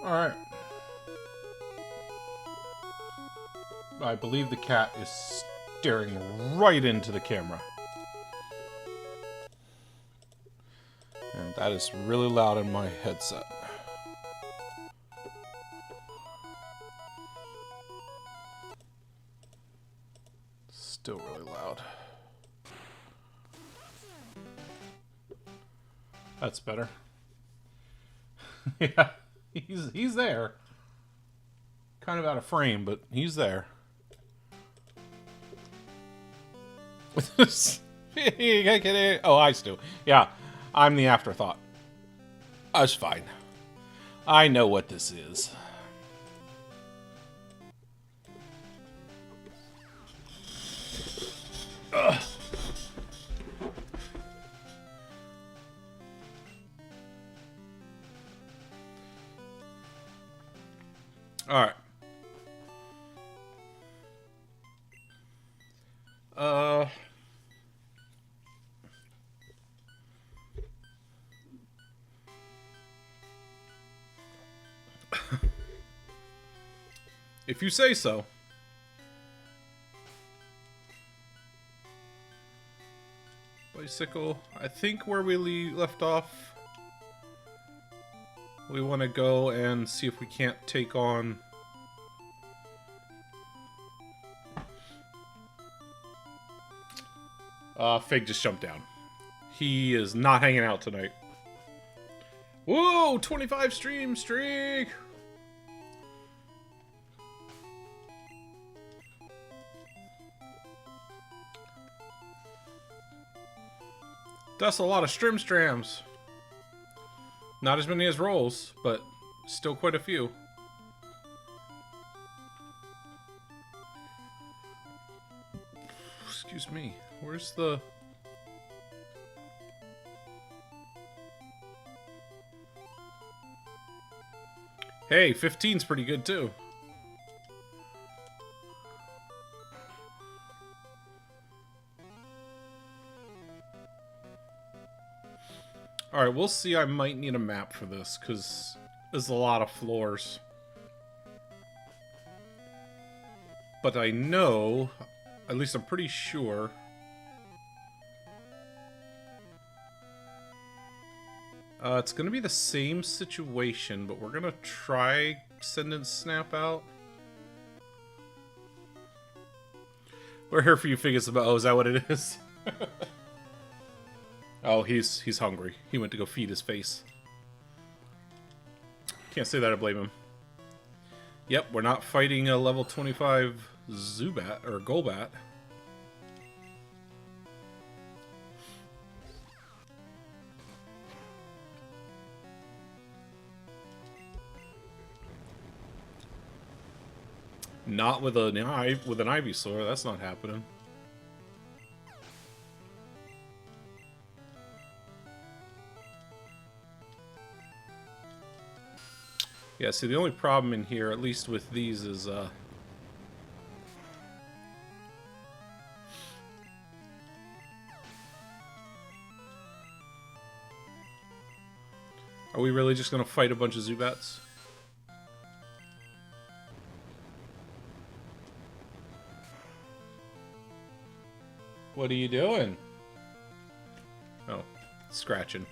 Alright. I believe the cat is staring right into the camera. And that is really loud in my headset. Still really loud. That's better. Yeah, he's there. Kind of out of frame, but he's there. Oh, I still. Yeah, I'm the afterthought. That's fine. I know what this is. Ugh. All right. If you say so. Bicycle. I think where we left off, we want to go and see if we can't take on... Fig just jumped down. He is not hanging out tonight. Whoa! 25 stream streak! That's a lot of strams. Not as many as rolls, but still quite a few. Excuse me. Where's the... Hey, 15's pretty good too. Alright, we'll see. I might need a map for this, because there's a lot of floors. But I know, at least I'm pretty sure... it's going to be the same situation, but we're going to try sending Snap out. We're here for you, Figures about. Oh, is that what it is? Oh, he's hungry. He went to go feed his face. Can't say that I blame him. Yep, we're not fighting a level 25 Zubat or Golbat. Not with an Ivysaur. That's not happening. Yeah, see, the only problem in here, at least with these, is, Are we really just gonna fight a bunch of Zubats? What are you doing? Oh, scratching.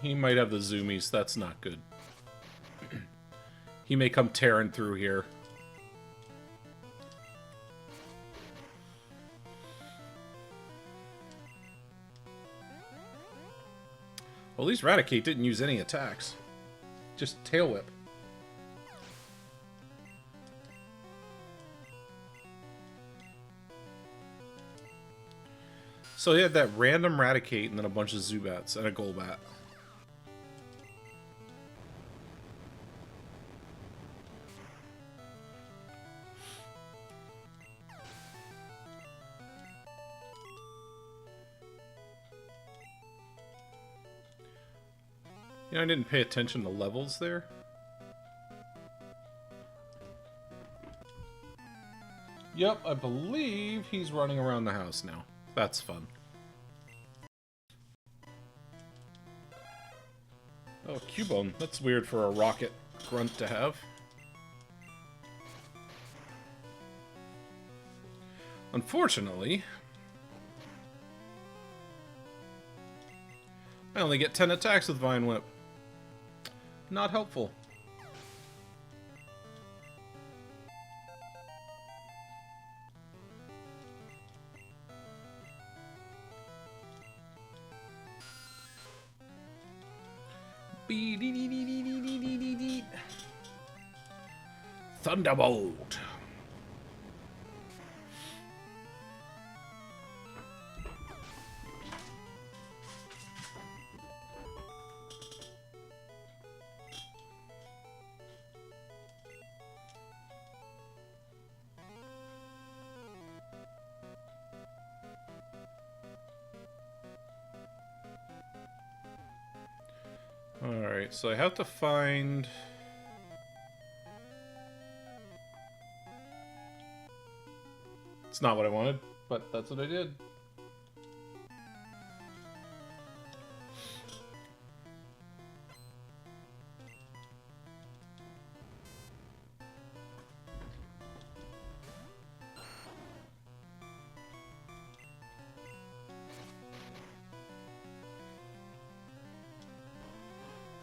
He might have the zoomies. That's not good. He may come tearing through here. Well, at least Raticate didn't use any attacks. Just Tail Whip. So he had that random Raticate and then a bunch of Zubats and a Golbat. You know, I didn't pay attention to levels there. Yep, I believe he's running around the house now. That's fun. Oh, Cubone. That's weird for a rocket grunt to have. Unfortunately, I only get 10 attacks with Vine Whip. Not helpful. Thunderbolt. Alright, so I have to find... It's not what I wanted, but that's what I did.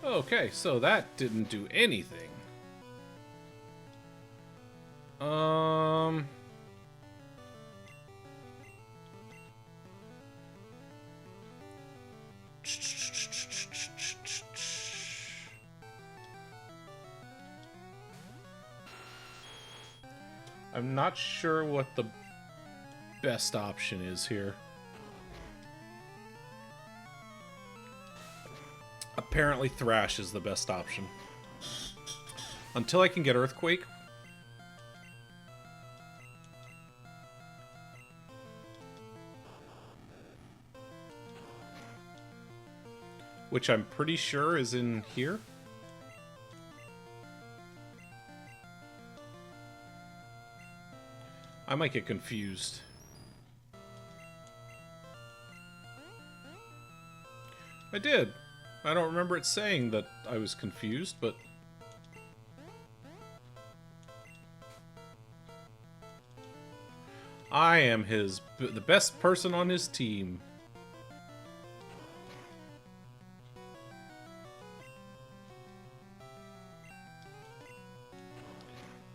Okay, so that didn't do anything. I'm not sure what the best option is here. Apparently Thrash is the best option. Until I can get Earthquake. Which I'm pretty sure is in here. I might get confused. I did. I don't remember it saying that I was confused, but... I am the best person on his team.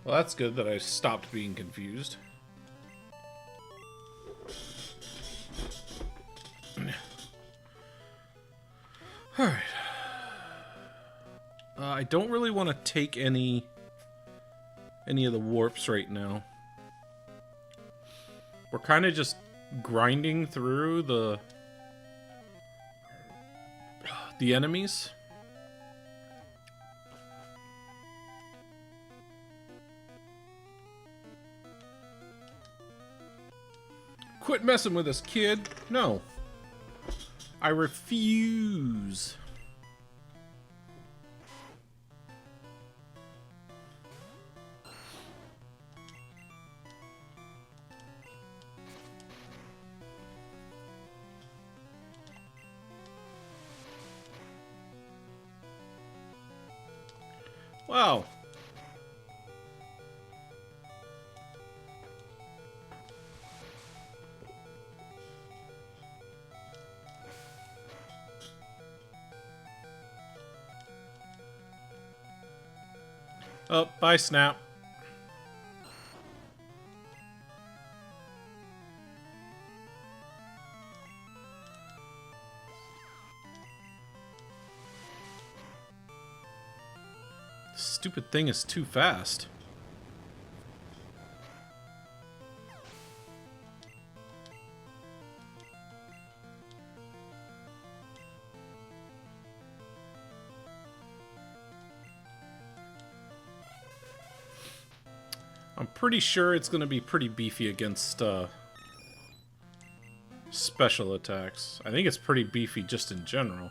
Well, that's good that I stopped being confused. Alright. I don't really want to take any of the warps right now. We're kind of just grinding through the enemies. Quit messing with us, kid. No. I refuse. Wow. Oh, bye, Snap. This stupid thing is too fast. I'm pretty sure it's going to be pretty beefy against special attacks. I think it's pretty beefy just in general.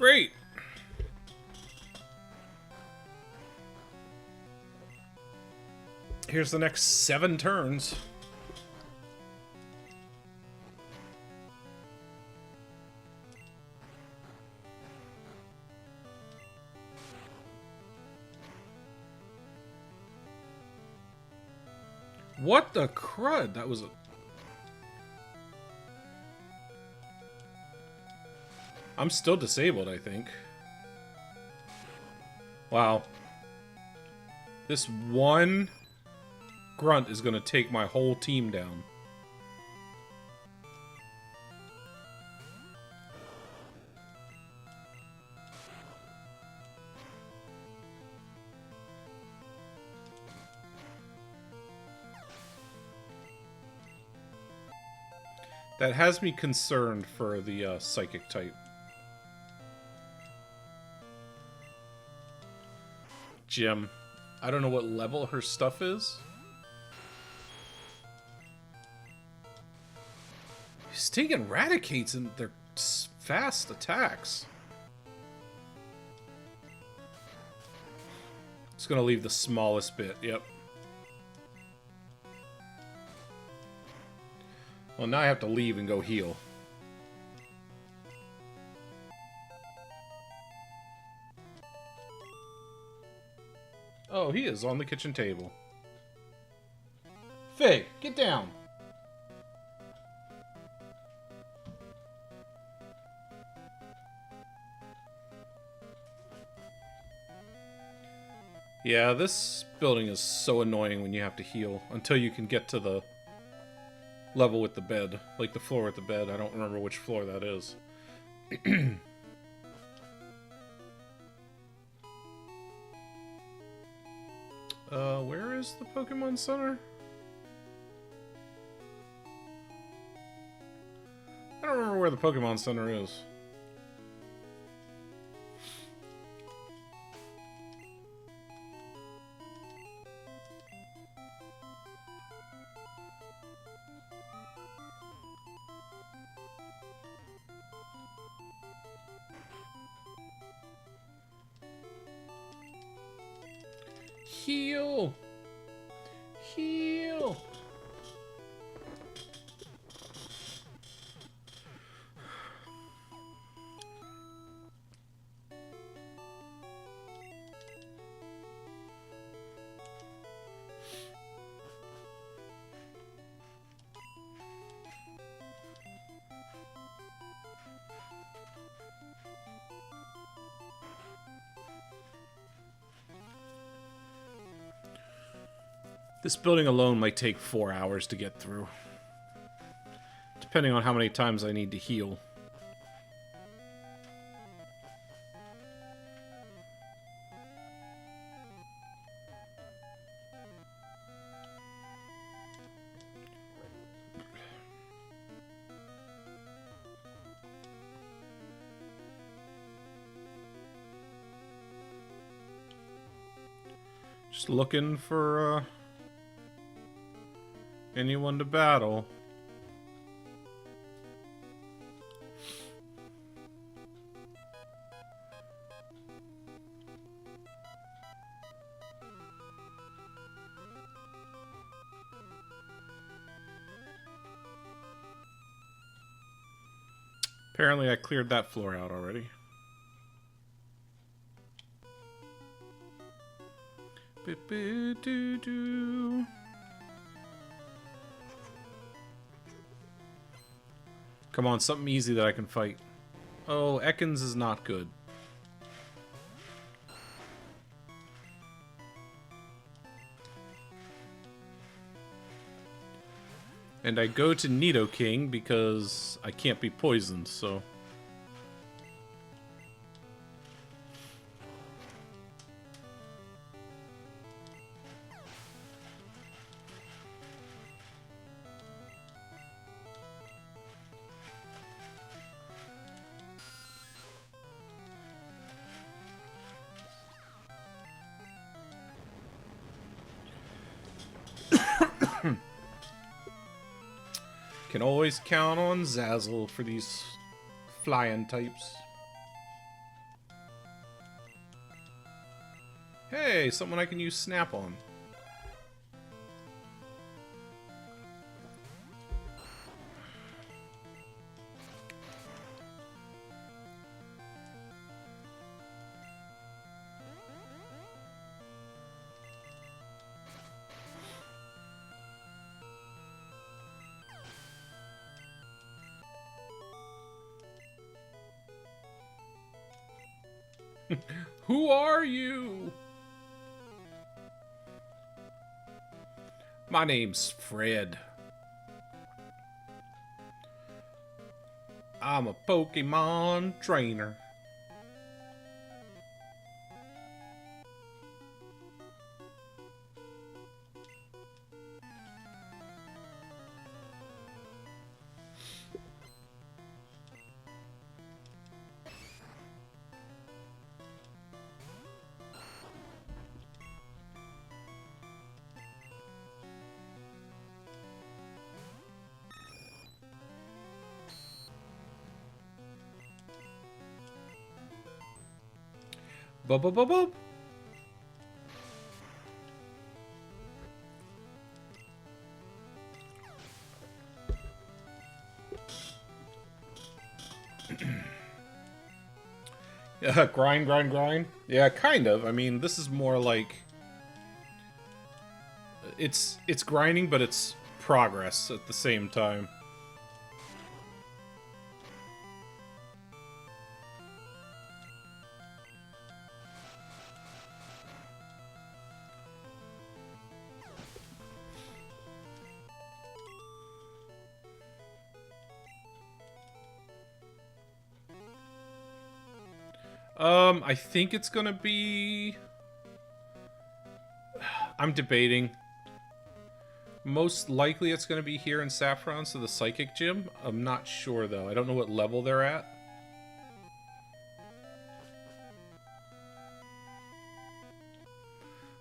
Great! Here's the next 7 turns. What the crud? That was a... I'm still disabled, I think. Wow. This one grunt is going to take my whole team down. That has me concerned for the psychic type. Jim. I don't know what level her stuff is. He's taking Raticates and they're fast attacks. It's gonna leave the smallest bit, yep. Well, now I have to leave and go heal. Oh, he is on the kitchen table. Fig, get down. Yeah, this building is so annoying when you have to heal until you can get to the level with the bed. Like the floor with the bed. I don't remember which floor that is. Where is the Pokemon Center? I don't remember where the Pokemon Center is. Heal! Heal! This building alone might take 4 hours to get through. Depending on how many times I need to heal. Just looking for, anyone to battle. Apparently I cleared that floor out already. Doo-doo. Come on, something easy that I can fight. Oh, Ekans is not good. And I go to Nidoking because I can't be poisoned, so... Can always count on Zazzle for these flying types. Hey, someone I can use Snap on. Who are you? My name's Fred. I'm a Pokemon trainer. Bub bub bub bub. Yeah, grind, grind, grind. Yeah, kind of. I mean, this is more like it's grinding, but it's progress at the same time. I think it's gonna be... I'm debating. Most likely it's gonna be here in Saffron, so the Psychic Gym. I'm not sure, though. I don't know what level they're at.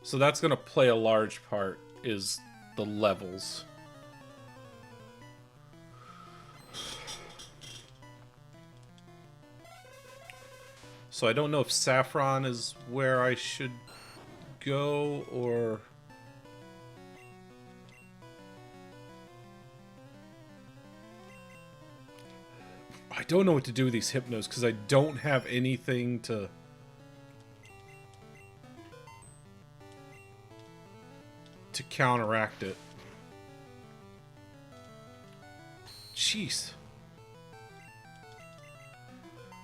So that's gonna play a large part, is the levels. So I don't know if Saffron is where I should go, or... I don't know what to do with these Hypnos, because I don't have anything to counteract it. Jeez.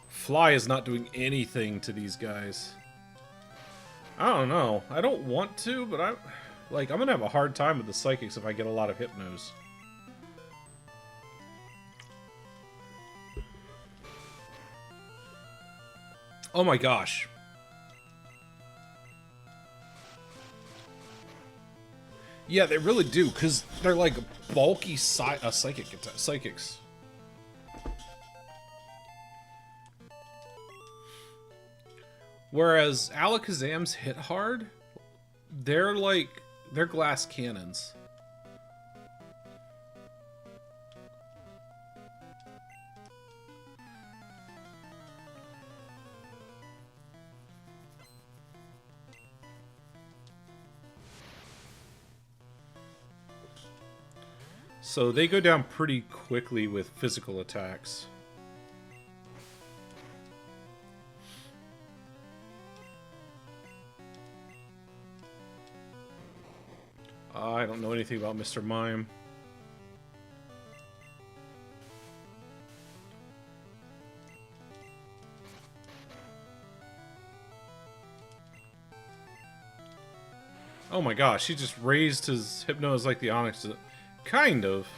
Fly is not doing anything to these guys. I don't know. I don't want to, but I'm gonna have a hard time with the Psychics if I get a lot of Hypnos. Oh my gosh. Yeah, they really do, because they're like bulky psychics. Whereas Alakazam's hit hard, they're glass cannons. So they go down pretty quickly with physical attacks. I don't know anything about Mr. Mime. Oh my gosh, he just raised his Hypnos like the Onyx. Kind of.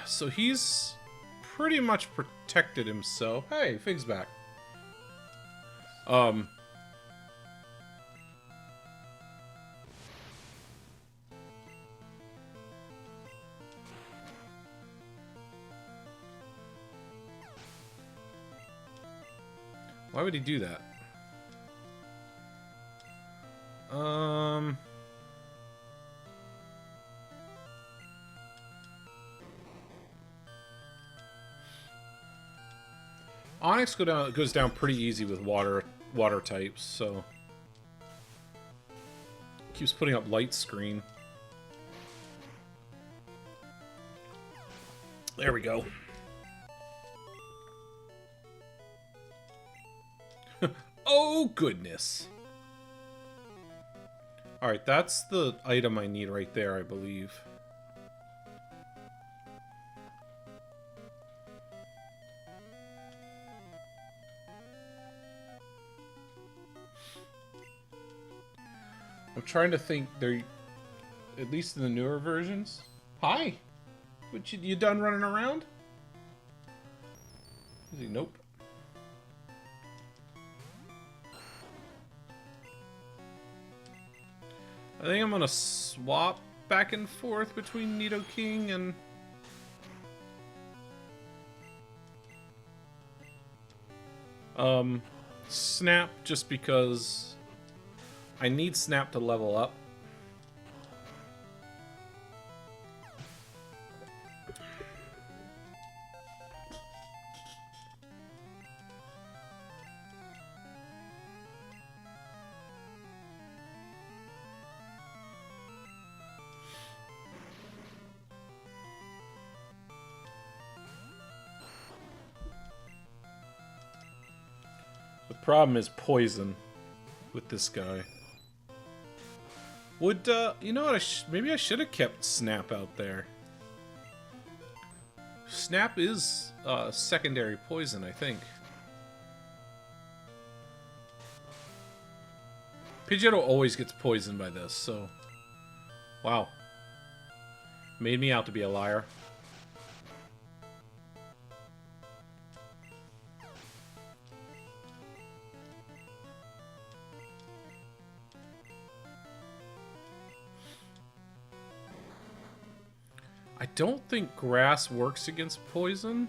So he's pretty much protected himself. Hey, Fig's back. Why would he do that? Onyx goes down pretty easy with water types, so keeps putting up light screen. There we go. Oh goodness. Alright, that's the item I need right there, I believe. I'm trying to think, they're at least in the newer versions. Hi! What, you done running around? Is he? Nope. I think I'm gonna swap back and forth between Nidoking and Snap, just because I need Snap to level up. The problem is poison with this guy. Would, you know what, maybe I should have kept Snap out there. Snap is, secondary poison, I think. Pidgeotto always gets poisoned by this, so... Wow. Made me out to be a liar. I don't think grass works against poison.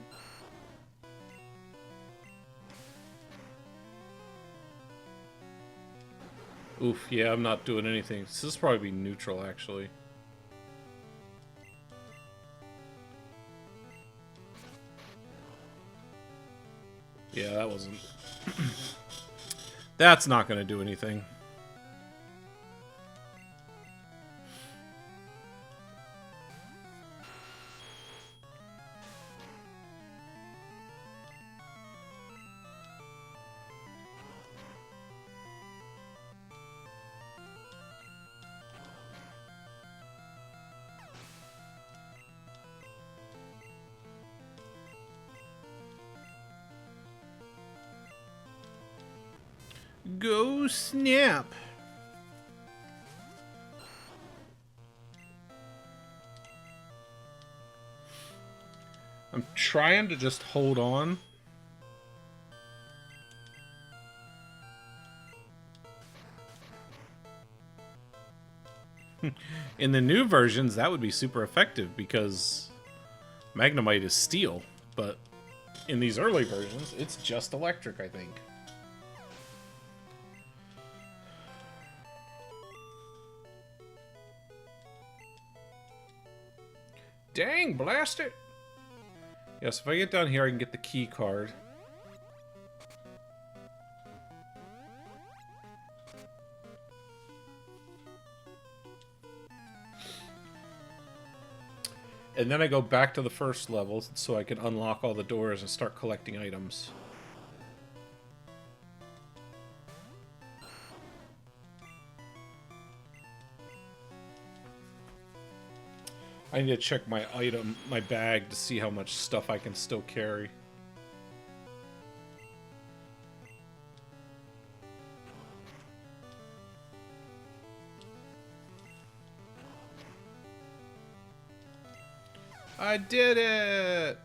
Oof, yeah, I'm not doing anything. This is probably be neutral, actually. Yeah, that wasn't... That's not going to do anything. Go Snap! I'm trying to just hold on. In the new versions, that would be super effective because Magnemite is steel, but in these early versions, it's just electric, I think. Dang, blast it! Yes, if I get down here, I can get the key card. And then I go back to the first level so I can unlock all the doors and start collecting items. I need to check my bag to see how much stuff I can still carry. I did it!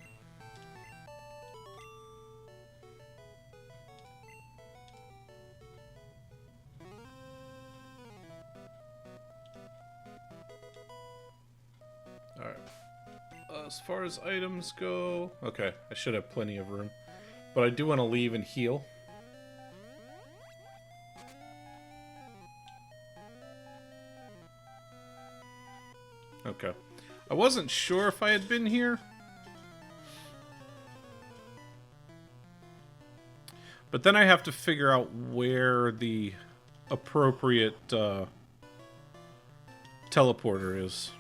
Alright. As far as items go... Okay, I should have plenty of room. But I do want to leave and heal. Okay. I wasn't sure if I had been here. But then I have to figure out where the appropriate teleporter is.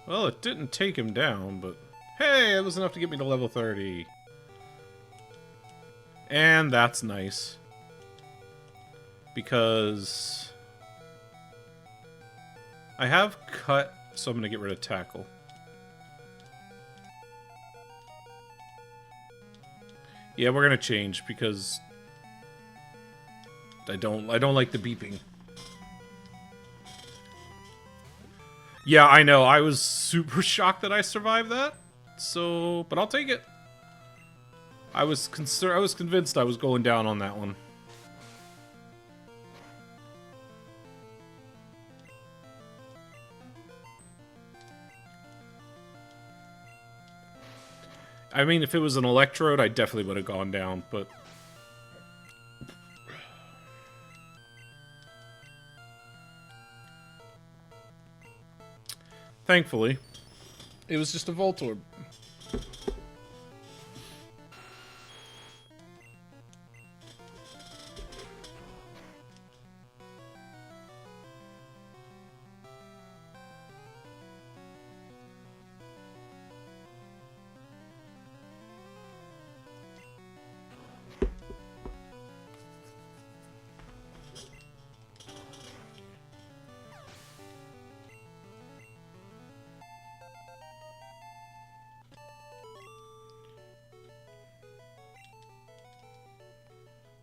Well, it didn't take him down, but hey, it was enough to get me to level 30. And that's nice. Because I have cut, so I'm going to get rid of tackle. Yeah, we're going to change because I don't like the beeping. Yeah, I know. I was super shocked that I survived that. So, but I'll take it. I was convinced I was going down on that one. I mean, if it was an electrode, I definitely would have gone down, but thankfully, it was just a Voltorb.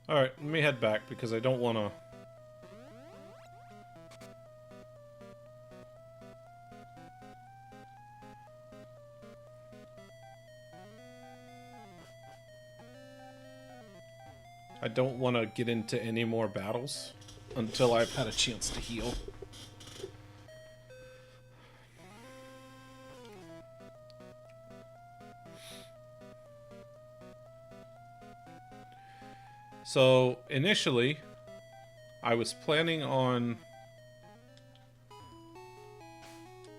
Alright, let me head back because I don't want to... I don't want to get into any more battles until I've had a chance to heal. So, initially, I was planning on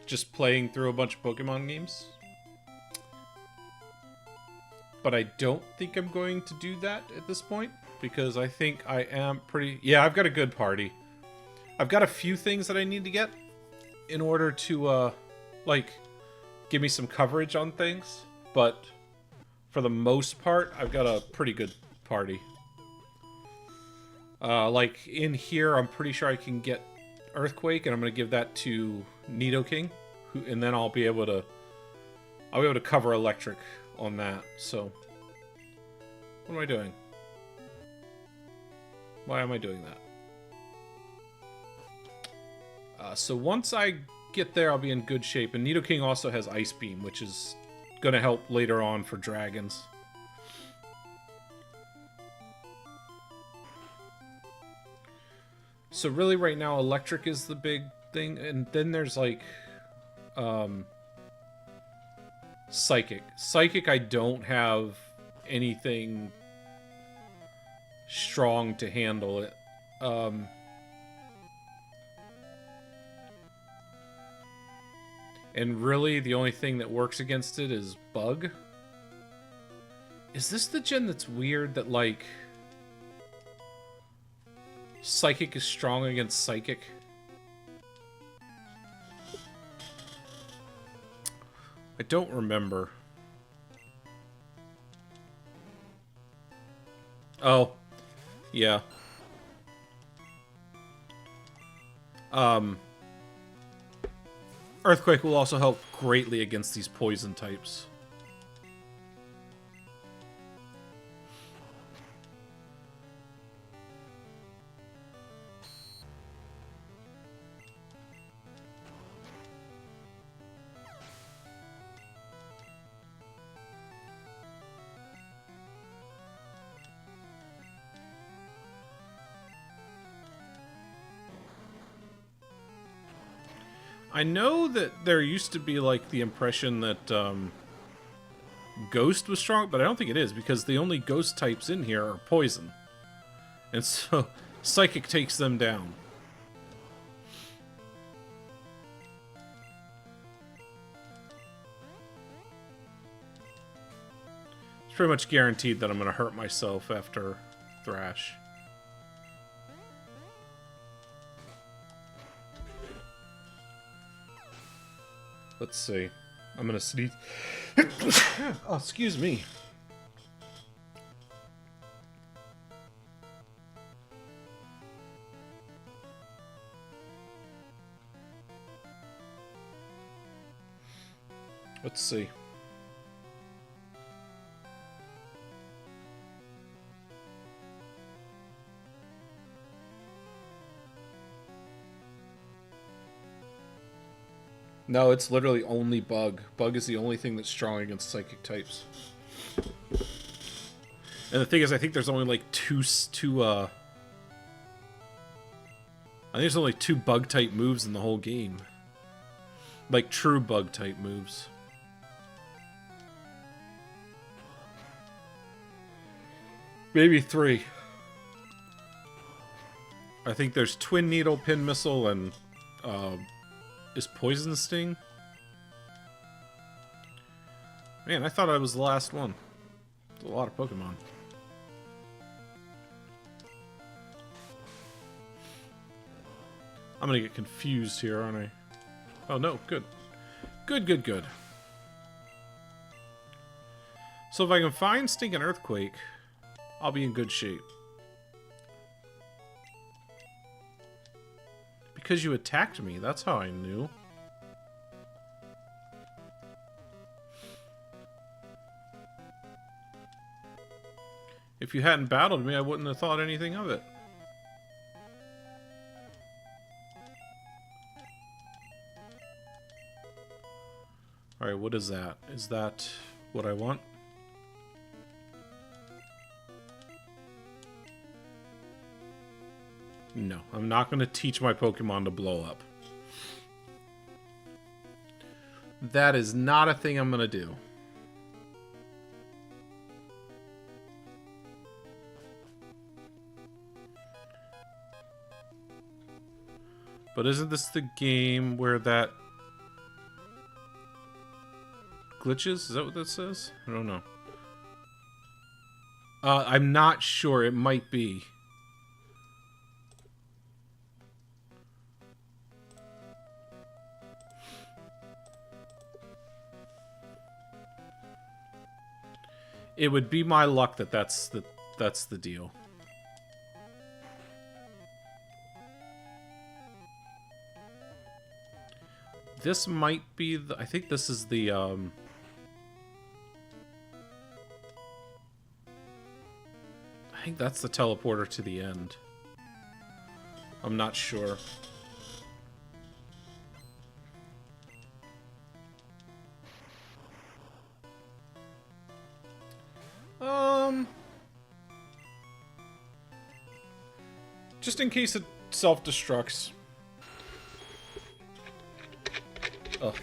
just playing through a bunch of Pokemon games. But I don't think I'm going to do that at this point, because I think I am pretty... Yeah, I've got a good party. I've got a few things that I need to get in order to, like, give me some coverage on things. But for the most part, I've got a pretty good party. Like, in here, I'm pretty sure I can get Earthquake, and I'm going to give that to Nidoking, and then I'll be able to cover Electric on that, so... What am I doing? Why am I doing that? So once I get there, I'll be in good shape, and Nidoking also has Ice Beam, which is going to help later on for dragons. So really right now Electric is the big thing, and then there's like Psychic. Psychic I don't have anything strong to handle it. And really the only thing that works against it is Bug. Is this the gen that's weird that like Psychic is strong against Psychic? I don't remember. Oh, yeah. Earthquake will also help greatly against these poison types. I know that there used to be, like, the impression that, Ghost was strong, but I don't think it is, because the only Ghost types in here are Poison. And so, Psychic takes them down. pretty much guaranteed that I'm going to hurt myself after Thrash. Let's see. I'm going to sneeze. Oh, excuse me. Let's see. No, it's literally only Bug. Bug is the only thing that's strong against psychic types. And the thing is, I think there's only like I think there's only 2 Bug type moves in the whole game. Like true Bug type moves. Maybe 3. I think there's Twin Needle, Pin Missile, and is Poison Sting? Man, I thought I was the last one. There's a lot of Pokemon. I'm gonna get confused here, aren't I? Oh no, good. Good, good, good. So if I can find Stinking Earthquake, I'll be in good shape. Because you attacked me, that's how I knew. If you hadn't battled me, I wouldn't have thought anything of it. Alright, what is that? Is that what I want? No, I'm not going to teach my Pokemon to blow up. That is not a thing I'm going to do. But isn't this the game where that glitches? Is that what that says? I don't know. I'm not sure. It might be. It would be my luck that that's the deal. This might be the... I think this is the, I think that's the teleporter to the end. I'm not sure. Just in case it self-destructs. Ugh.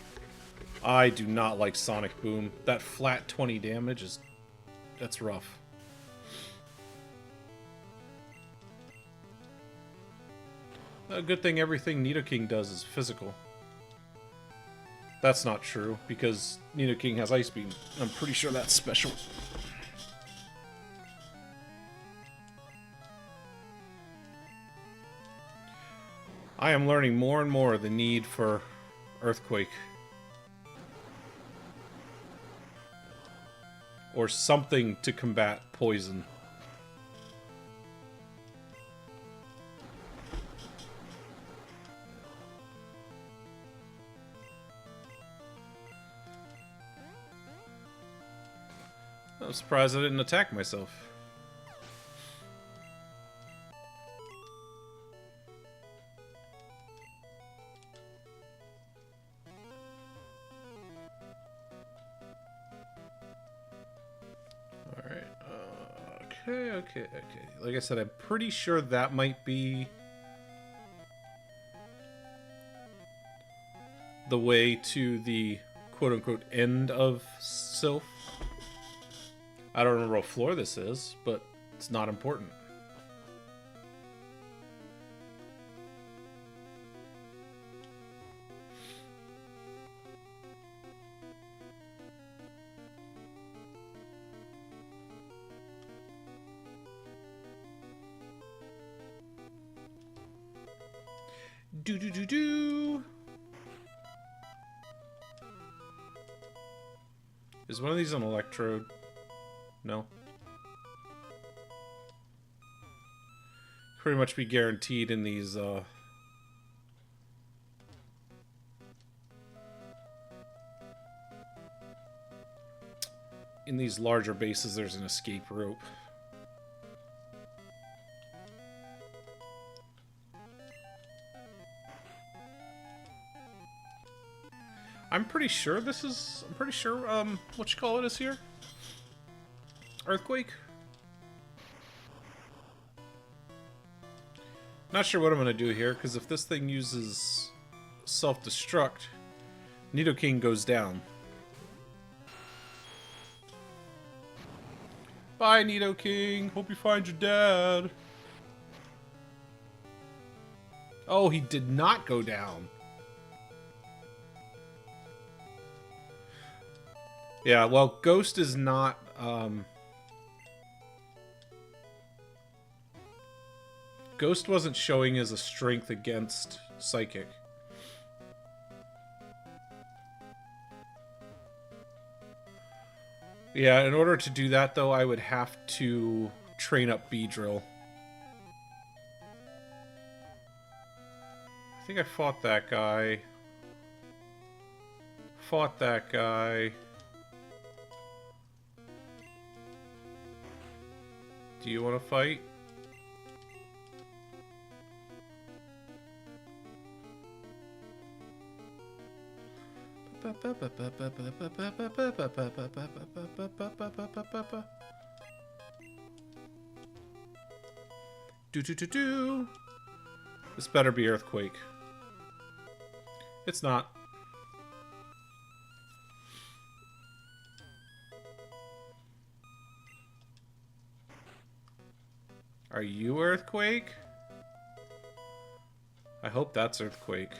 I do not like Sonic Boom. That flat 20 damage is... that's rough. A good thing everything Nidoking does is physical. That's not true, because Nidoking has Ice Beam. I'm pretty sure that's special. I am learning more and more the need for Earthquake. Or something to combat poison. I'm surprised I didn't attack myself. Okay. Like I said, I'm pretty sure that might be the way to the quote-unquote end of Sylph. I don't remember what floor this is, but it's not important. Do do do do. Is one of these an electrode? No. Pretty much be guaranteed in these, in these larger bases, there's an escape rope. I'm pretty sure this is... I'm pretty sure, what you call it is here? Earthquake? Not sure what I'm going to do here, because if this thing uses self-destruct, Nidoking goes down. Bye, Nidoking. Hope you find your dad. Oh, he did not go down. Yeah, well, Ghost is not, Ghost wasn't showing as a strength against Psychic. Yeah, in order to do that, though, I would have to train up Beedrill. I think I fought that guy. Fought that guy. Do you want to fight? Do. This better be Earthquake. It's not. Are you Earthquake? I hope that's Earthquake.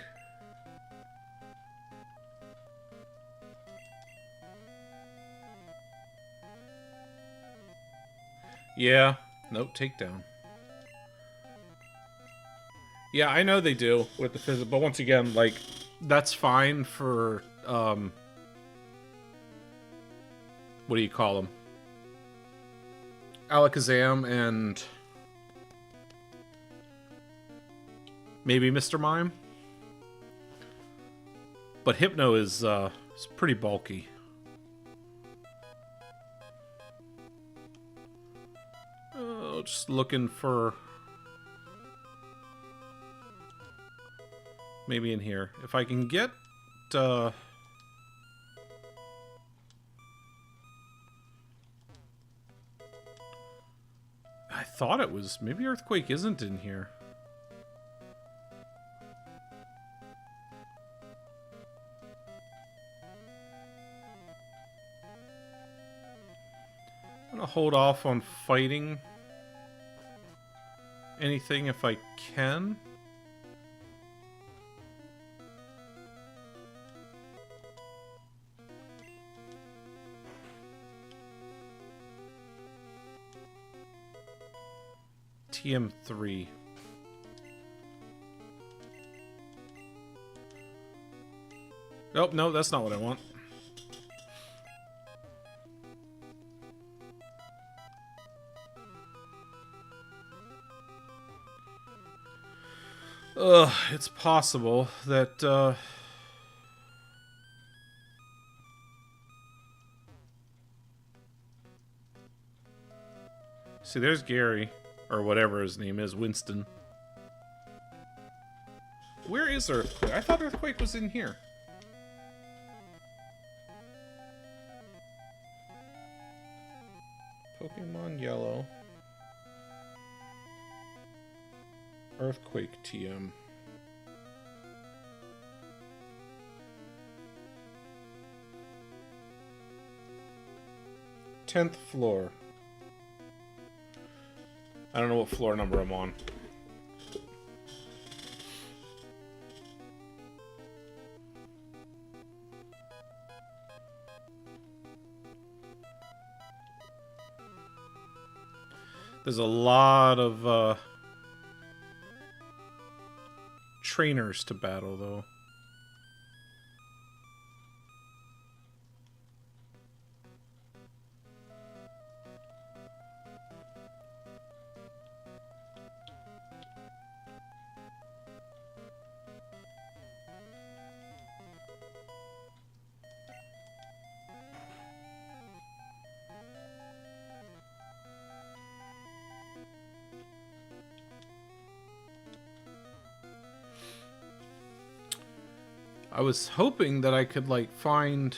Yeah. Nope, takedown. Yeah, I know they do with the physics, but once again, like, that's fine for, what do you call them? Alakazam and maybe Mr. Mime. But Hypno is pretty bulky. Oh, just looking for maybe in here. If I can get I thought it was... Maybe Earthquake isn't in here. I'm gonna hold off on fighting anything if I can. TM3. Nope, no, that's not what I want. It's possible that, see, there's Gary. Or whatever his name is, Winston. Where is Earthquake? I thought Earthquake was in here. Pokemon Yellow. Earthquake TM. Tenth floor. I don't know what floor number I'm on. There's a lot of trainers to battle, though. I was hoping that I could, like, find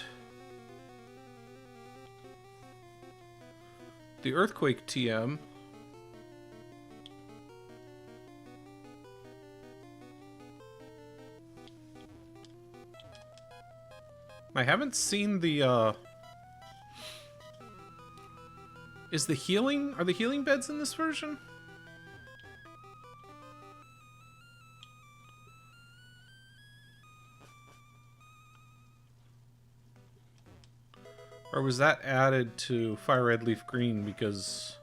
the Earthquake TM. I haven't seen the, Are the healing beds in this version? Or was that added to Fire Red Leaf Green because...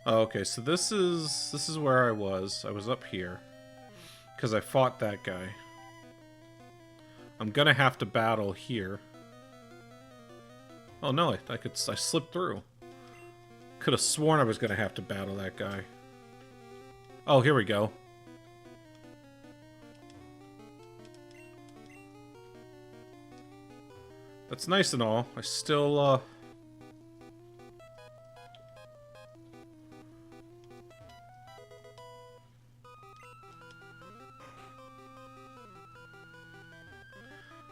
Oh, okay, so this is where I was. I was up here. Because I fought that guy. I'm gonna have to battle here. Oh no, I slipped through. Could have sworn I was gonna have to battle that guy. Oh, here we go. That's nice and all. I still,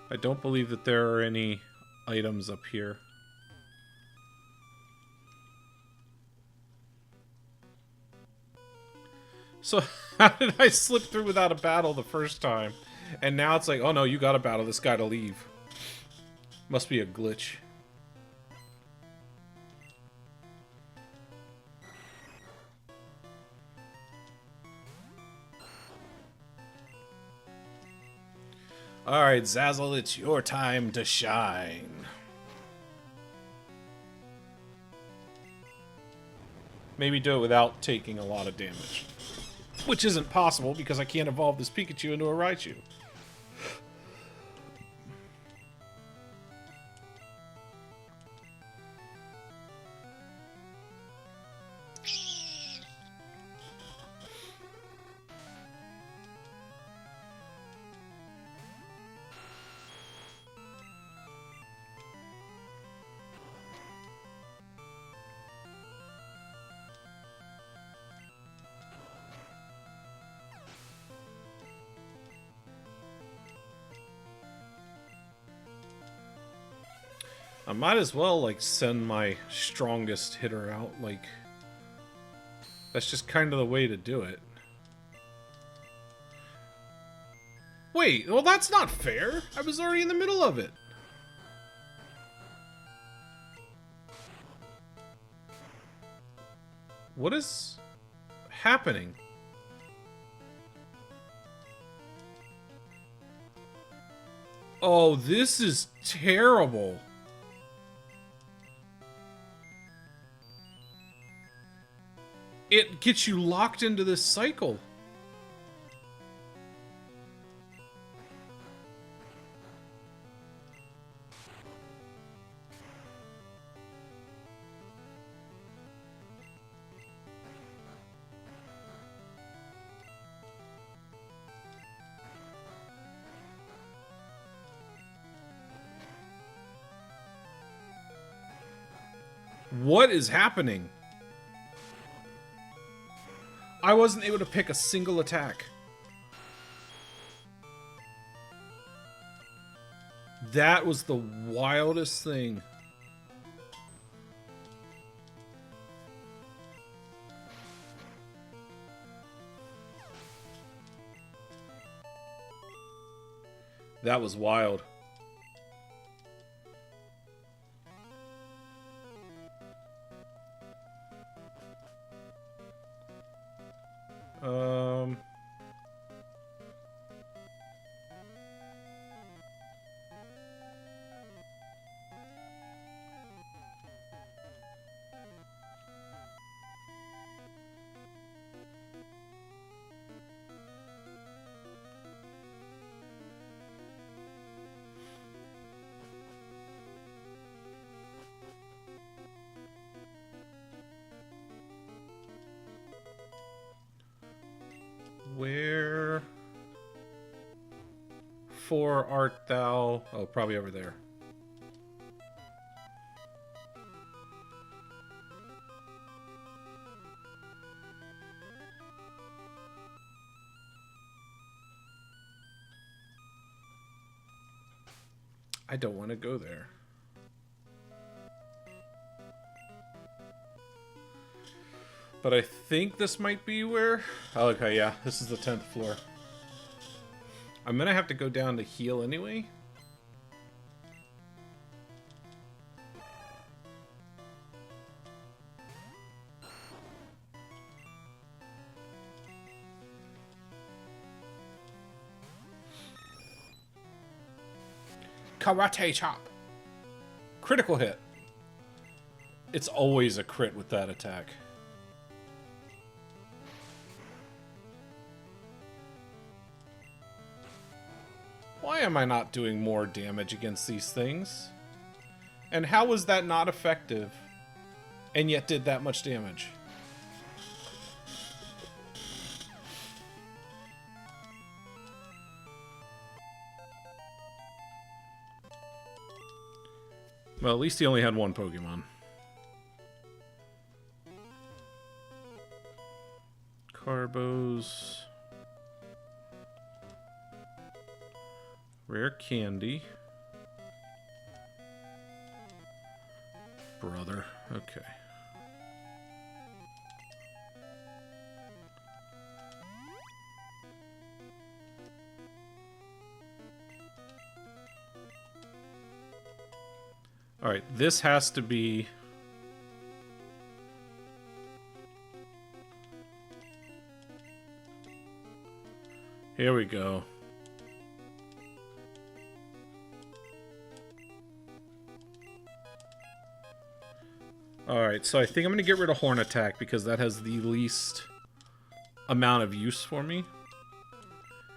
I don't believe that there are any items up here. So, how did I slip through without a battle the first time? And now it's like, oh no, you gotta battle this guy to leave. Must be a glitch. Alright, Zazzle, it's your time to shine. Maybe do it without taking a lot of damage. Which isn't possible because I can't evolve this Pikachu into a Raichu. I might as well, like, send my strongest hitter out, like... That's just kind of the way to do it. Wait, well that's not fair! I was already in the middle of it! What is... happening? Oh, this is terrible! It gets you locked into this cycle. What is happening? I wasn't able to pick a single attack. That was the wildest thing. That was wild. Where art thou? Oh, probably over there. I don't want to go there. But I think this might be where... Oh, okay, yeah. This is the 10th floor. I'm gonna have to go down to heal anyway. Karate chop. Critical hit. It's always a crit with that attack. Why am I not doing more damage against these things? And how was that not effective? And yet did that much damage? Well, at least he only had one Pokemon. Carbos. Rare candy. Brother. Okay. Alright, this has to be... Here we go. Alright, so I think I'm going to get rid of Horn Attack because that has the least amount of use for me.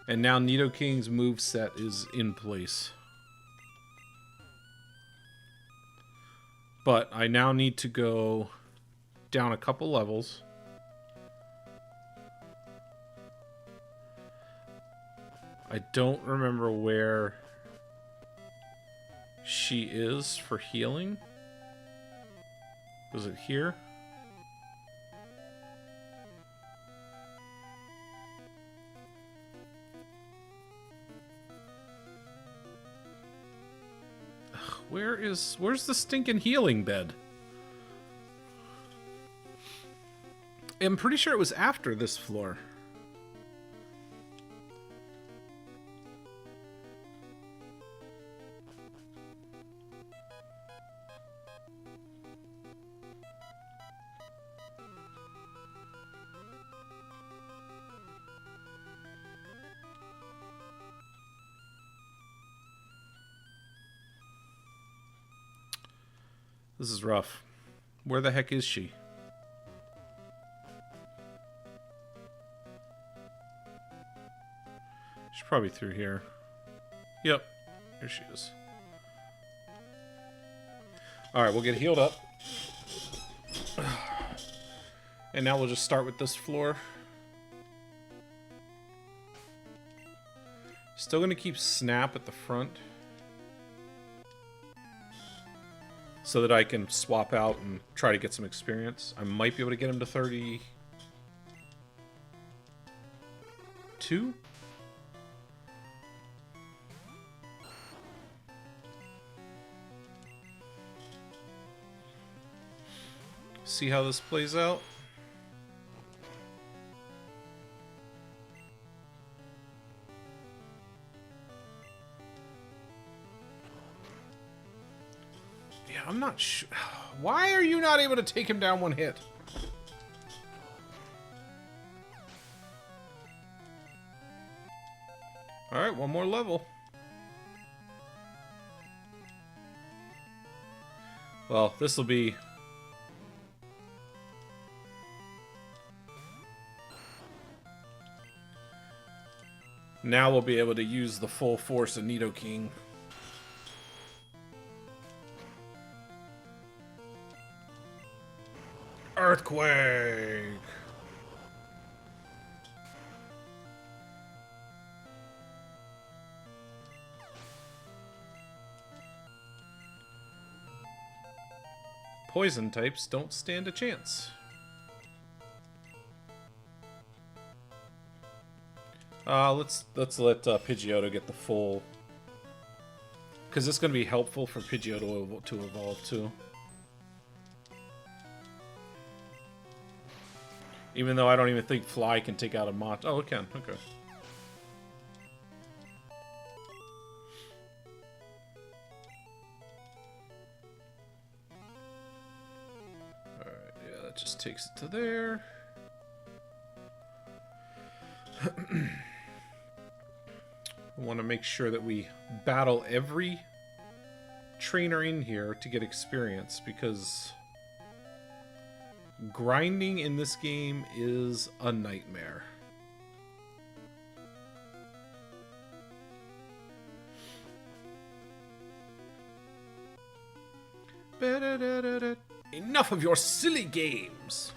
And now Nidoking's moveset is in place. But I now need to go down a couple levels. I don't remember where she is for healing. Was it here? Where's the stinking healing bed? I'm pretty sure it was after this floor. This is rough. Where the heck is she? She's probably through here. Yep. Here she is. Alright, we'll get healed up. And now we'll just start with this floor. Still gonna keep Snap at the front. So that I can swap out and try to get some experience. I might be able to get him to 32? See how this plays out. I'm not sure. Why are you not able to take him down one hit? Alright, one more level. Well, this will be... Now we'll be able to use the full force of Nidoking. Earthquake! poison types don't stand a chance. Let's let Pidgeotto get the full, because it's going to be helpful for Pidgeotto to evolve too. Even though I don't even think Fly can take out a Mach. Oh, it can. Okay. Alright, yeah, that just takes it to there. I want to make sure that we battle every trainer in here to get experience, because grinding in this game is a nightmare. Enough of your silly games!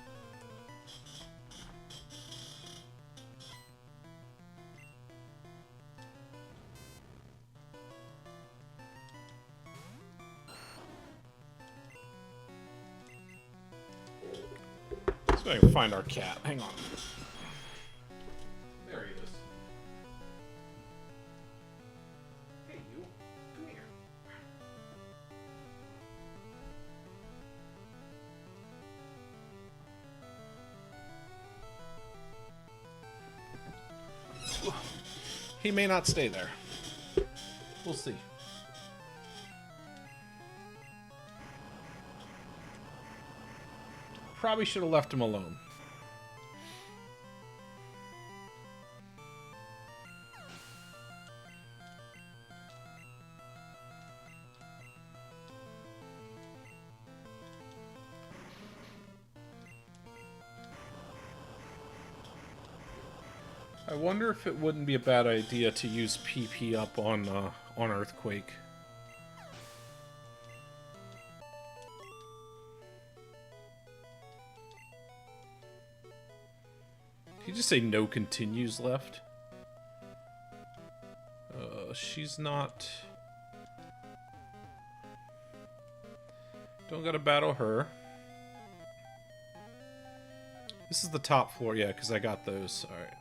So I can find our cat. Hang on. There he is. Hey, you. Come here. He may not stay there. We'll see. Probably should have left him alone. I wonder if it wouldn't be a bad idea to use PP up on Earthquake. Did you just say no continues left? She's not... Don't gotta battle her. This is the top floor, yeah, because I got those. Alright.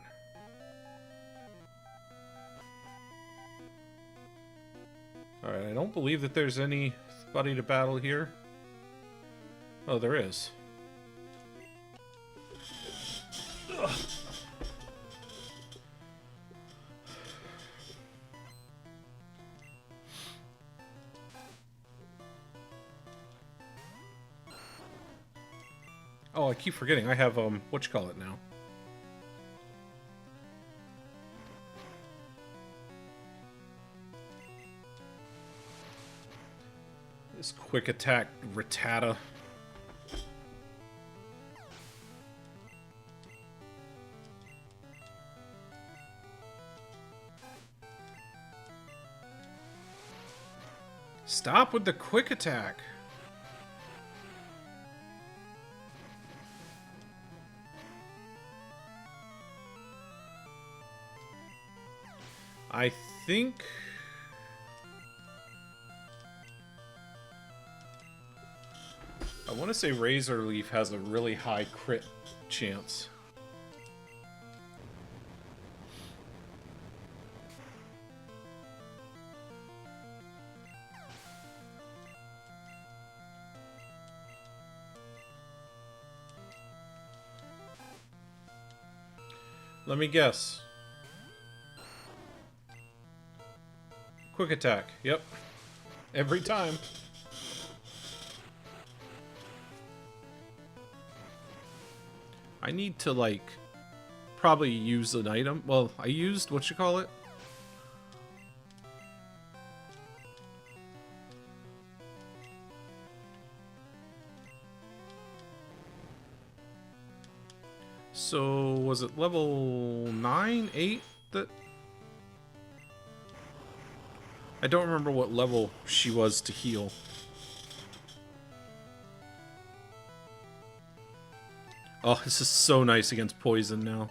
Alright, I don't believe that there's anybody to battle here. Oh, there is. Ugh. Oh, I keep forgetting. I have, whatchamacallit now. This quick attack Rattata. Stop with the quick attack. I think... I want to say Razor Leaf has a really high crit chance. Let me guess. Quick attack. Yep. Every time. I need to, like, probably use an item. Well, I used, whatchamacallit? So, was it level 9, 8 that... I don't remember what level she was to heal. Oh, this is so nice against poison now.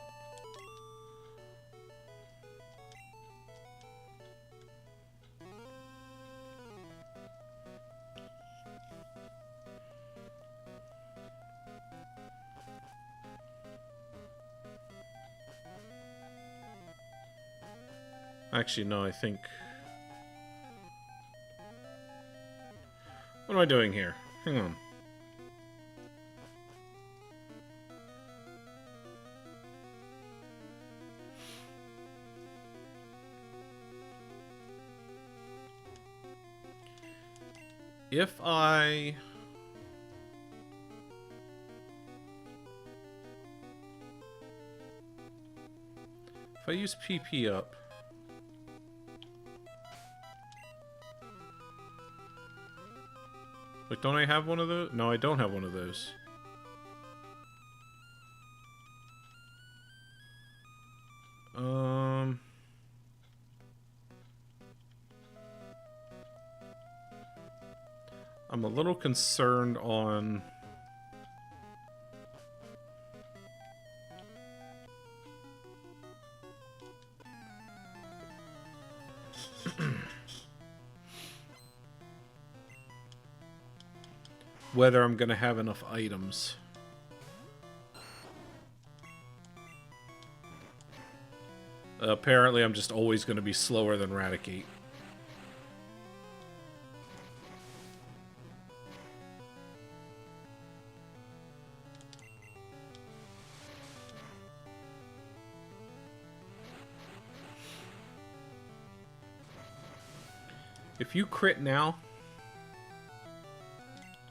Actually, no, I think... What am I doing here? Hang on. If I use PP up, like, don't I have one of those? No, I don't have one of those. I'm a little concerned on... whether I'm going to have enough items. Apparently, I'm just always going to be slower than Raticate. If you crit now...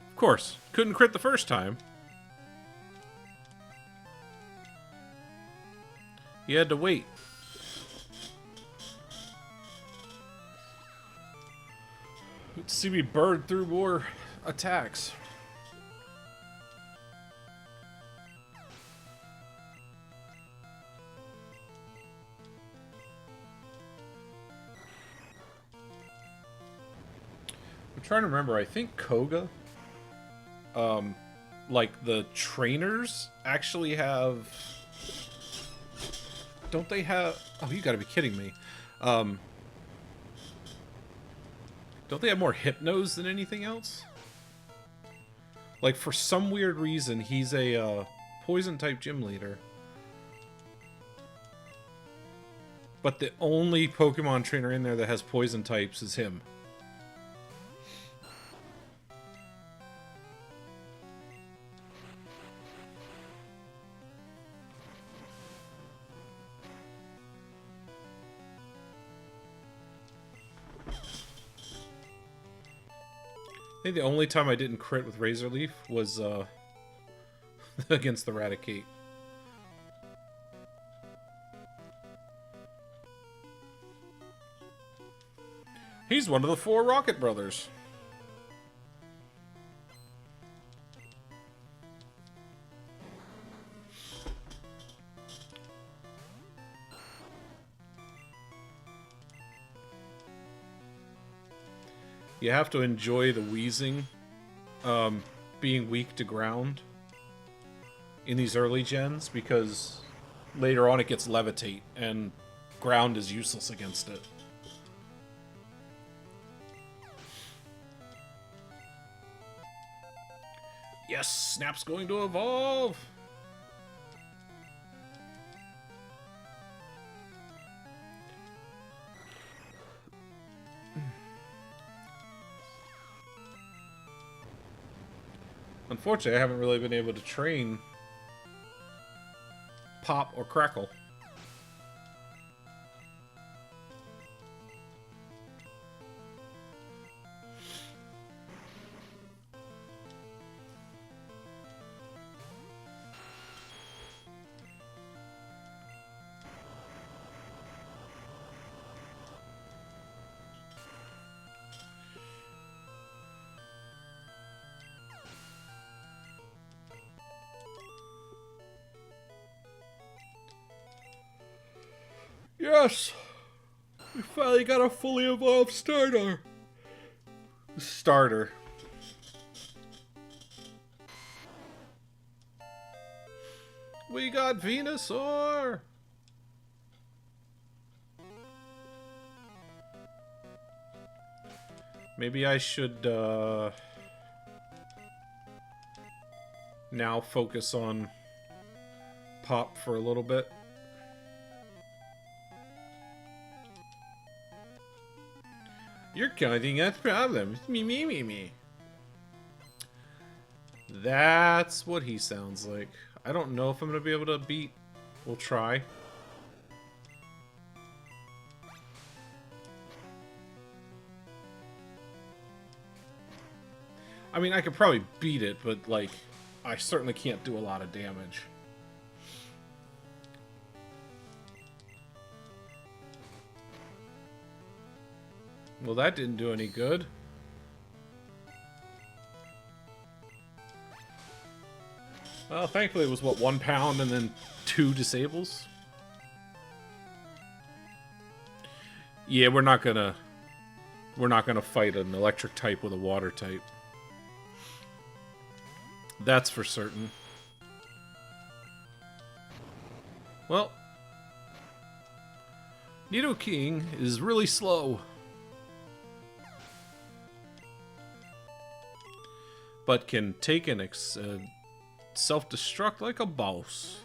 Of course, couldn't crit the first time. You had to wait. Let's see me burn through more attacks. I'm trying to remember, I think Koga, like the trainers actually have... Don't they have... Oh, you gotta be kidding me. Don't they have more Hypnos than anything else? Like, for some weird reason, he's a poison-type gym leader. But the only Pokemon trainer in there that has poison types is him. I think the only time I didn't crit with Razor Leaf was against the Raticate. He's one of the 4 Rocket Brothers. You have to enjoy the wheezing, being weak to ground in these early gens, because later on it gets Levitate, and ground is useless against it. Yes, Snap's going to evolve! Unfortunately, I haven't really been able to train Pop or Crackle. Yes! We finally got a fully evolved starter! We got Venusaur! Maybe I should, now focus on Pop for a little bit. You're causing us problems. Me, me, me, me. That's what he sounds like. I don't know if I'm going to be able to beat. We'll try. I mean, I could probably beat it, but, like, I certainly can't do a lot of damage. Well, that didn't do any good. Well, thankfully it was, what, 1 pound and then 2 disables? Yeah, we're not gonna fight an electric type with a water type. That's for certain. Well, Nidoking is really slow. But can take an self-destruct like a boss.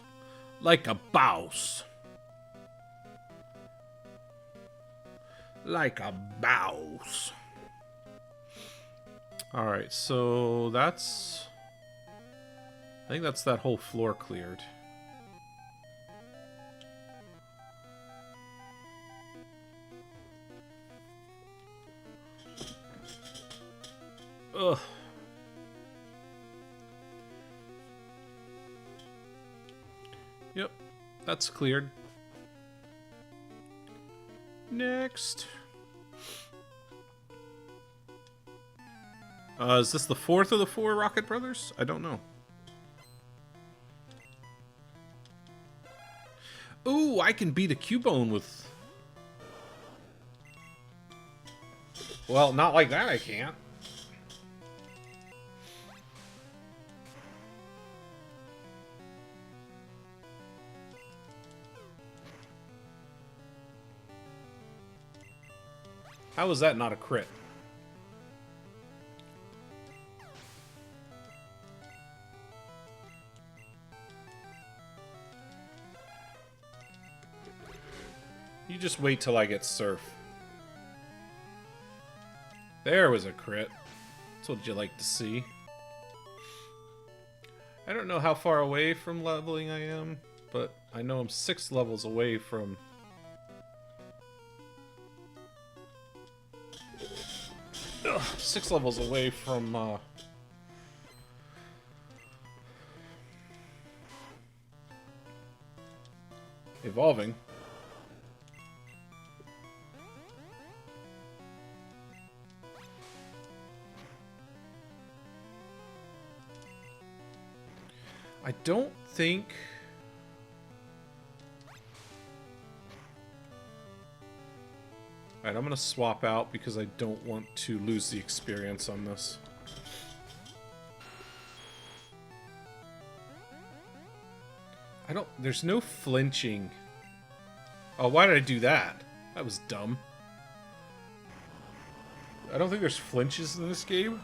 Like a boss. Like a boss. Alright, so that's... I think that's that whole floor cleared. Ugh. Yep, that's cleared. Next. Is this the 4th of the 4 Rocket Brothers? I don't know. Ooh, I can beat a Cubone with... Well, not like that I can't. How is that not a crit? You just wait till I get Surf. There was a crit. That's what you like to see. I don't know how far away from leveling I am, but I know I'm 6 levels away from... 6 levels away from, evolving. I don't think... Alright, I'm gonna swap out because I don't want to lose the experience on this. There's no flinching. Oh, why did I do that? That was dumb. I don't think there's flinches in this game.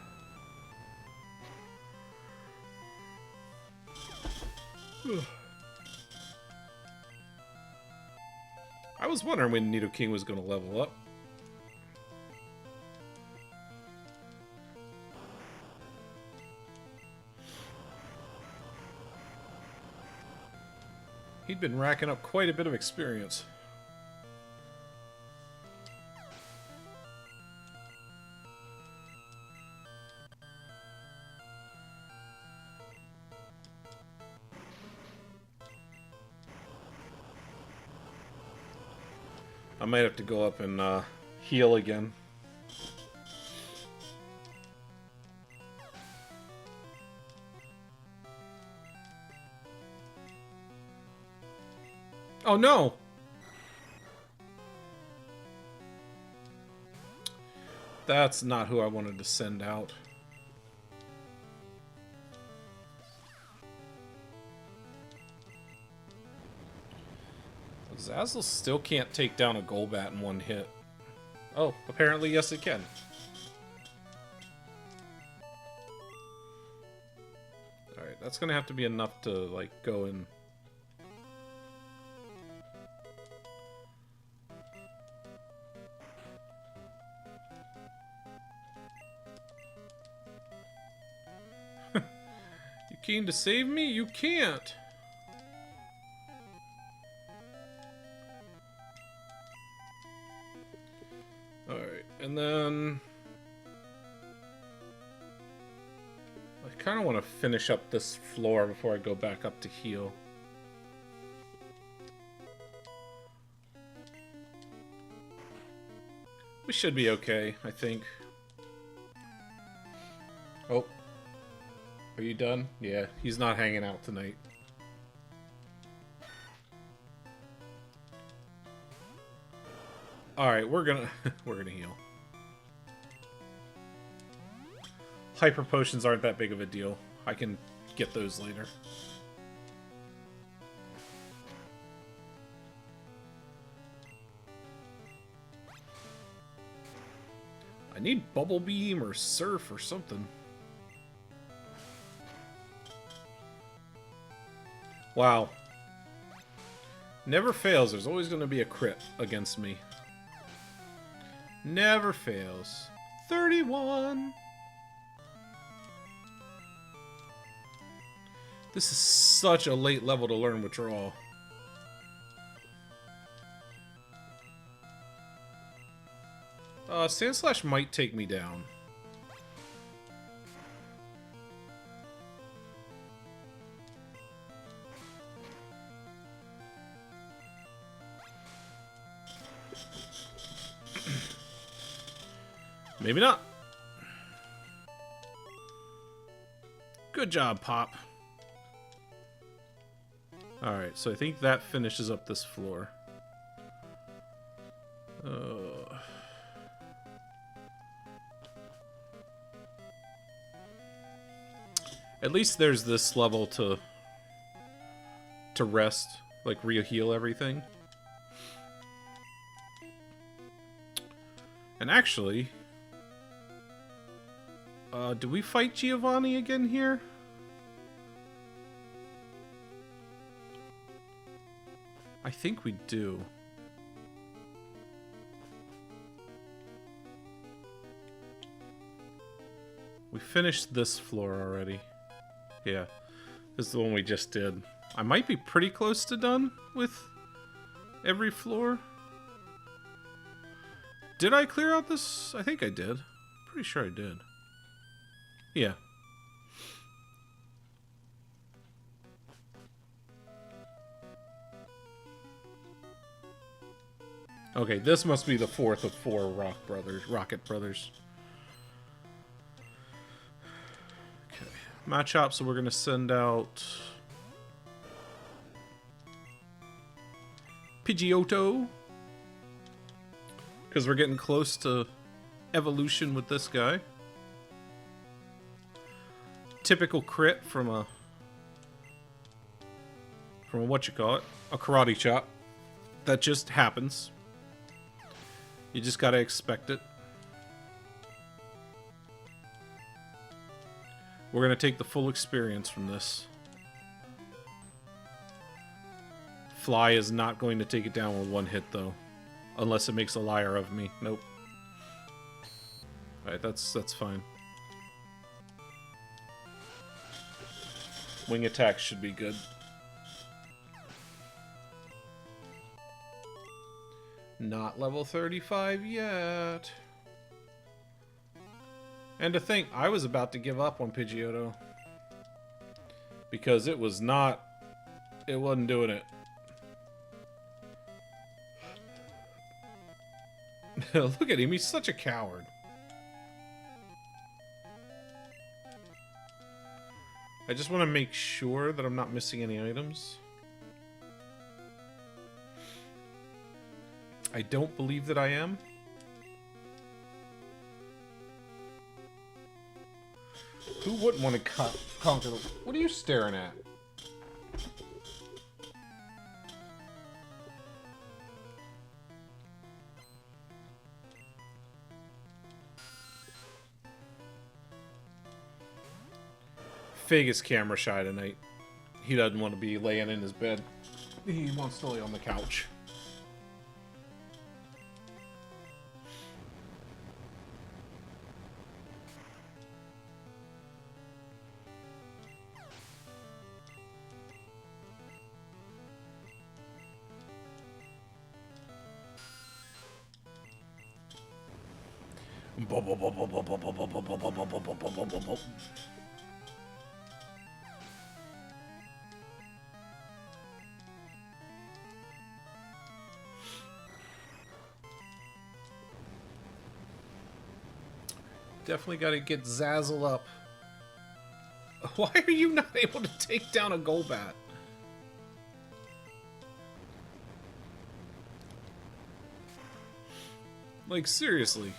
I was wondering when Nidoking was going to level up. He'd been racking up quite a bit of experience. I might have to go up and heal again. Oh no! That's not who I wanted to send out. Zazzle still can't take down a Golbat in one hit. Oh, apparently yes it can. Alright, that's gonna have to be enough to, like, go in... keen to save me? You can't. Alright, and then... I kind of want to finish up this floor before I go back up to heal. We should be okay, I think. Oh. Are you done? Yeah, he's not hanging out tonight. Alright, we're gonna heal. Hyper potions aren't that big of a deal. I can get those later. I need Bubble Beam or Surf or something. Wow. Never fails. There's always going to be a crit against me. Never fails. 31. This is such a late level to learn Withdrawal. Sandslash might take me down. Maybe not. Good job, Pop. Alright, so I think that finishes up this floor. At least there's this level to rest, like re-heal everything. And actually, do we fight Giovanni again here? I think we do. We finished this floor already. Yeah, this is the one we just did. I might be pretty close to done with every floor. Did I clear out this? I think I did. Pretty sure I did. Yeah. Okay, this must be the fourth of 4 Rocket Brothers. Okay, Machop, so we're gonna send out Pidgeotto, because we're getting close to evolution with this guy. Typical crit from a what you call it, a karate chop. That just happens. You just gotta expect it. We're gonna take the full experience from this. Fly is not going to take it down with 1 hit, though. Unless it makes a liar of me. Nope. Alright, that's fine. Wing attack should be good. Not level 35 yet. And to think, I was about to give up on Pidgeotto. Because it wasn't doing it. Look at him, he's such a coward. I just want to make sure that I'm not missing any items. I don't believe that I am. Who wouldn't want to conquer? What are you staring at? Fig is camera shy tonight. He doesn't want to be laying in his bed. He wants to lay on the couch. Definitely got to get Zazzle up. Why are you not able to take down a Golbat? Like, seriously.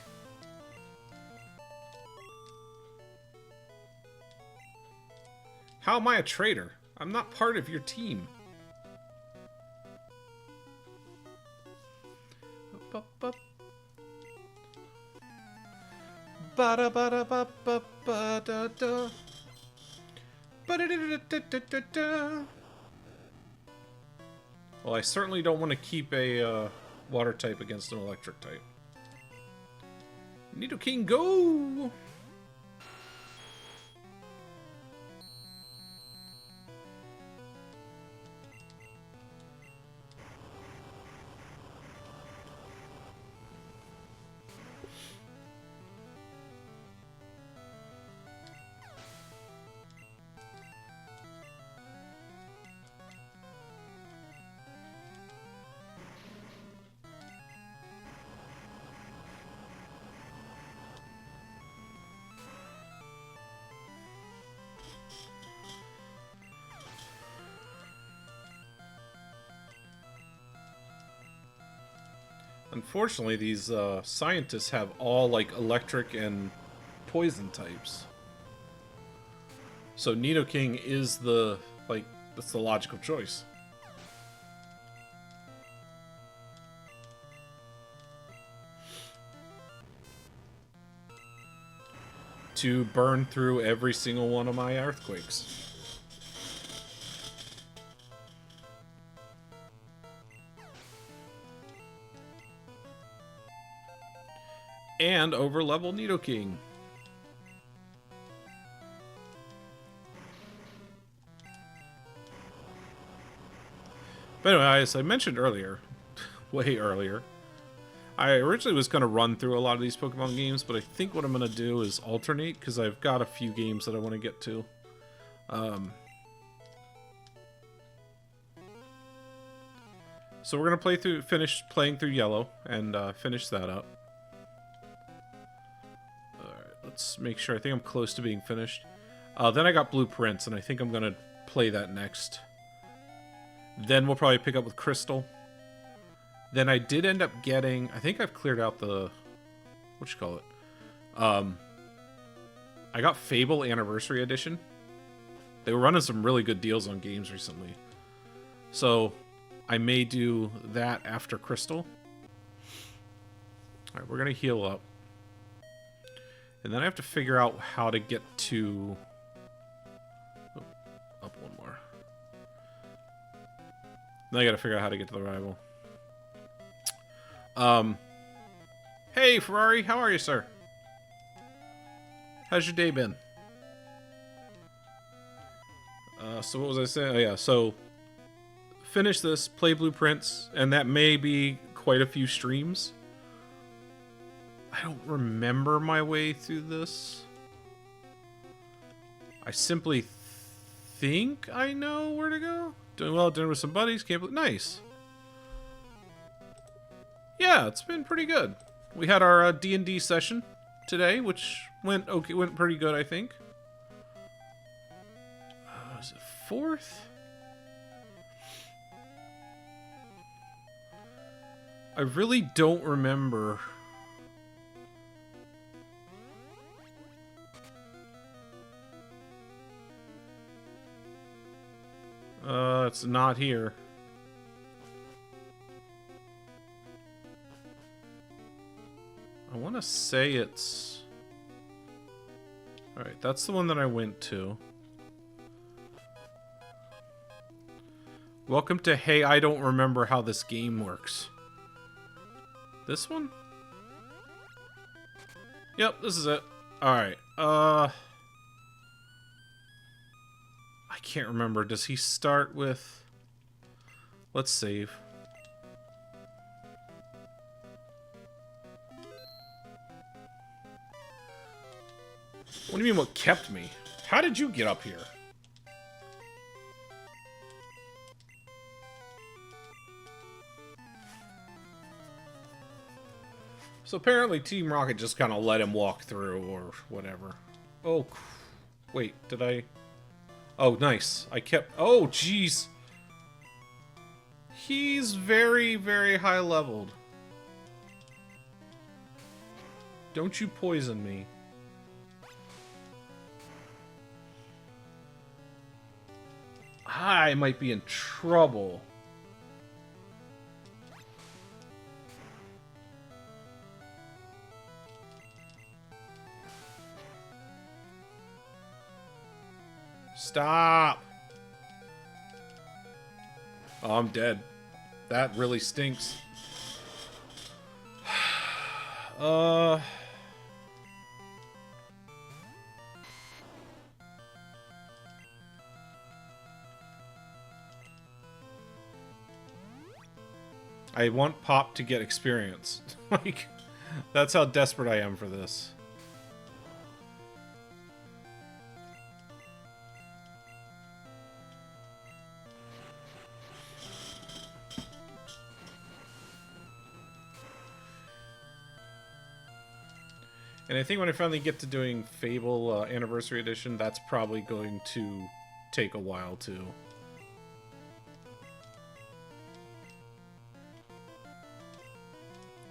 How am I a traitor? I'm not part of your team. Up, up. Ba da ba da ba ba ba da da. Ba da da da da da da da. Well, I certainly don't want to keep a water type against an electric type. Nidoking, go! Unfortunately, these scientists have all, like, electric and poison types. So Nidoking is the, like, that's the logical choice. To burn through every single one of my earthquakes. And over-level Nidoking. But anyway, as I mentioned earlier, way earlier, I originally was going to run through a lot of these Pokemon games, but I think what I'm going to do is alternate, because I've got a few games that I want to get to. So we're going to finish playing through Yellow, and finish that up. Let's make sure. I think I'm close to being finished. Then I got Blueprints, and I think I'm going to play that next. Then we'll probably pick up with Crystal. Then I did end up getting... I think I've cleared out the... What you call it? I got Fable Anniversary Edition. They were running some really good deals on games recently. So I may do that after Crystal. Alright, we're going to heal up. And then I have to figure out how to get to... Oh, up one more. Then I gotta figure out how to get to the rival. Hey, Ferrari, how are you, sir? How's your day been? So what was I saying? Oh, yeah, so... Finish this, play Blueprints, and that may be quite a few streams. I don't remember my way through this. I simply think I know where to go. Doing well at dinner with some buddies. Can't believe... Nice. Yeah, it's been pretty good. We had our D&D session today, which went okay, went pretty good, I think. Is it 4th? I really don't remember. It's not here. I want to say it's... Alright, that's the one that I went to. Welcome to Hey, I don't remember how this game works. This one? Yep, this is it. Alright, I can't remember. Does he start with... Let's save. do you mean what kept me? How did you get up here? So apparently Team Rocket just kind of let him walk through or whatever. Oh, wait, did I... Oh, nice. I kept... Oh, jeez. He's very, very high leveled. Don't you poison me. I might be in trouble. Stop! Oh, I'm dead. That really stinks. I want Pop to get experience. Like, that's how desperate I am for this. And I think when I finally get to doing Fable Anniversary Edition, that's probably going to take a while too.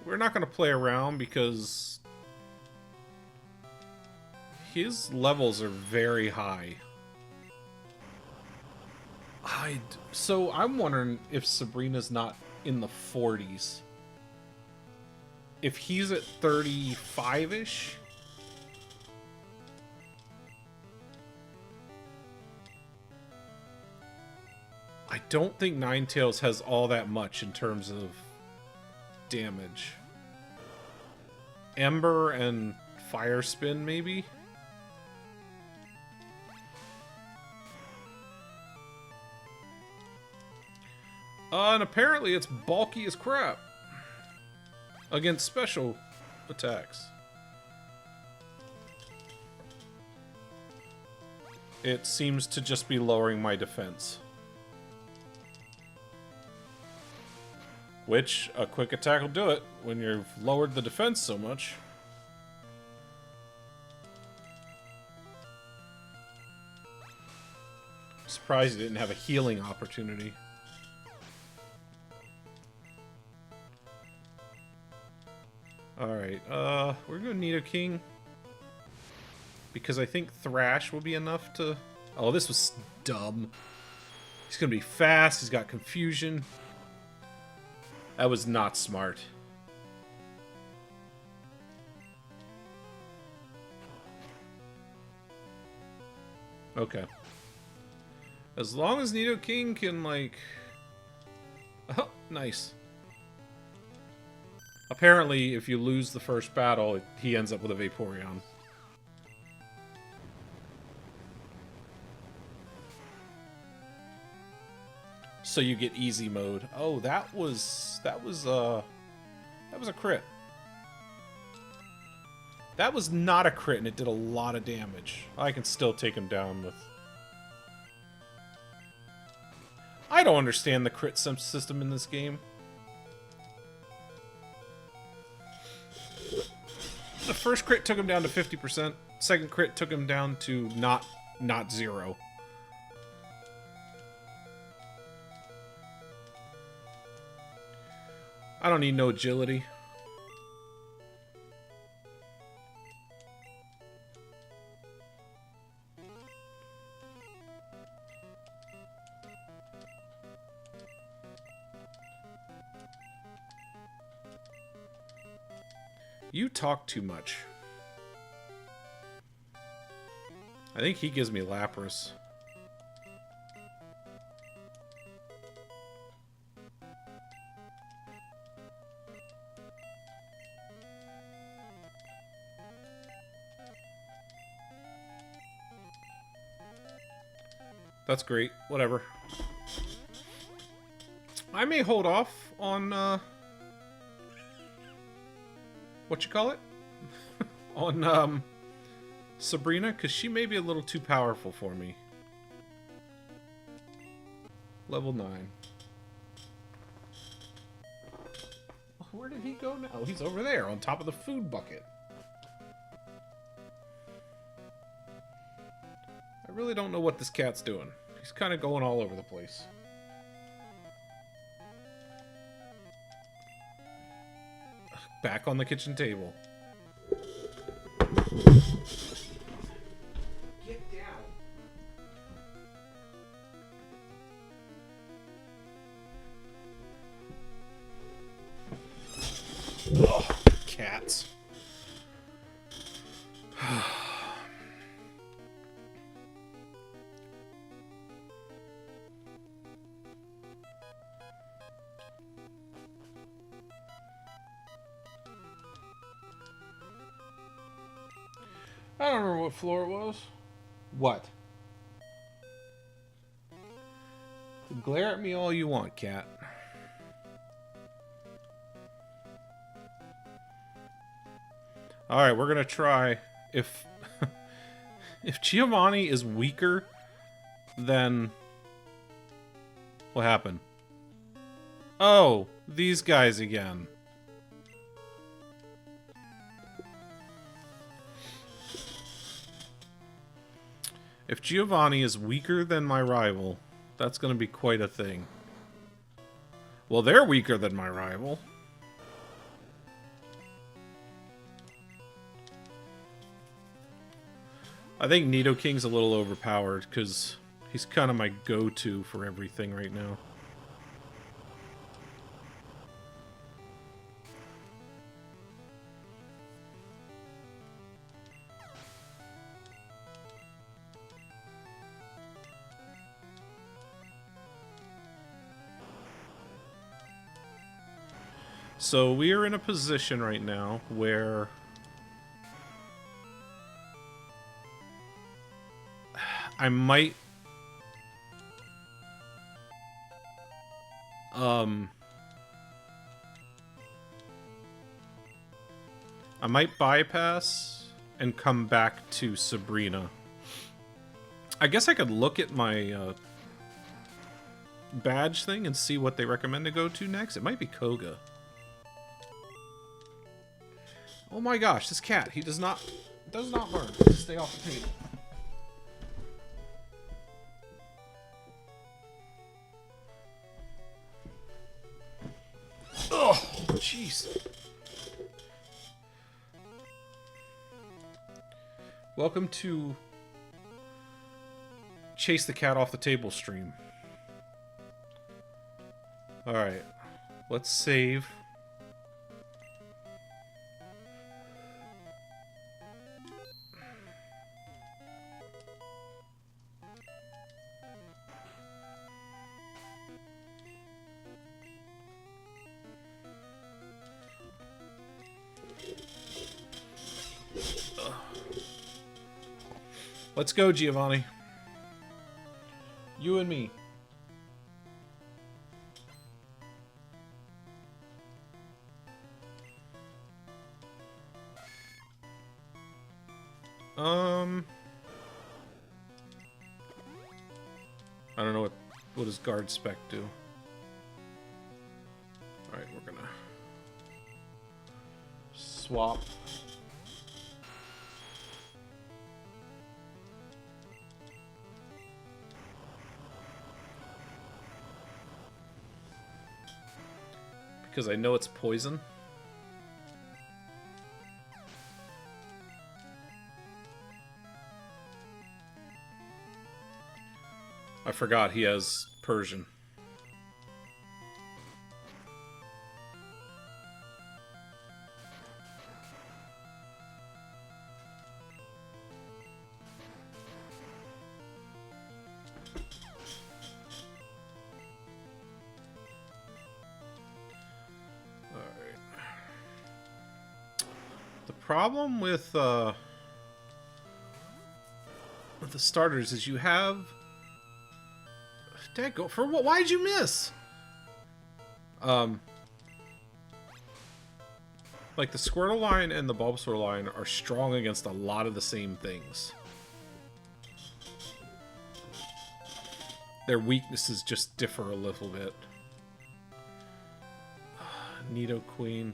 We're not going to play around because his levels are very high. So I'm wondering if Sabrina's not in the 40s. If he's at 35-ish? I don't think Ninetales has all that much in terms of damage. Ember and Fire Spin, maybe? And apparently it's bulky as crap. Against special attacks. It seems to just be lowering my defense. Which, a quick attack will do it when you've lowered the defense so much. Surprised you didn't have a healing opportunity. Alright, we're gonna need a king. Because I think Thrash will be enough to... Oh, this was dumb. He's gonna be fast, he's got confusion. That was not smart. Okay. As long as Nidoking can, like... Oh, nice. Apparently, if you lose the first battle, he ends up with a Vaporeon. So you get easy mode. Oh, that was a crit. That was not a crit, and it did a lot of damage. I can still take him down with... I don't understand the crit system in this game. The first crit took him down to 50%. Second crit took him down to not 0. I don't need no agility. You talk too much. I think he gives me Lapras. That's great. Whatever. I may hold off on, what you call it? On, Sabrina, because she may be a little too powerful for me. Level 9. Where did he go now? Oh, he's over there on top of the food bucket. I really don't know what this cat's doing. He's kind of going all over the place. Back on the kitchen table. Get down. Oh, cats. I don't remember what floor it was. What? Glare at me all you want, cat. Alright, we're gonna try if if Giovanni is weaker than what happened? Oh, these guys again. If Giovanni is weaker than my rival, that's gonna be quite a thing. Well, they're weaker than my rival. I think Nidoking's a little overpowered, because he's kind of my go-to for everything right now. So we are in a position right now where I might bypass and come back to Sabrina. I guess I could look at my badge thing and see what they recommend to go to next. It might be Koga. Oh my gosh, this cat, he does not learn to stay off the table. Oh, jeez. Welcome to Chase the Cat Off the Table stream. Alright, let's save. Let's go, Giovanni. You and me. I don't know what does guard spec do. Alright, we're gonna swap. Because I know it's poison. I forgot he has Persian. The problem with the starters is you have... Dad, go for what? Why'd you miss? Like, the Squirtle line and the Bulbasaur line are strong against a lot of the same things. Their weaknesses just differ a little bit. Nidoqueen.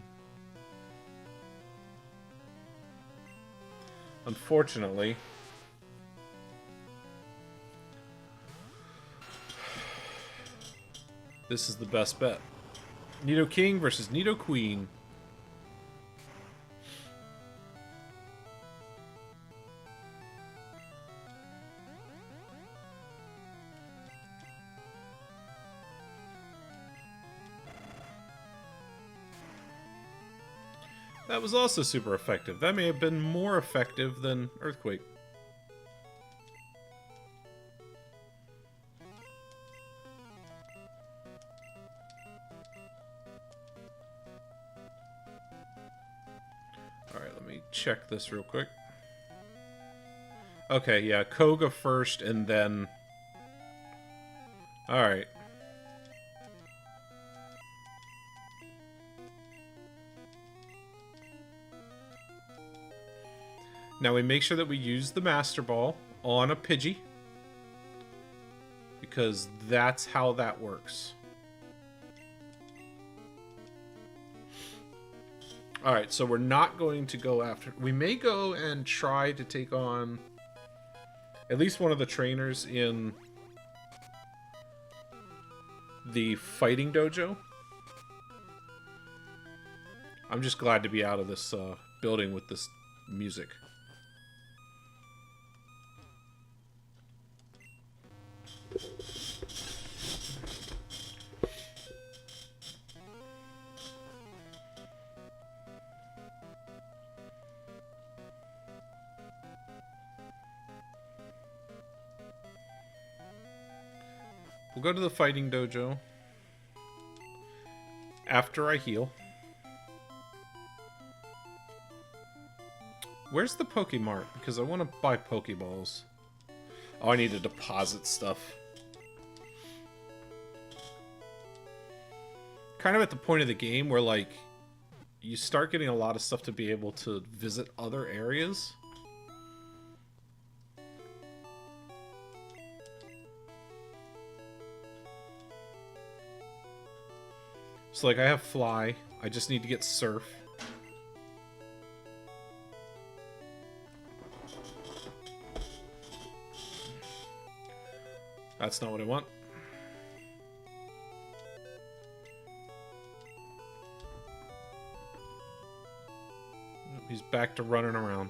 Unfortunately, this is the best bet. Nidoking versus Nidoqueen. That was also super effective. That may have been more effective than Earthquake. Alright, let me check this real quick. Okay, yeah, Koga first and then... Alright. Now we make sure that we use the Master Ball on a Pidgey, because that's how that works. Alright, so we're not going to go after... We may go and try to take on at least one of the trainers in the fighting dojo. I'm just glad to be out of this building with this music. We'll go to the fighting dojo after I heal. Where's the Pokemart? Because I want to buy Pokeballs. Oh, I need to deposit stuff. Kind of at the point of the game where, like, you start getting a lot of stuff to be able to visit other areas. So, like, I have Fly. I just need to get Surf. That's not what I want. He's back to running around.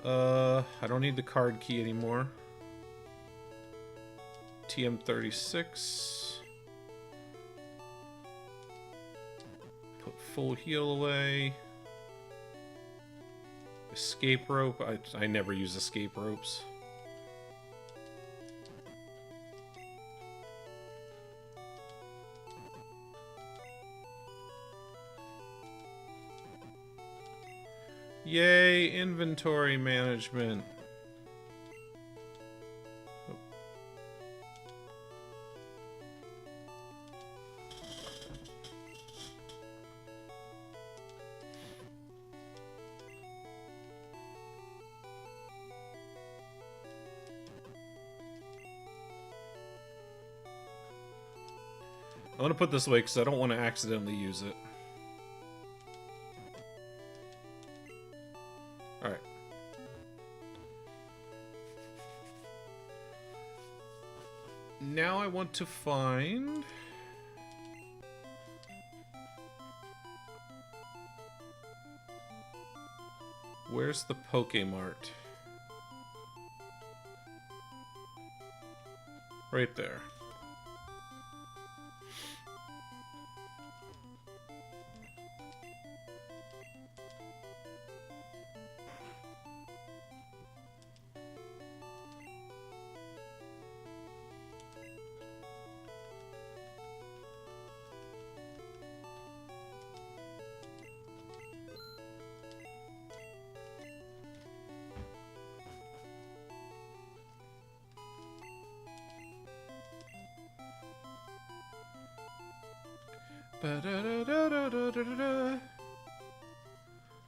I don't need the card key anymore. TM36. Put full heal away. Escape rope. I never use escape ropes. Yay, inventory management. Oh. I want to put this away because I don't want to accidentally use it. Alright. Now I want to find... Where's the Pokemart? Right there. Ba-da-da-da-da-da-da-da.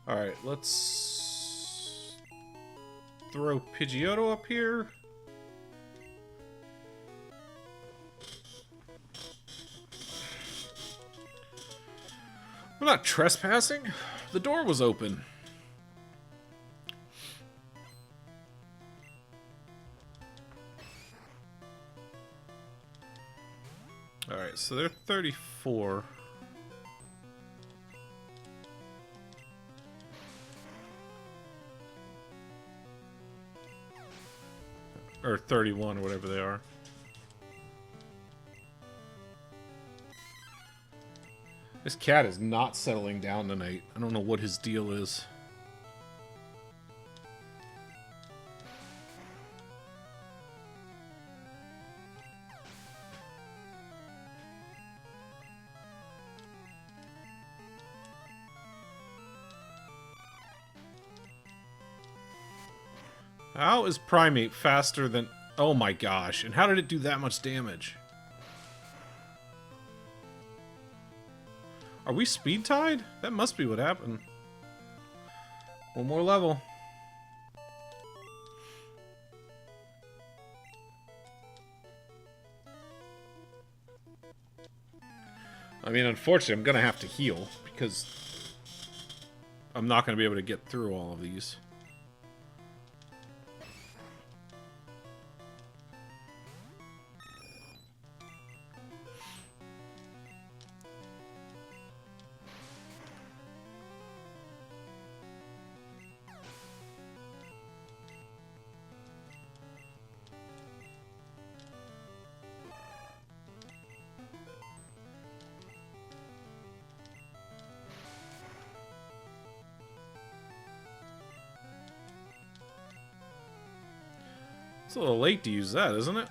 Alright, let's throw Pidgeotto up here. We're not trespassing. The door was open. Alright, so they're 34. Or 31, or whatever they are. This cat is not settling down tonight. I don't know what his deal is. How is Primate faster than... Oh my gosh, and how did it do that much damage? Are we speed tied? That must be what happened. One more level. I mean, unfortunately, I'm gonna have to heal because I'm not gonna be able to get through all of these. It's a little late to use that, isn't it?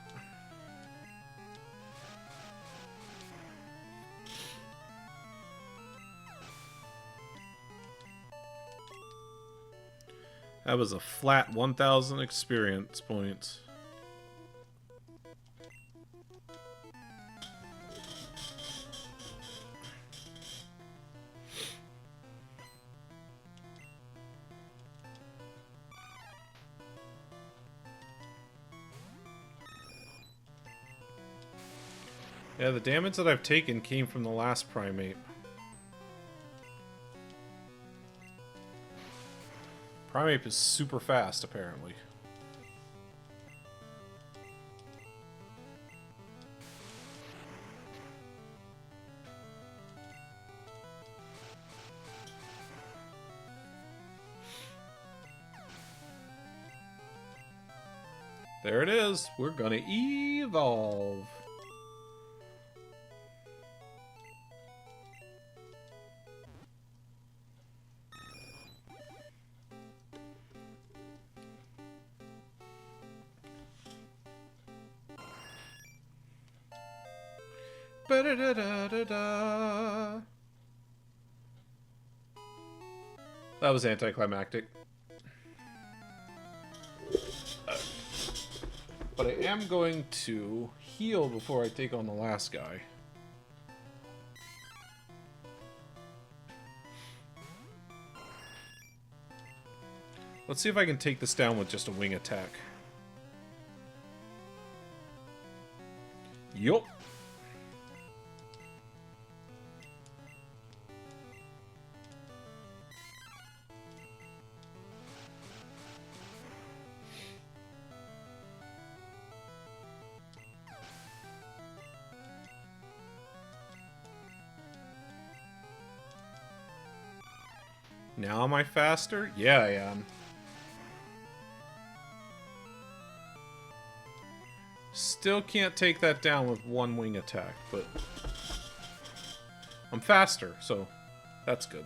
That was a flat 1,000 experience points. Yeah, the damage that I've taken came from the last Primate. Primate is super fast, apparently. There it is. We're gonna evolve. Ba-da-da-da-da-da. That was anticlimactic. But I am going to heal before I take on the last guy. Let's see if I can take this down with just a wing attack. Yup. Now am I faster? Yeah, I am. Still can't take that down with one wing attack, but I'm faster, so that's good.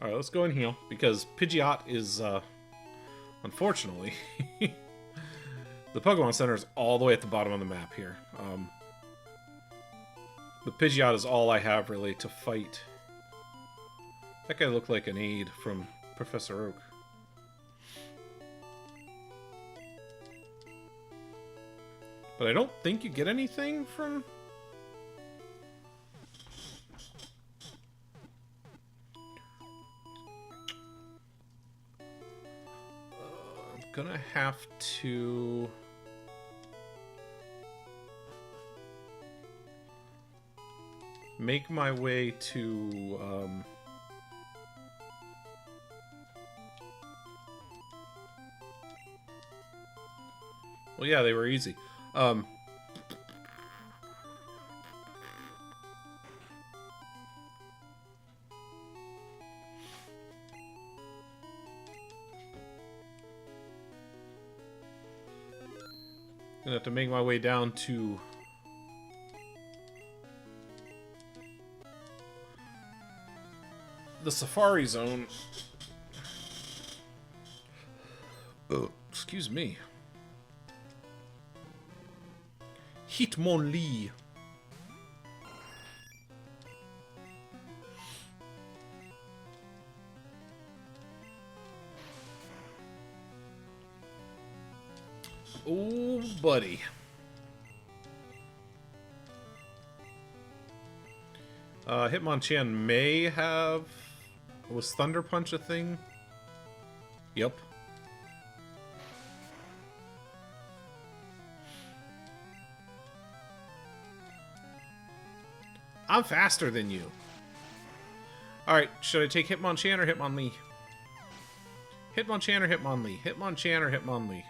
Alright, let's go and heal, because Pidgeot is, unfortunately, the Pokemon Center is all the way at the bottom of the map here. The Pidgeot is all I have, really, to fight. That guy looked like an aide from Professor Oak. But I don't think you get anything from gonna have to... make my way to... Well, yeah, they were easy. Gonna have to make my way down to the Safari Zone. Oh, excuse me. Hitmonlee. Oh, buddy. Hitmonchan may have... Was Thunder Punch a thing? Yep. I'm faster than you. Alright, should I take Hitmonchan or Hitmonlee? Hitmonchan or Hitmonlee? Hitmonchan or Hitmonlee?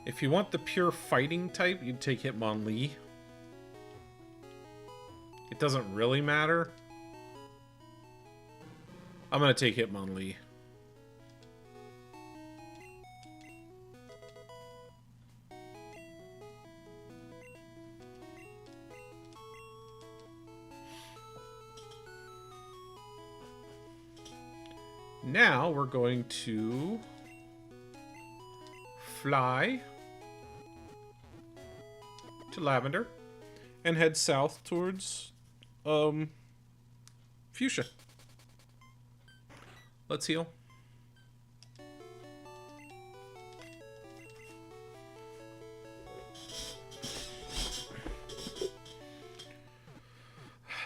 If you want the pure fighting type, you'd take Hitmonlee. It doesn't really matter. I'm gonna take Hitmonlee. Now we're going to fly to Lavender and head south towards Fuchsia. Let's heal.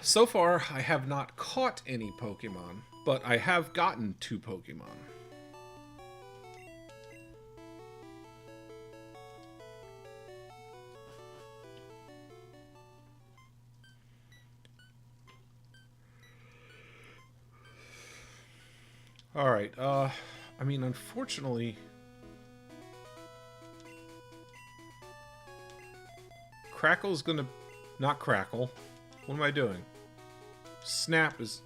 So far, I have not caught any Pokemon, but I have gotten 2 Pokemon. Alright, I mean, unfortunately... Crackle's gonna... Not Crackle. What am I doing? Snap is...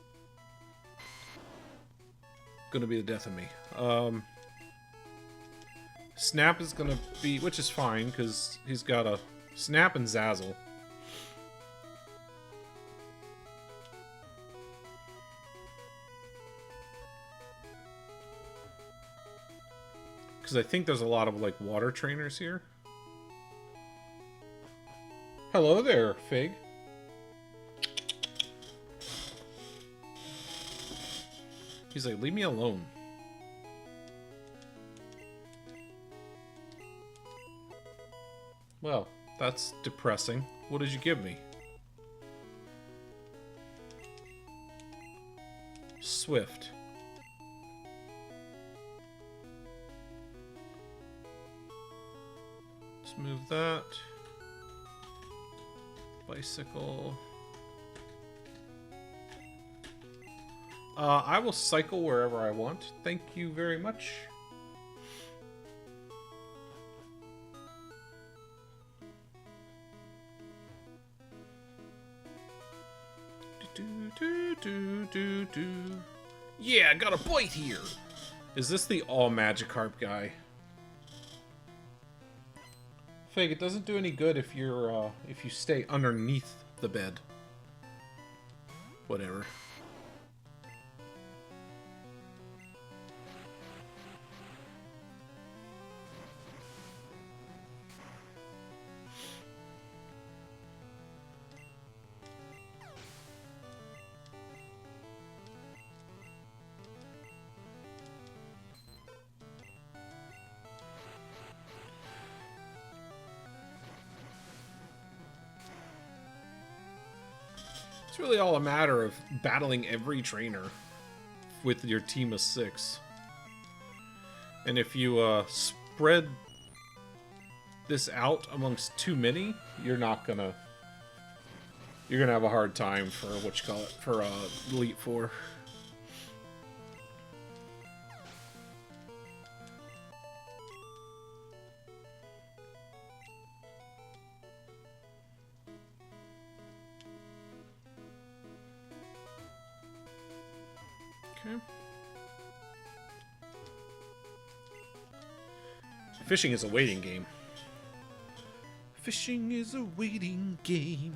gonna be the death of me. Snap is gonna be... Which is fine, because he's got a... Snap and Zazzle. Because I think there's a lot of, like, water trainers here. Hello there, Fig. He's like, leave me alone. Well, that's depressing. What did you give me? Swift. Let's move that. Bicycle. I will cycle wherever I want. Thank you very much. Yeah, I got a bite here. Is this the all Magikarp guy? Fig, it doesn't do any good if you're if you stay underneath the bed. Whatever. really all a matter of battling every trainer with your team of 6. And if you spread this out amongst too many, you're gonna have a hard time for for Elite Four. Okay. Fishing is a waiting game. Fishing is a waiting game.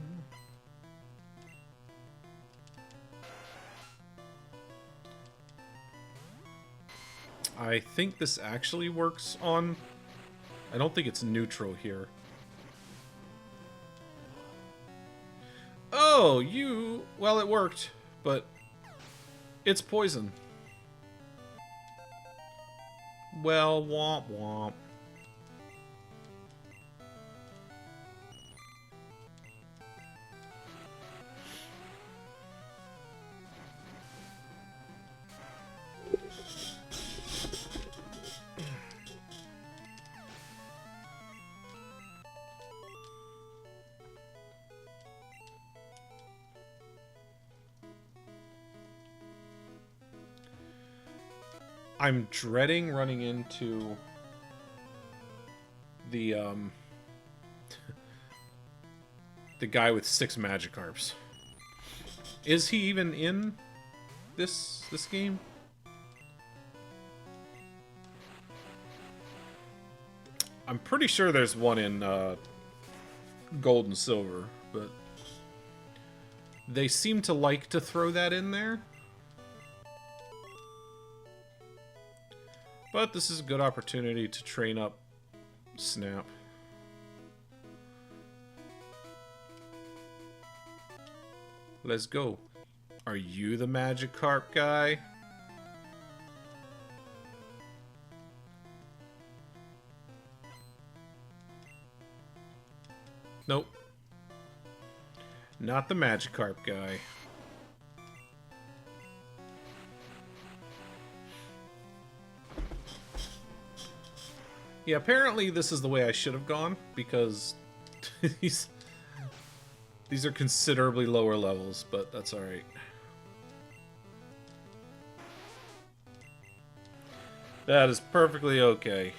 I think this actually works on... I don't think it's neutral here. Oh, you... Well, it worked, but it's poison. Well, womp womp. I'm dreading running into the the guy with 6 Magikarps. Is he even in this game? I'm pretty sure there's one in Gold and Silver, but they seem to like to throw that in there. But this is a good opportunity to train up Snap. Let's go. Are you the Magikarp guy? Nope. Not the Magikarp guy. Yeah, apparently this is the way I should have gone, because these are considerably lower levels, but that's alright. That is perfectly okay.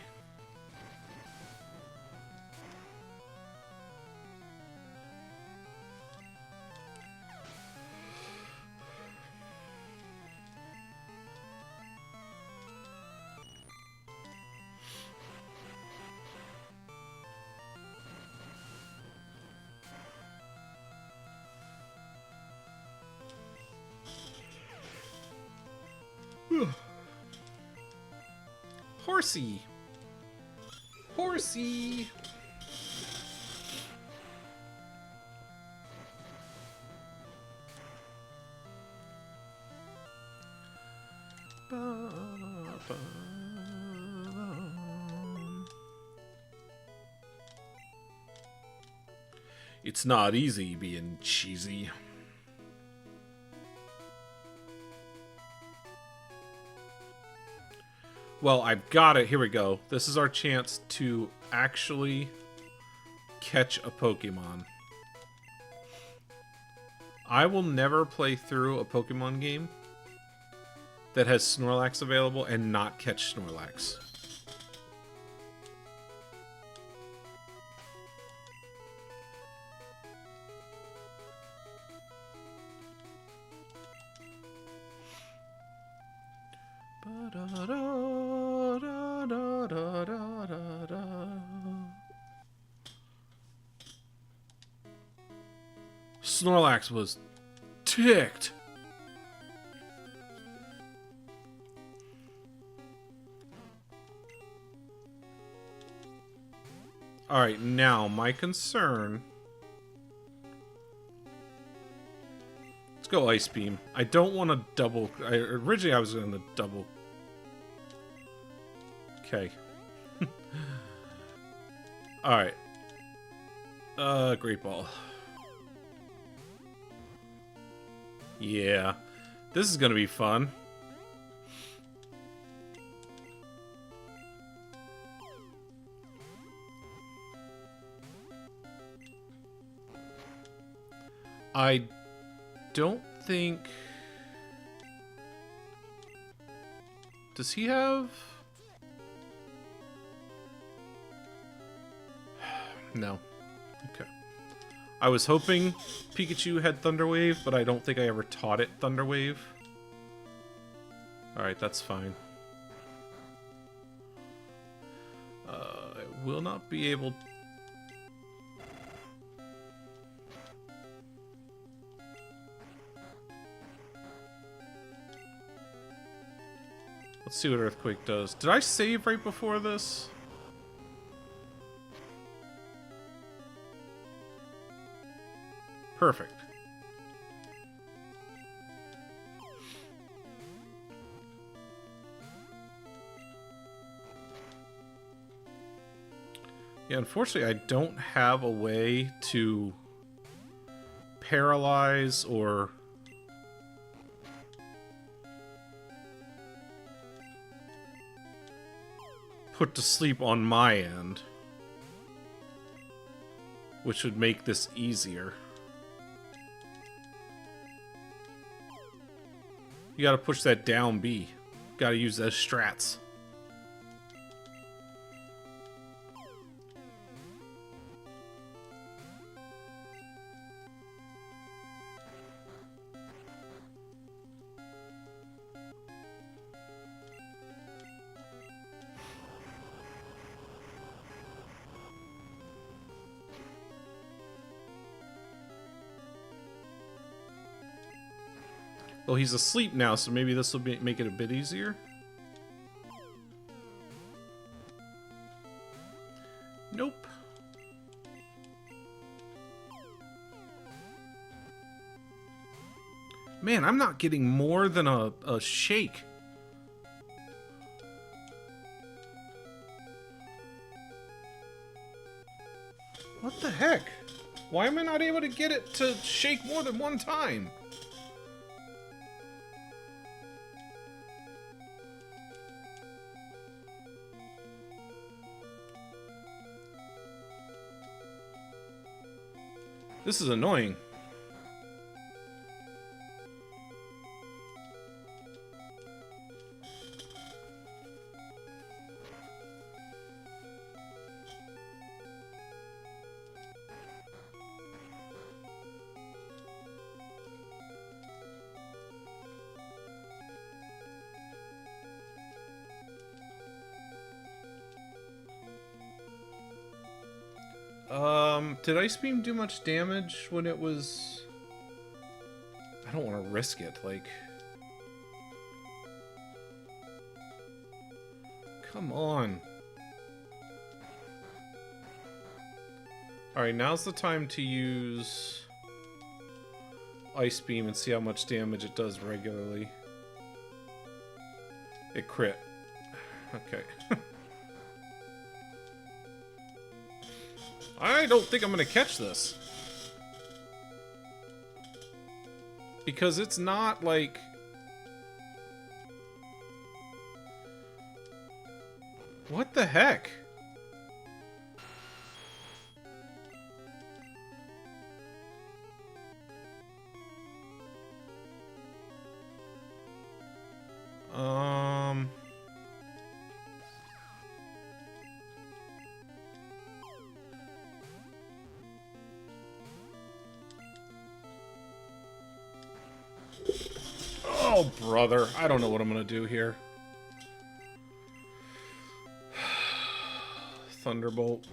Horsey! Horsey! It's not easy being cheesy. Well, I've got it. Here we go. This is our chance to actually catch a Pokemon. I will never play through a Pokemon game that has Snorlax available and not catch Snorlax. Snorlax was ticked. Alright, now my concern... Let's go Ice Beam. I don't want to double... Originally I was going to double... Okay. Alright. Great Ball. Yeah. This is gonna be fun. I don't think... Does he have... No. Okay. I was hoping Pikachu had Thunder Wave, but I don't think I ever taught it Thunder Wave. Alright, that's fine. I will not be able... Let's see what Earthquake does. Did I save right before this? Perfect. Yeah, unfortunately, I don't have a way to paralyze or... put to sleep on my end, which would make this easier. You gotta push that down B. Gotta use those strats. Well, he's asleep now, so maybe this will make it a bit easier. Nope. Man, I'm not getting more than a shake. What the heck? Why am I not able to get it to shake more than one time? This is annoying. Did Ice Beam do much damage when it was... I don't want to risk it, like... Come on. Alright, now's the time to use Ice Beam and see how much damage it does regularly. It crit. Okay. I don't think I'm gonna catch this. Because it's not like... What the heck? Oh, brother. I don't know what I'm gonna do here. Thunderbolt.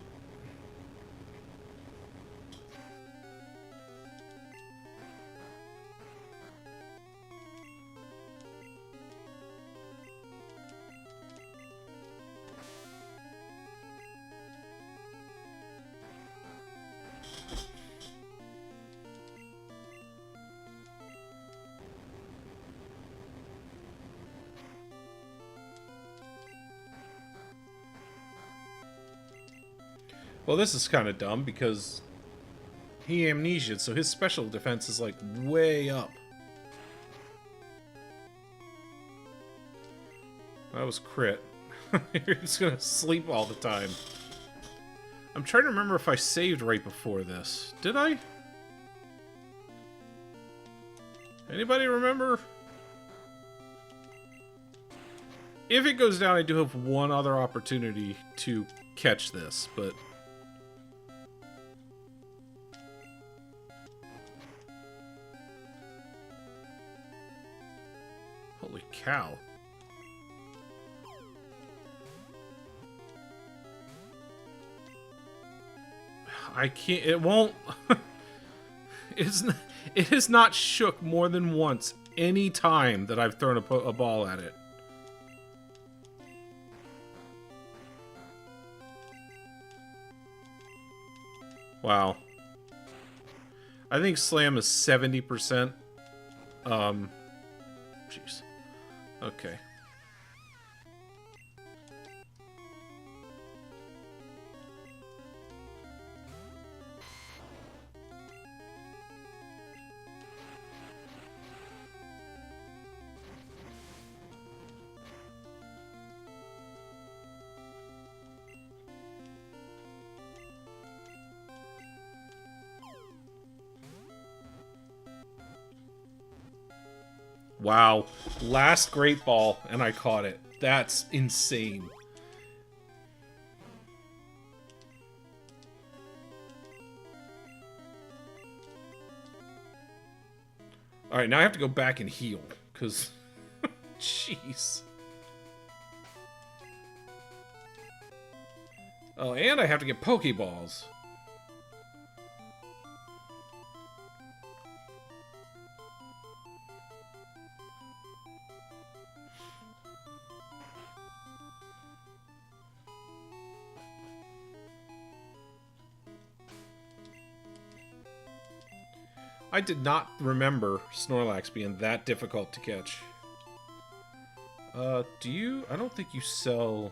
Well, this is kind of dumb because he amnesiaed, so his special defense is like way up. That was crit. You're just gonna sleep all the time. I'm trying to remember if I saved right before this. Did I? Anybody remember? If it goes down, I do have one other opportunity to catch this, but... Holy cow. I can't... It won't... It has not shook more than once any time that I've thrown a ball at it. Wow. I think Slam is 70%. Jeez. Okay. Wow. Last great ball, and I caught it. That's insane. Alright, now I have to go back and heal, because... Jeez. Oh, and I have to get Pokeballs. I did not remember Snorlax being that difficult to catch. Do you? I don't think you sell...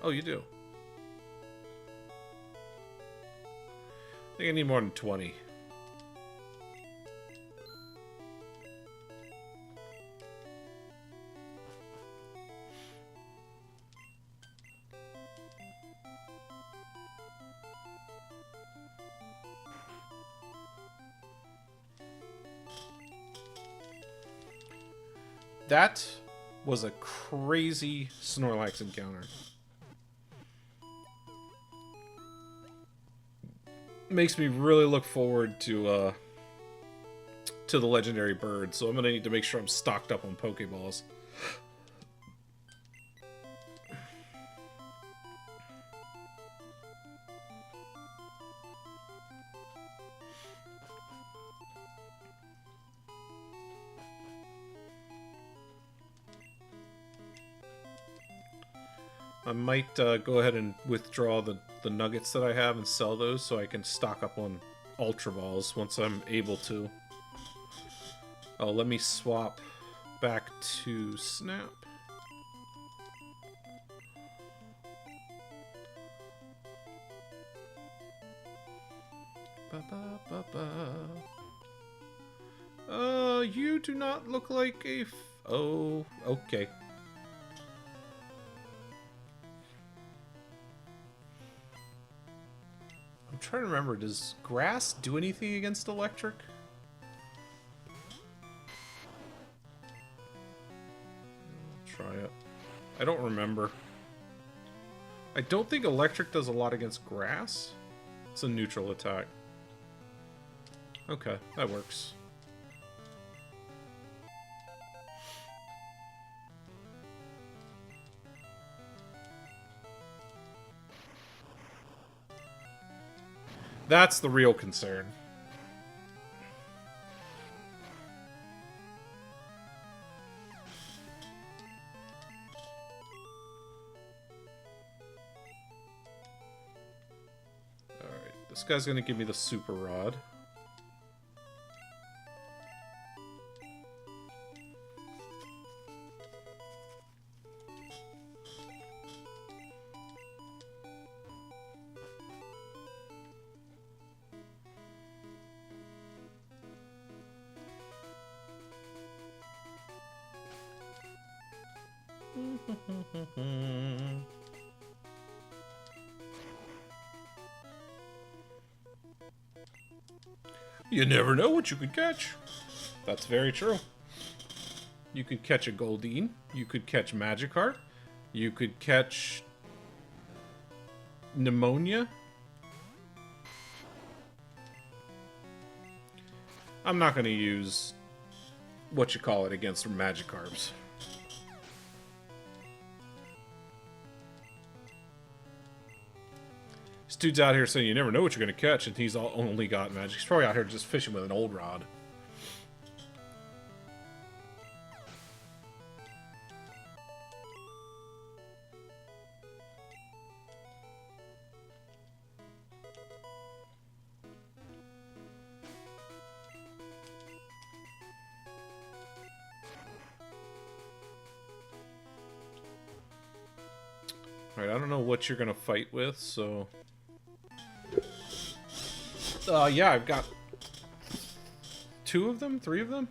Oh, you do. I think I need more than 20. That was a crazy Snorlax encounter. Makes me really look forward to the legendary bird, so I'm gonna need to make sure I'm stocked up on Pokeballs. I might go ahead and withdraw the nuggets that I have and sell those so I can stock up on Ultra Balls once I'm able to. Oh, let me swap back to Snap. You do not look like a... Oh, okay. I'm trying to remember, does grass do anything against electric? Try it. I don't remember. I don't think electric does a lot against grass. It's a neutral attack. Okay, that works. That's the real concern. Alright, this guy's gonna give me the Super Rod. You never know what you could catch. That's very true. You could catch a Goldeen. You could catch Magikarp. You could catch pneumonia. I'm not going to use what you call it against Magikarps. This dude's out here saying you never know what you're going to catch, and he's only got magic. He's probably out here just fishing with an old rod. Alright, I don't know what you're gonna fight with, so... yeah, I've got... 2 of them? 3 of them?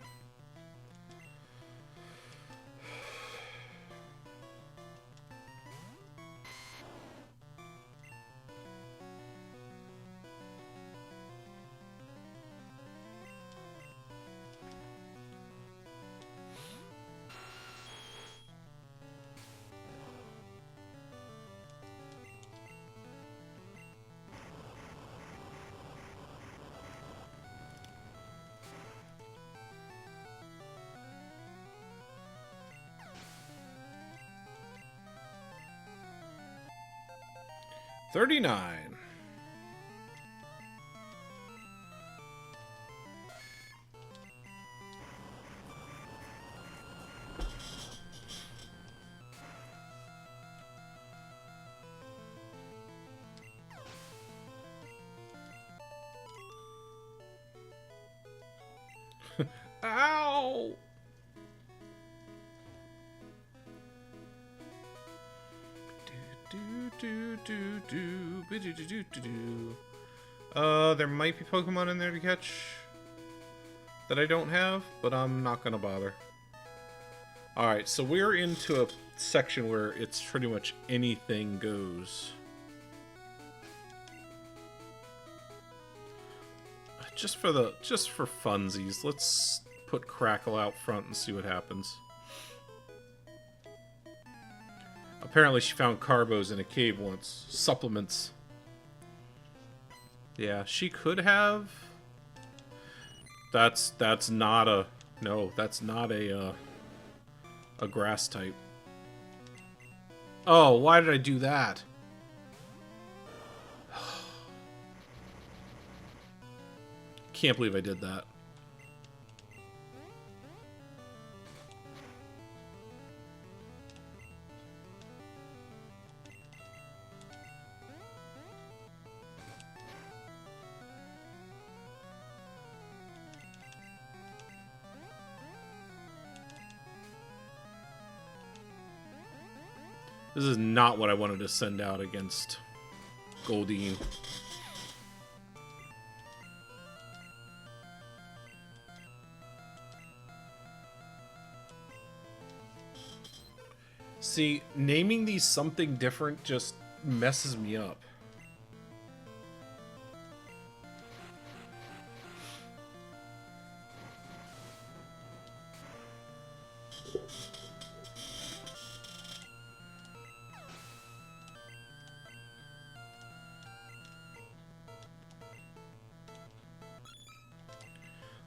$39. Ow! There might be Pokemon in there to catch that I don't have, but I'm not gonna bother. Alright, so we're into a section where it's pretty much anything goes. Just for funsies, let's put Crackle out front and see what happens. Apparently she found carbos in a cave once. Supplements. Yeah, she could have. That's not a... No, that's not a grass type. Oh, why did I do that? Can't believe I did that. This is not what I wanted to send out against Goldeen. See, naming these something different just messes me up.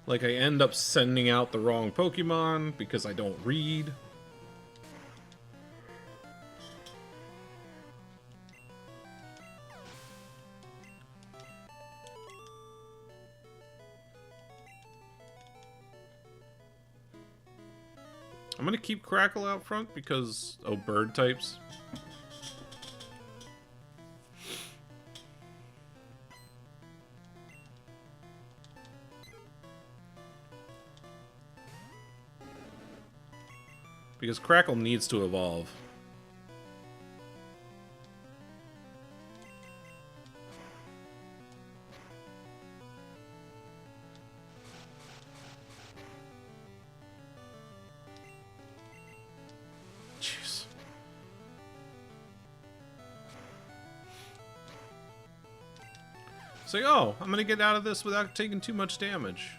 Like, I end up sending out the wrong Pokemon because I don't read. I'm gonna keep Crackle out front because... Oh, bird types. Because Crackle needs to evolve. Jeez. It's like, oh, I'm gonna get out of this without taking too much damage.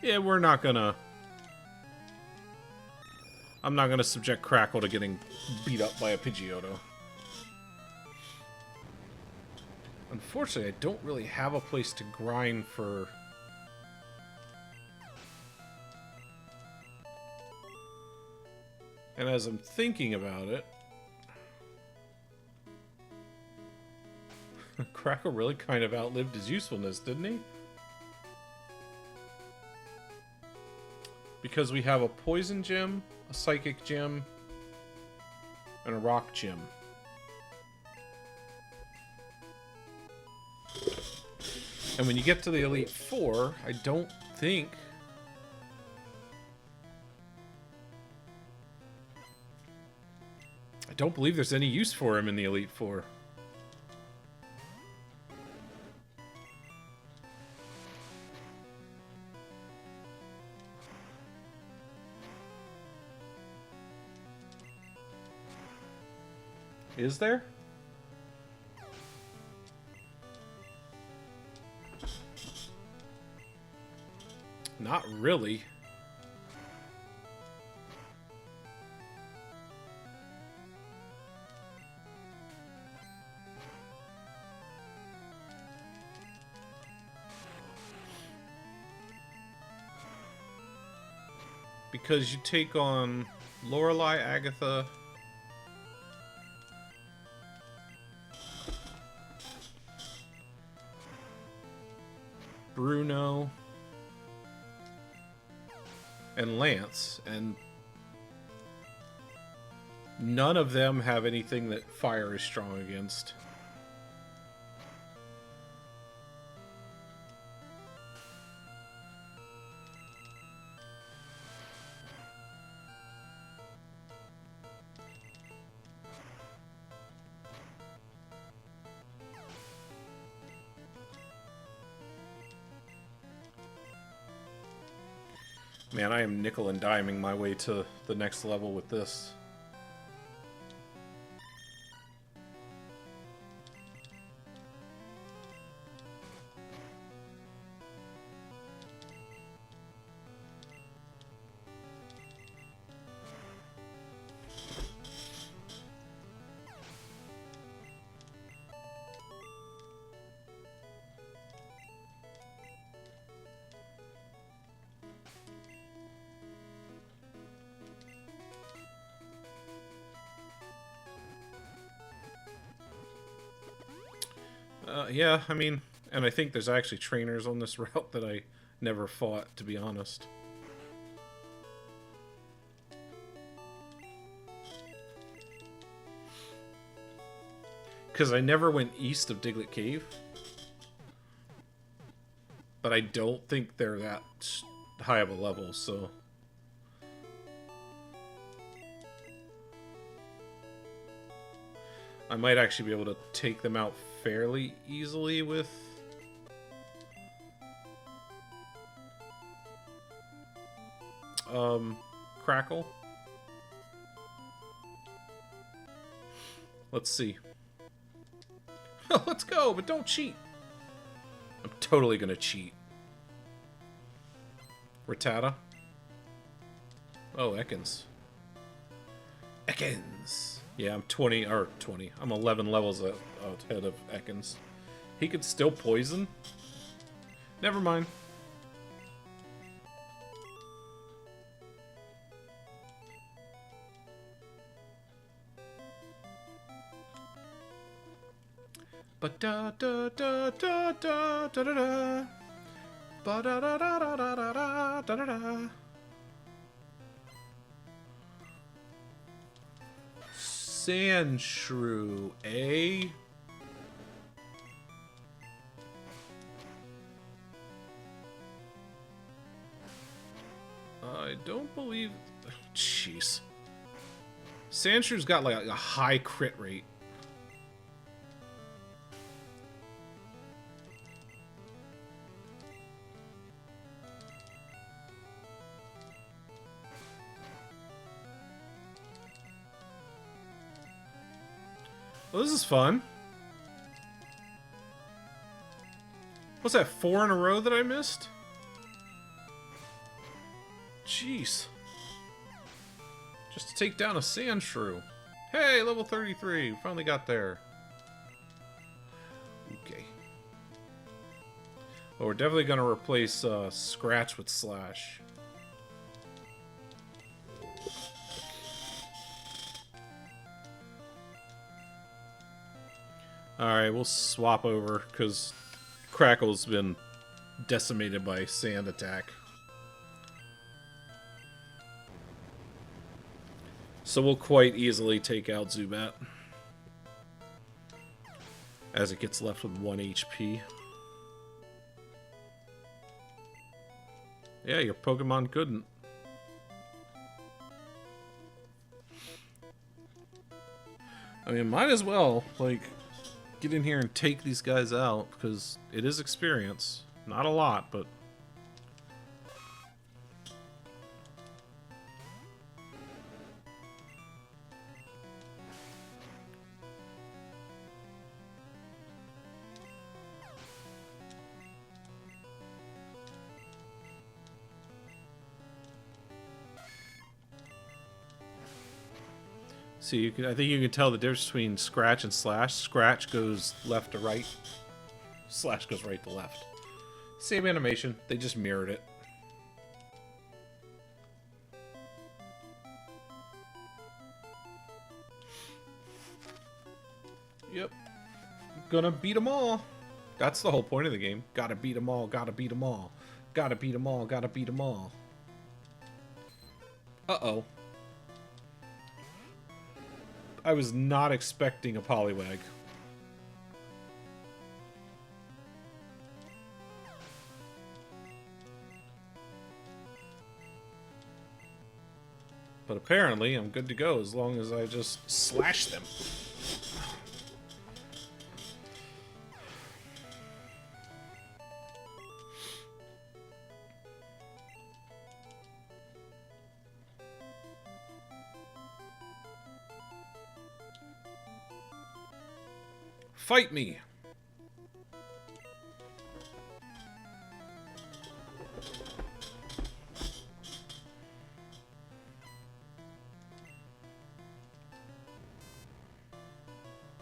Yeah, we're not gonna... I'm not gonna subject Crackle to getting beat up by a Pidgeotto. Unfortunately, I don't really have a place to grind for... And as I'm thinking about it... Crackle really kind of outlived his usefulness, didn't he? Because we have a Poison Gym, a Psychic Gym, and a Rock Gym. And when you get to the Elite Four, I don't think... I don't believe there's any use for him in the Elite Four. Is there? Not really. Because you take on Lorelei, Agatha, Bruno, and Lance, and none of them have anything that fire is strong against. Man, I am nickel and diming my way to the next level with this. Yeah, I mean, and I think there's actually trainers on this route that I never fought, to be honest. Because I never went east of Diglett Cave. But I don't think they're that high of a level, so... I might actually be able to take them out fairly easily with... Crackle. Let's see. Let's go, but don't cheat. I'm totally gonna cheat. Rattata. Oh, Ekans. Ekans! Yeah, I'm 20, or 20. I'm 11 levels ahead of Ekans. He could still poison? Never mind. But da da da da da da da da. Ba da da da da da da da da da. Sandshrew, eh? I don't believe... Jeez. Sandshrew's got like a high crit rate. Well, this is fun. What's that, 4 in a row that I missed? Jeez. Just to take down a sand shrew. Hey, level 33. We finally got there. Okay. Well, we're definitely going to replace Scratch with Slash. Alright, we'll swap over, because Crackle's been decimated by Sand Attack. So we'll quite easily take out Zubat, as it gets left with 1 HP. Yeah, your Pokemon couldn't. I mean, might as well, like, get in here and take these guys out, because it is experience. Not a lot, but... See, I think you can tell the difference between Scratch and Slash. Scratch goes left to right. Slash goes right to left. Same animation. They just mirrored it. Yep. Gonna beat them all. That's the whole point of the game. Gotta beat them all. Gotta beat them all. Gotta beat them all. Gotta beat them all. Uh-oh. I was not expecting a Poliwag. But apparently, I'm good to go as long as I just slash them. Fight me!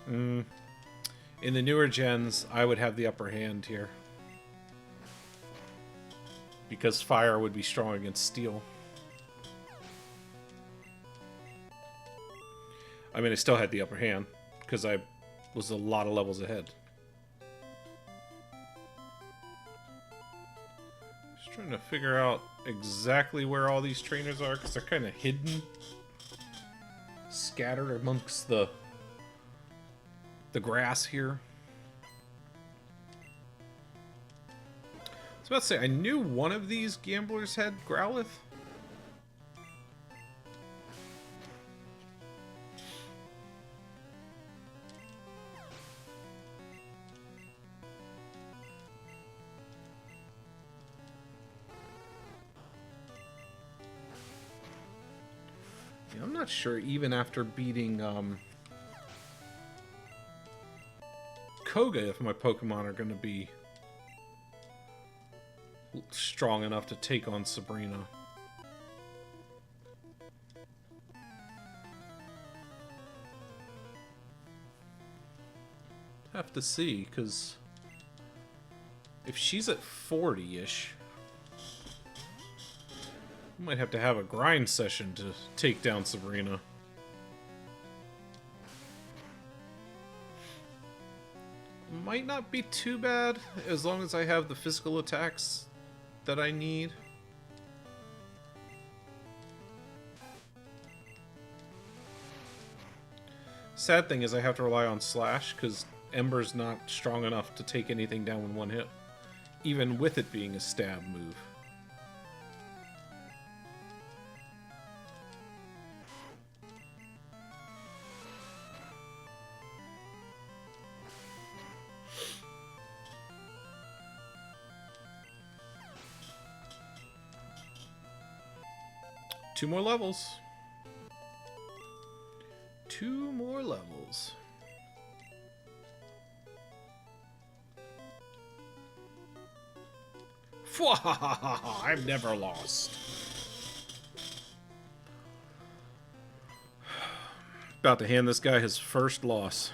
In the newer gens, I would have the upper hand here. Because fire would be strong against steel. I mean, I still had the upper hand, because I was a lot of levels ahead. Just trying to figure out exactly where all these trainers are, because they're kind of hidden. Scattered amongst the grass here. I was about to say, I knew one of these gamblers had Growlithe. Yeah, I'm not sure even after beating Koga if my Pokemon are going to be strong enough to take on Sabrina. Have to see, because if she's at 40-ish, we might have to have a grind session to take down Sabrina. Might not be too bad, as long as I have the physical attacks that I need. Sad thing is I have to rely on Slash, because Ember's not strong enough to take anything down in one hit, even with it being a stab move. Two more levels. Two more levels. I'm never lost. About to hand this guy his first loss.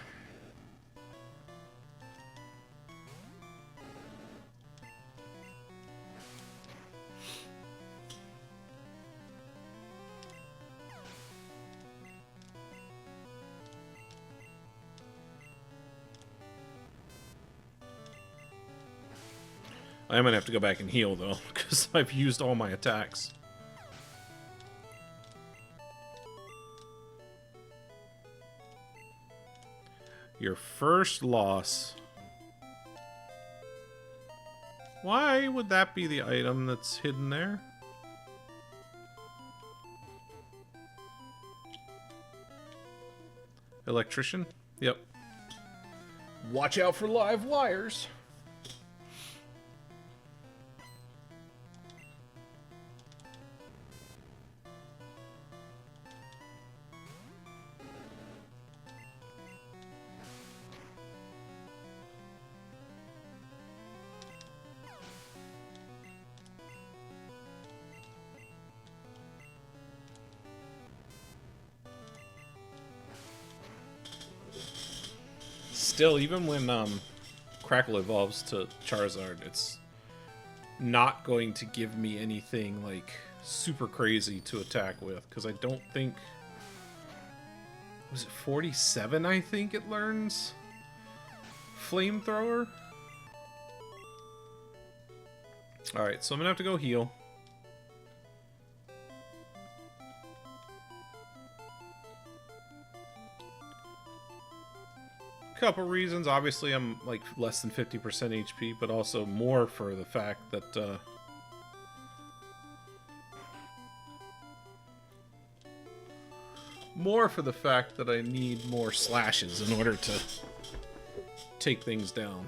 I'm gonna have to go back and heal, though, because I've used all my attacks. Your first loss. Why would that be the item that's hidden there? Electrician? Yep. Watch out for live wires. Still, even when Crackle evolves to Charizard, it's not going to give me anything like super crazy to attack with, because I don't think... Was it 47, I think it learns? Flamethrower? Alright, so I'm gonna have to go heal. Couple reasons. Obviously, I'm like less than 50% HP, but also more for the fact that I need more slashes in order to take things down.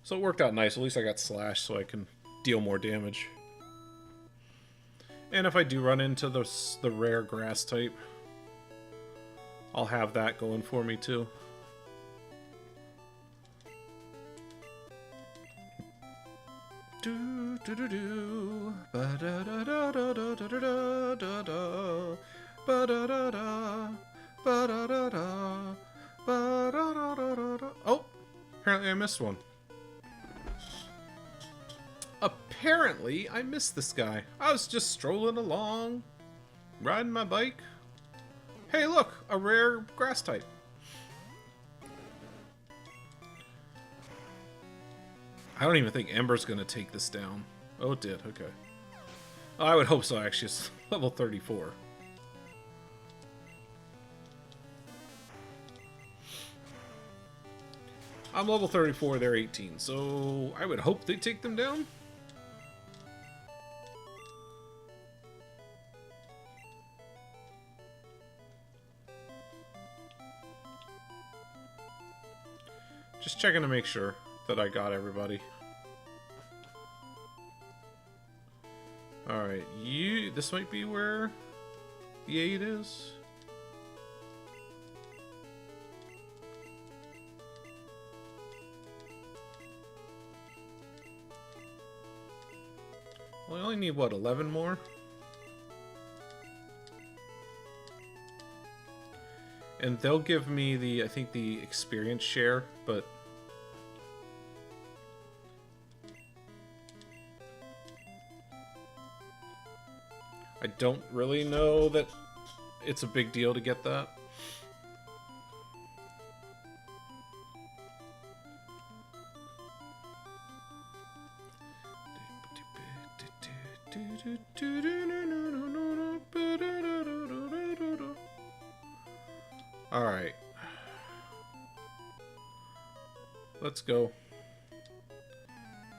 So it worked out nice. At least I got slash, so I can deal more damage. And if I do run into the rare grass type, I'll have that going for me, too. Do do do do. Ba da da da da da da da da da. Ba da da da. Ba da da da. Ba da da da da. Oh, apparently I missed one. Apparently I missed this guy. I was just strolling along, riding my bike. Hey, look! A rare grass type. I don't even think Ember's gonna take this down. Oh, it did. Okay. I would hope so, actually. It's level 34. I'm level 34, they're 18, so I would hope they take them down. Just checking to make sure that I got everybody. Alright, this might be where the 8 is. Well, I only need, what, 11 more? And they'll give me the, I think, the experience share, but... I don't really know that it's a big deal to get that. Alright. Let's go.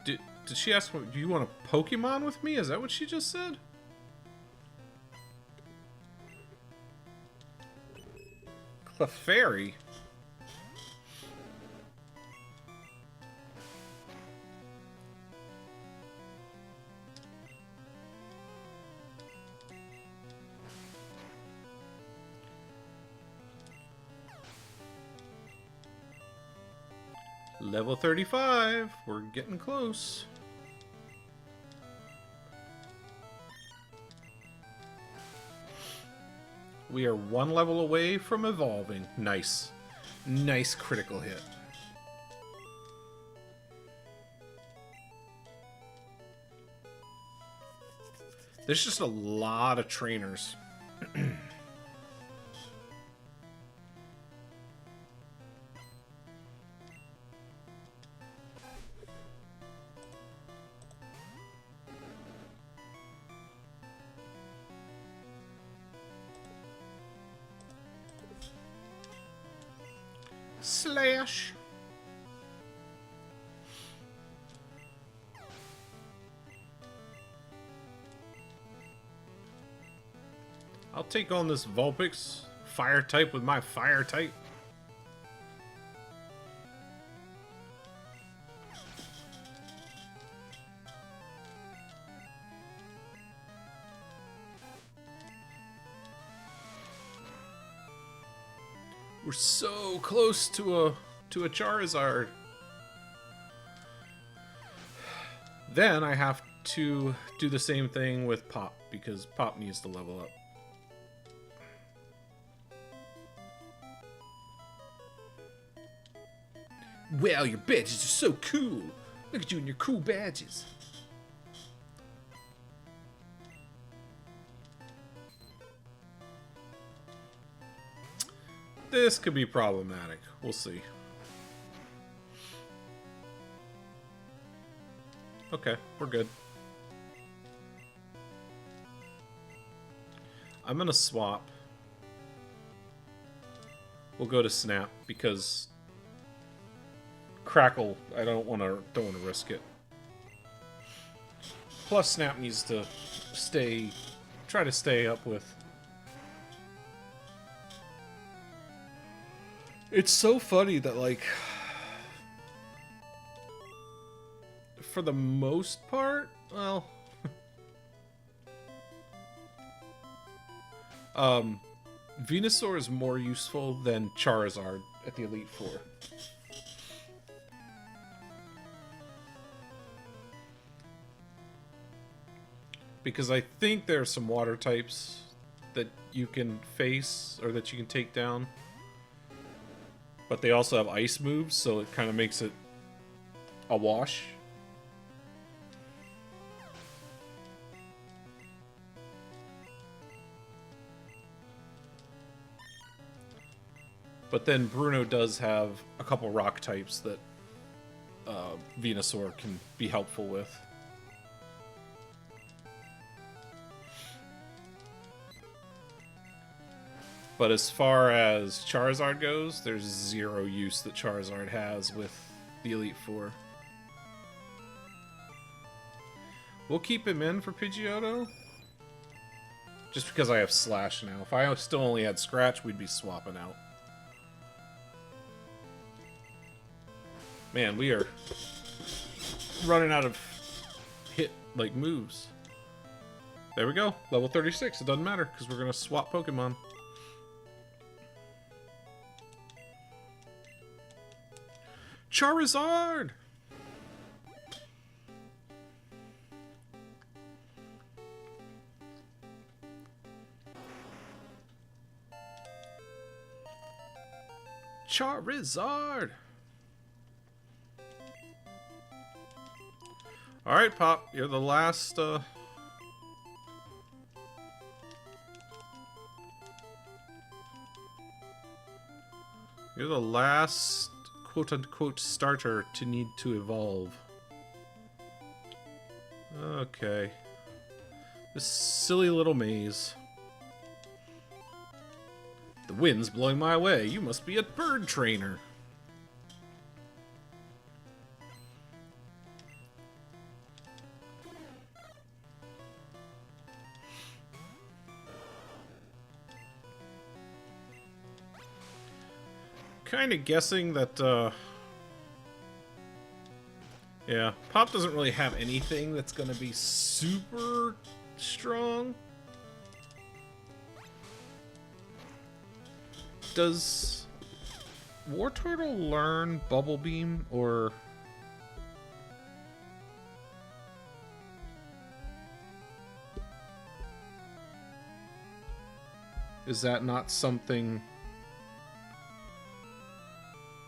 Did she ask, do you want a Pokemon with me? Is that what she just said? Clefairy? Level 35. We're getting close. We are one level away from evolving. Nice. Nice critical hit. There's just a lot of trainers. Slash. I'll take on this Vulpix fire type with my fire type. We're so close to a Charizard. Then I have to do the same thing with Pop because Pop needs to level up. Wow, your badges are so cool. Look at you and your cool badges. This could be problematic. We'll see. Okay, we're good. I'm gonna swap. We'll go to Snap because Crackle, I don't wanna risk it. Plus Snap needs to try to stay up with. It's so funny that, like, for the most part, well, Venusaur is more useful than Charizard at the Elite Four. Because I think there are some water types that you can face, or that you can take down. But they also have ice moves, so it kind of makes it a wash. But then Bruno does have a couple rock types that Venusaur can be helpful with. But as far as Charizard goes, there's zero use that Charizard has with the Elite Four. We'll keep him in for Pidgeotto. Just because I have Slash now. If I still only had Scratch, we'd be swapping out. Man, we are running out of hit-like moves. There we go. Level 36. It doesn't matter because we're going to swap Pokemon. Charizard! Charizard! Alright, Pop. You're the last, You're the last quote-unquote starter to need to evolve. Okay. This silly little maze. The wind's blowing my way. You must be a bird trainer. Kind of guessing that, yeah, Pop doesn't really have anything that's gonna be super strong. Does Wartortle learn Bubble Beam, or... Is that not something...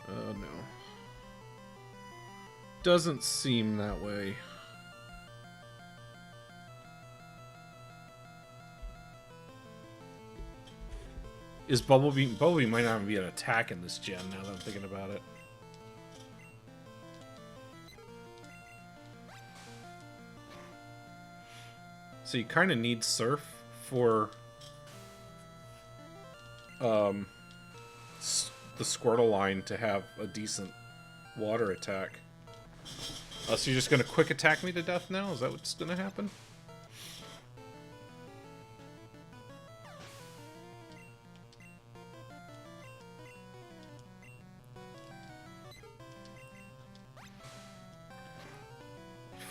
no. Doesn't seem that way. Is Bumblebee... Bumblebee might not be an attack in this gen, now that I'm thinking about it. So you kind of need Surf for... the Squirtle line to have a decent water attack. So you're just gonna quick attack me to death now? Is that what's gonna happen?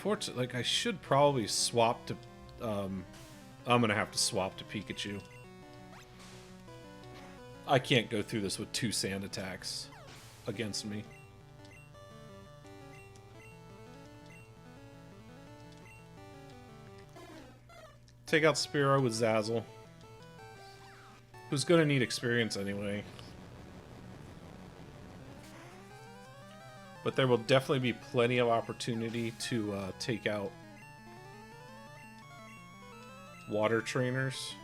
Fortunately, like, I should probably swap to... I'm gonna have to swap to Pikachu. I can't go through this with 2 sand attacks against me. Take out Spearow with Zazzle, who's gonna need experience anyway. But there will definitely be plenty of opportunity to take out water trainers.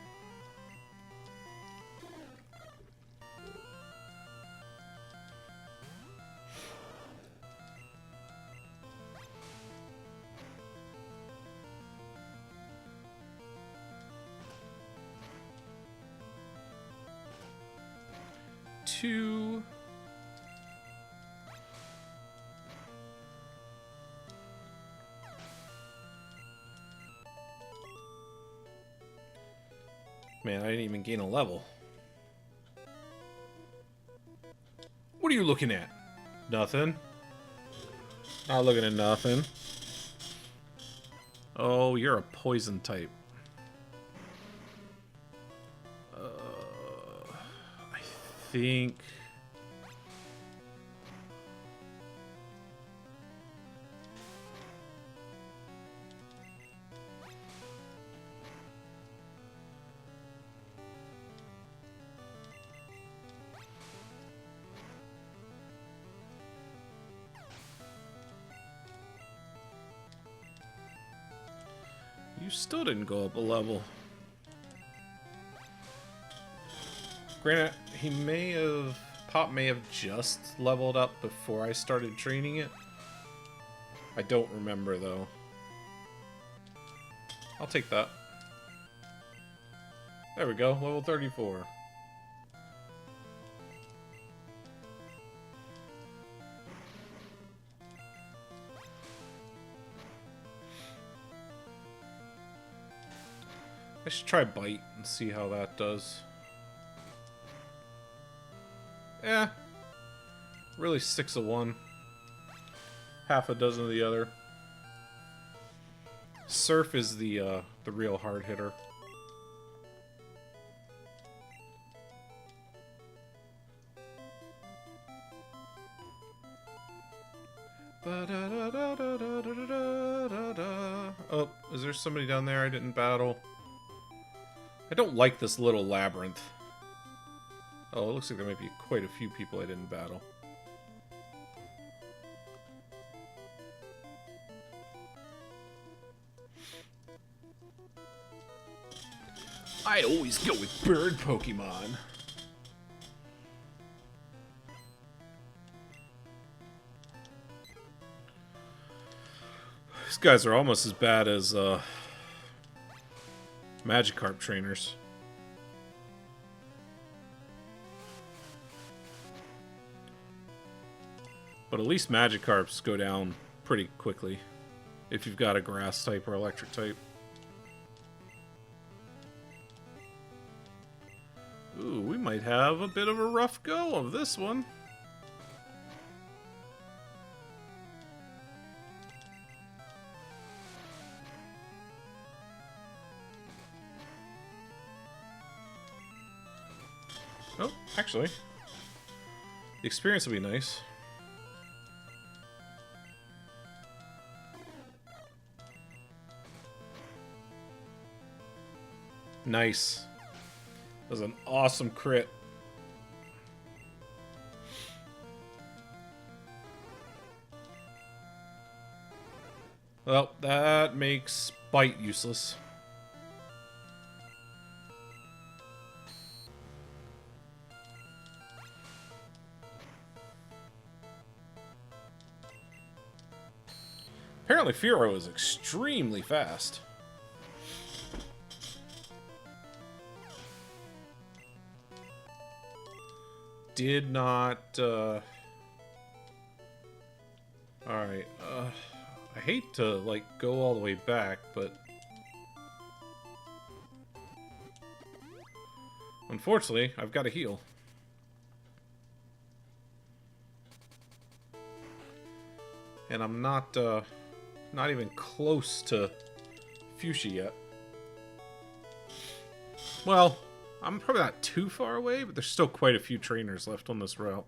Two. Man, I didn't even gain a level. What are you looking at? Nothing. Not looking at nothing. Oh, you're a poison type. I think... You still didn't go up a level. Granted, he may have... Pop may have just leveled up before I started training it. I don't remember, though. I'll take that. There we go, level 34. I should try Bite and see how that does. Yeah. Really 6 of one. Half a dozen of the other. Surf is the real hard hitter. Oh, is there somebody down there I didn't battle? I don't like this little labyrinth. Oh, it looks like there might be quite a few people I didn't battle. I always go with bird Pokemon. These guys are almost as bad as Magikarp trainers. But at least Magikarps go down pretty quickly if you've got a grass type or electric type. Ooh, we might have a bit of a rough go of this one. Oh, actually, the experience will be nice. Nice. That was an awesome crit. Well, that makes Bite useless. Apparently Firo is extremely fast. Did not, Alright, I hate to, like, go all the way back, but... Unfortunately, I've got to heal. And I'm not even close to Fuchsia yet. Well, I'm probably not too far away, but there's still quite a few trainers left on this route.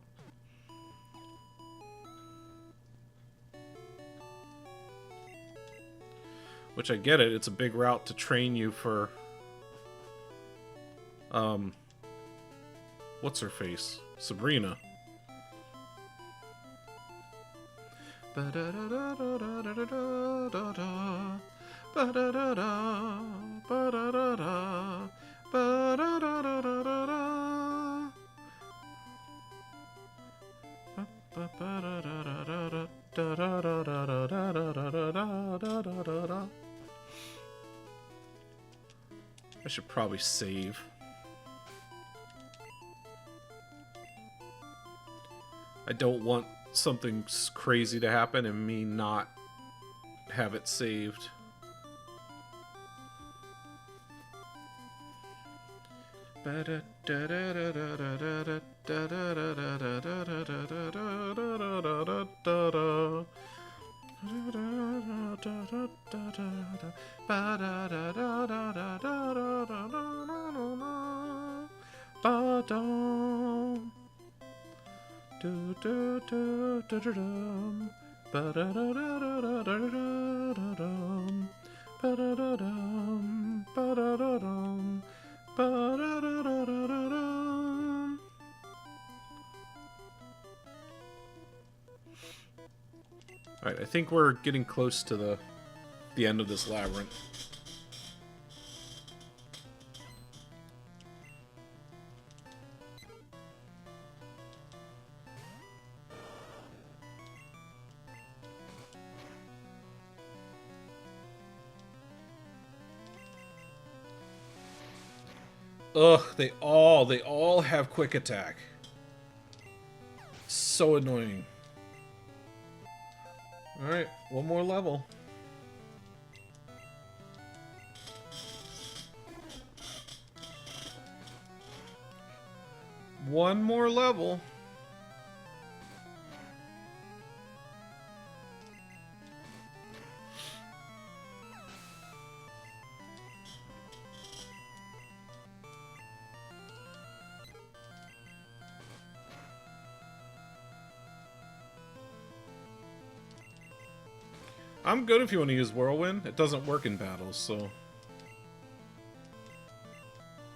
Which I get it, it's a big route to train you for... What's her face? Sabrina. I should probably save. I don't want something crazy to happen and me not have it saved. Alright, I think we're getting close to the end of this labyrinth. Ugh, they all have quick attack. So annoying. Alright, one more level. One more level. I'm good if you want to use Whirlwind. It doesn't work in battles, so...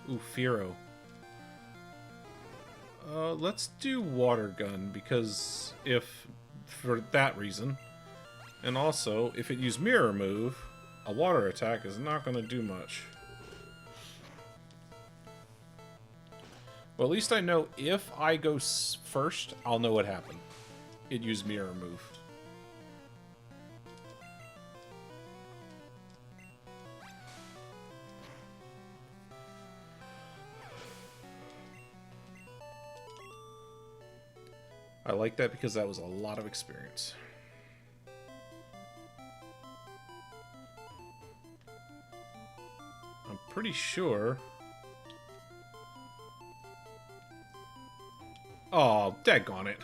Ooh, Firo. Let's do Water Gun, because if... For that reason. And also, if it used Mirror Move, a water attack is not going to do much. Well, at least I know if I go first, I'll know what happened. It used Mirror Move. I like that because that was a lot of experience. I'm pretty sure... Oh, daggone it.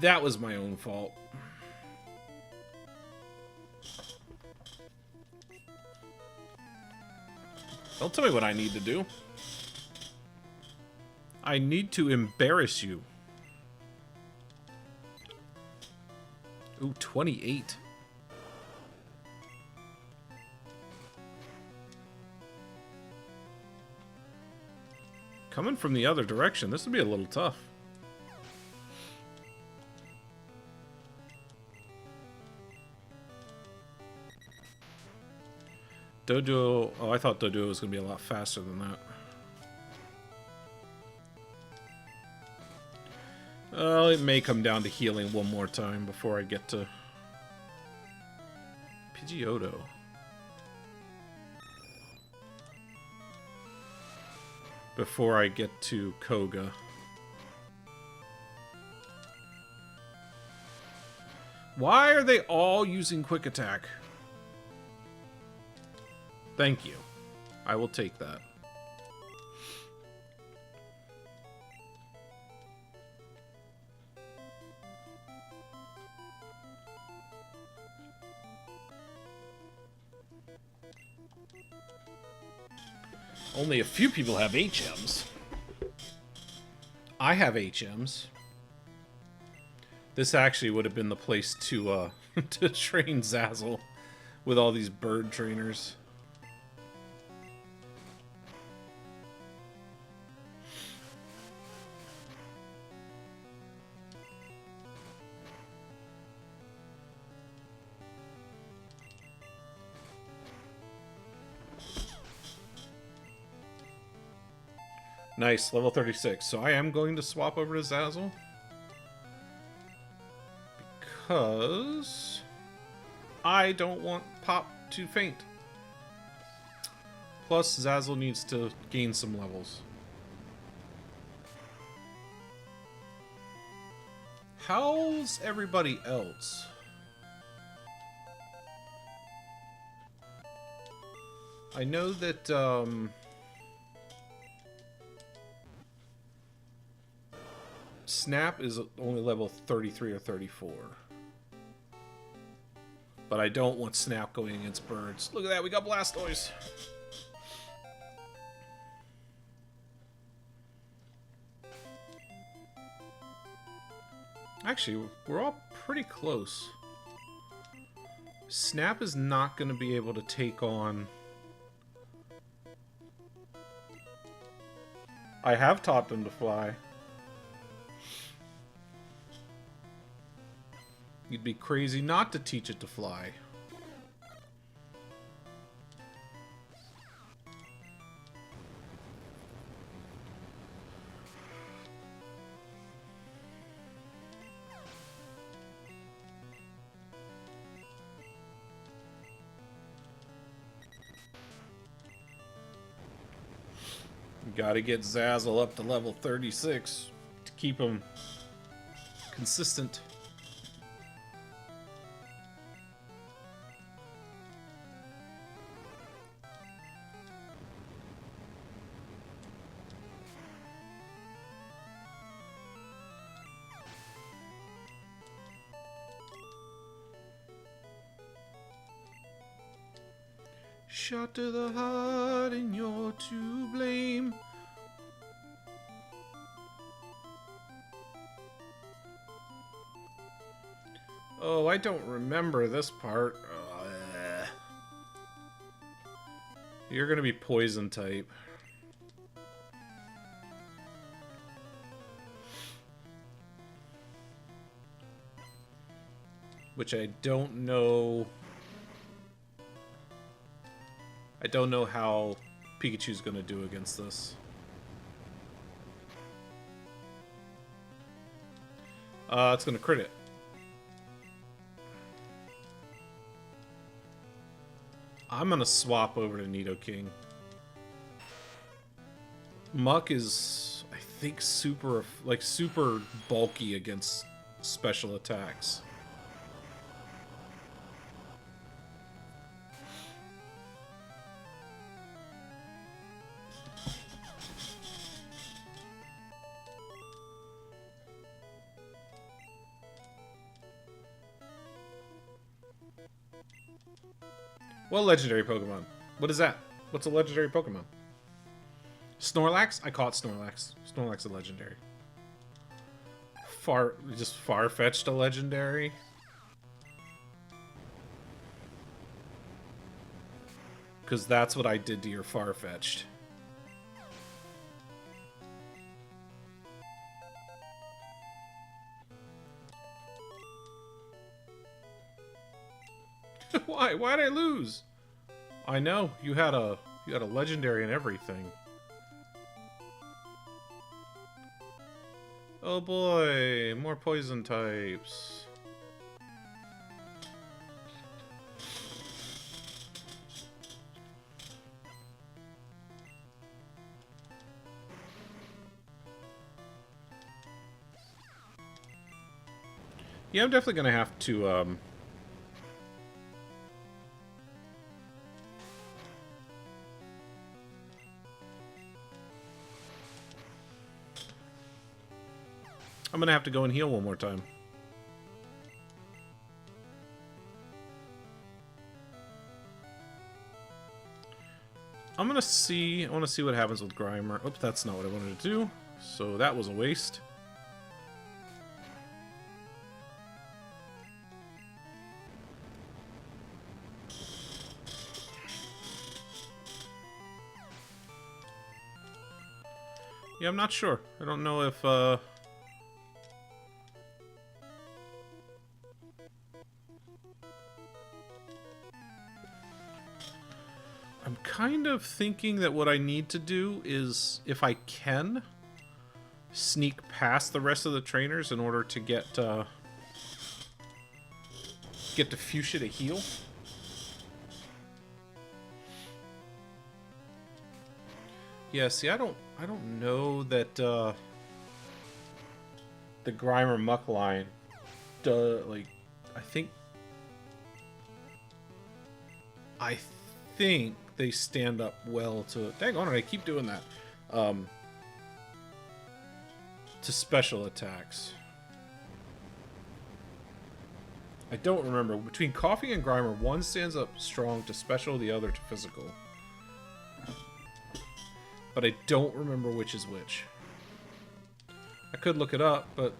That was my own fault. Don't tell me what I need to do. I need to embarrass you. Ooh, 28. Coming from the other direction, this would be a little tough. Doduo... Oh, I thought Doduo was going to be a lot faster than that. Well, it may come down to healing one more time before I get to... Pidgeotto. Before I get to Koga. Why are they all using Quick Attack? Thank you. I will take that. Only a few people have HMs. I have HMs. This actually would have been the place to to train Zazzle with all these bird trainers. Nice, level 36. So I am going to swap over to Zazzle. Because I don't want Pop to faint. Plus, Zazzle needs to gain some levels. How's everybody else? I know that, Snap is only level 33 or 34. But I don't want Snap going against birds. Look at that, we got Blastoise. Actually, we're all pretty close. Snap is not going to be able to take on... I have taught them to fly. You'd be crazy not to teach it to fly. Gotta get Zazzle up to level 36 to keep him consistent. Shot to the heart and you're to blame. Oh, I don't remember this part. You're gonna be poison type. Which I don't know. I don't know how Pikachu's gonna do against this. It's gonna crit it. I'm gonna swap over to Nidoking. Muck is, I think, super bulky against special attacks. What legendary Pokemon? What is that? What's a legendary Pokemon? Snorlax? I caught Snorlax. Snorlax is a legendary. Just far-fetched a legendary? Because that's what I did to your Farfetch'd. Why? Why'd I lose? I know, you had a legendary and everything. Oh boy, more poison types. Yeah, I'm definitely gonna have to, I'm gonna have to go and heal one more time. I want to see what happens with Grimer. Oops, that's not what I wanted to do. So that was a waste. Yeah, I'm not sure. I don't know if, I'm kind of thinking that what I need to do is, if I can, sneak past the rest of the trainers in order to get to Fuchsia to heal. Yeah, see, I don't know that the Grimer Muck line, like, I think they stand up well to. Dang on it, I keep doing that. To special attacks. I don't remember. Between Coffee and Grimer, one stands up strong to special, the other to physical. But I don't remember which is which. I could look it up, but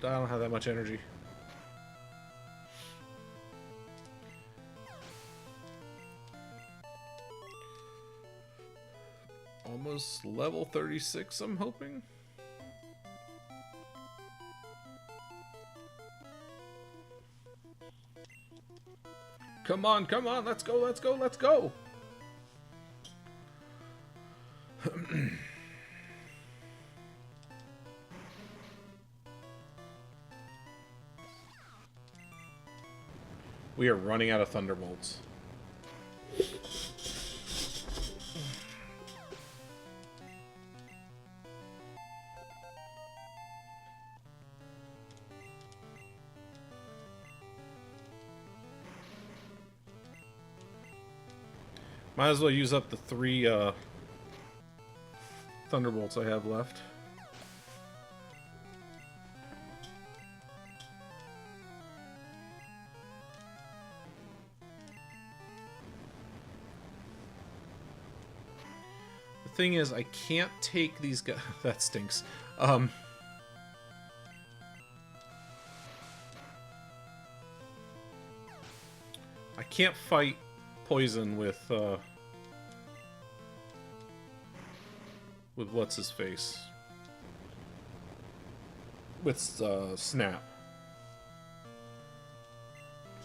I don't have that much energy. Almost level 36, I'm hoping. Come on, come on, let's go, let's go, let's go! We are running out of Thunderbolts. Might as well use up the 3 Thunderbolts I have left. The thing is, I can't take these guys. That stinks. I can't fight poison with what's his face, with Snap.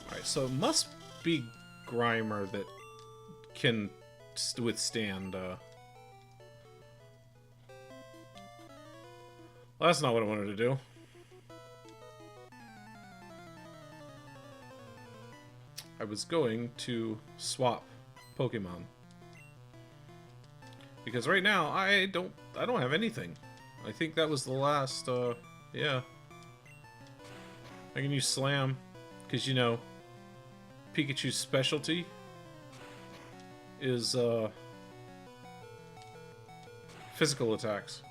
All right, so it must be Grimer that can withstand. Well, that's not what I wanted to do. I was going to swap Pokemon. Because right now I don't have anything. I think that was the last yeah. I can use Slam because, you know, Pikachu's specialty is physical attacks.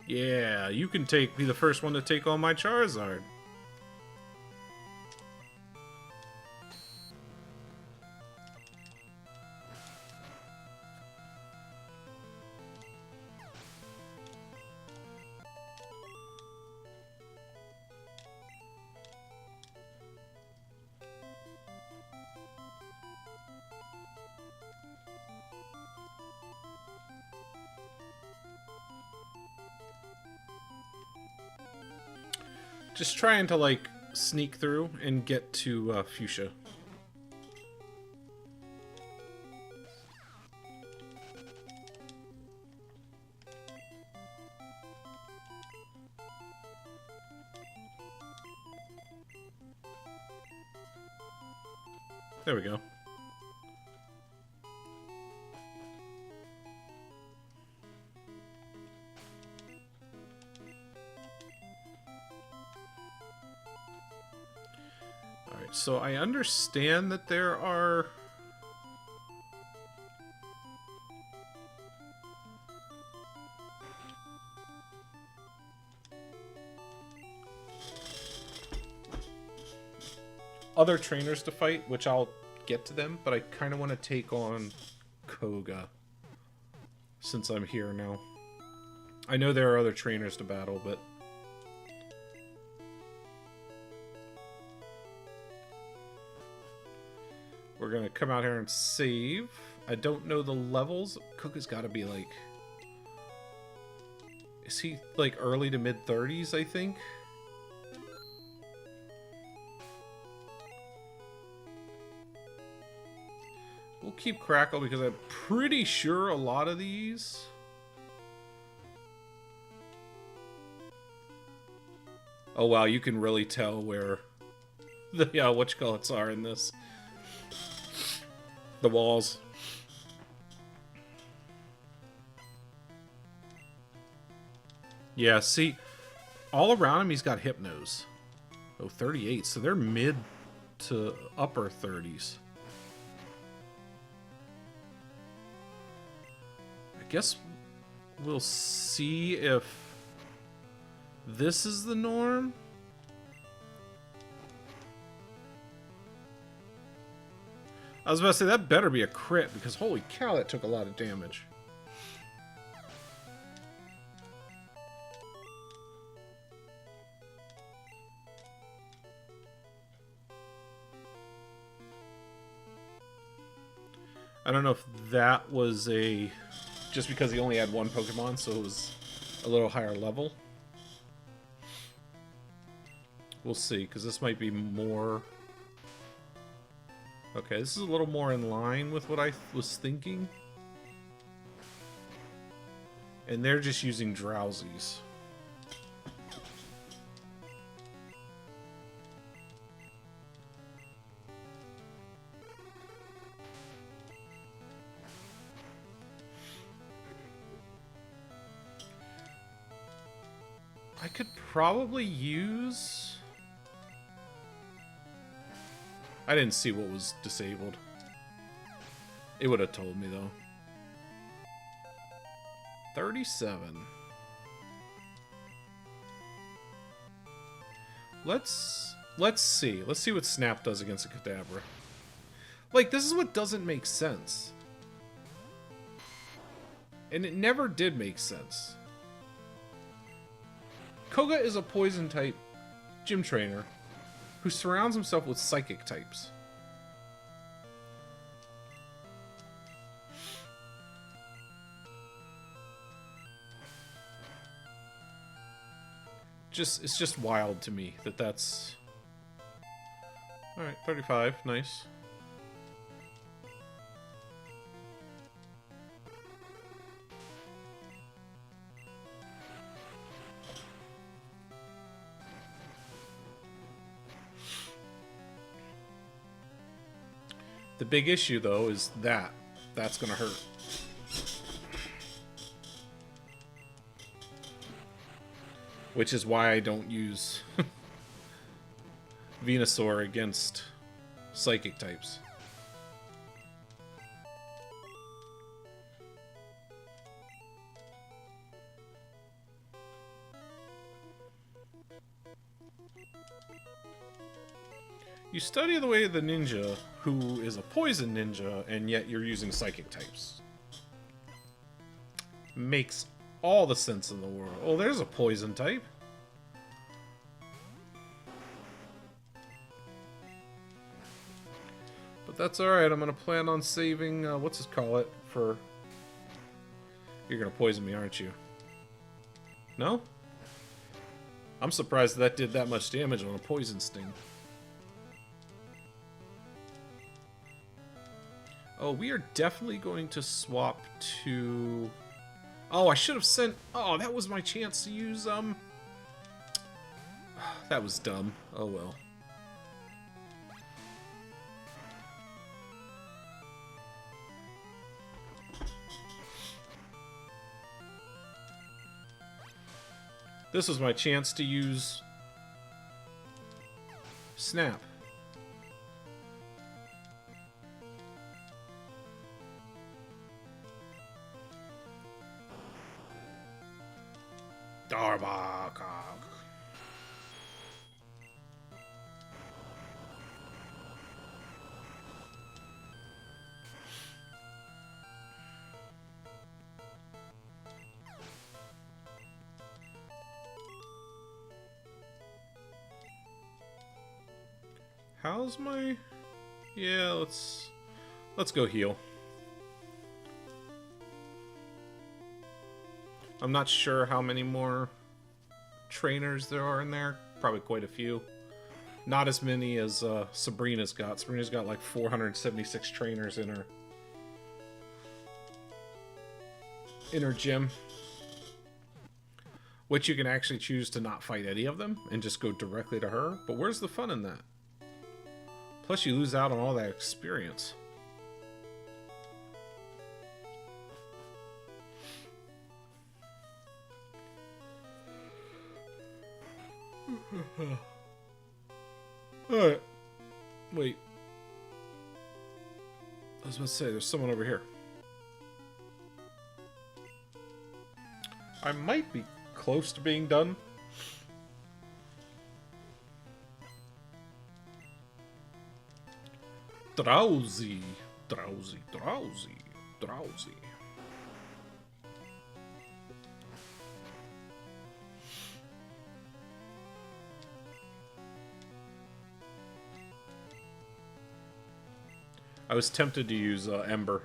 Yeah, you can be the first one to take on my Charizard. Just trying to, like, sneak through and get to Fuchsia. There we go. Alright, so I understand that there are... other trainers to fight, which I'll get to them, but I kind of want to take on Koga since I'm here now. I know there are other trainers to battle, but we're gonna come out here and save. I don't know the levels. Koga's got to be like, is he like early to mid 30s, I think? We'll keep Crackle because I'm pretty sure a lot of these... Oh wow, you can really tell where the whatchamacallits are in this. The walls. Yeah, see, all around him he's got Hypnos. Oh, 38, so they're mid to upper 30s. Guess we'll see if this is the norm. I was about to say that better be a crit because holy cow, that took a lot of damage. I don't know if that was a... just because he only had one Pokemon, so it was a little higher level. We'll see, because this might be more... Okay, this is a little more in line with what I was thinking. And they're just using Drowsies. I could probably use... I didn't see what was disabled. It would have told me, though. 37. Let's see. Let's see what Snap does against a Kadabra. Like, this is what doesn't make sense. And it never did make sense. Koga is a poison-type gym trainer who surrounds himself with psychic types. It's just wild to me that that's... Alright, 35, nice. The big issue, though, is that. That's gonna hurt. Which is why I don't use Venusaur against psychic types. You study the way of the ninja, who is a poison ninja, and yet you're using psychic types. Makes all the sense in the world. Oh, there's a poison type. But that's alright, I'm gonna plan on saving, what's it call it, for... You're gonna poison me, aren't you? No? I'm surprised that did that much damage on a poison sting. Oh, we are definitely going to swap to... Oh, I should have sent... Oh, that was my chance to use, That was dumb. Oh, well. This was my chance to use... Snap. Darbak. How's my... Yeah, let's go heal. I'm not sure how many more trainers there are in there. Probably quite a few. Not as many as Sabrina's got. Sabrina's got like 476 trainers in her gym. Which you can actually choose to not fight any of them and just go directly to her. But where's the fun in that? Plus you lose out on all that experience. Alright. Wait. I was about to say, there's someone over here. I might be close to being done. Drowsy. Drowsy, drowsy, drowsy. I was tempted to use Ember.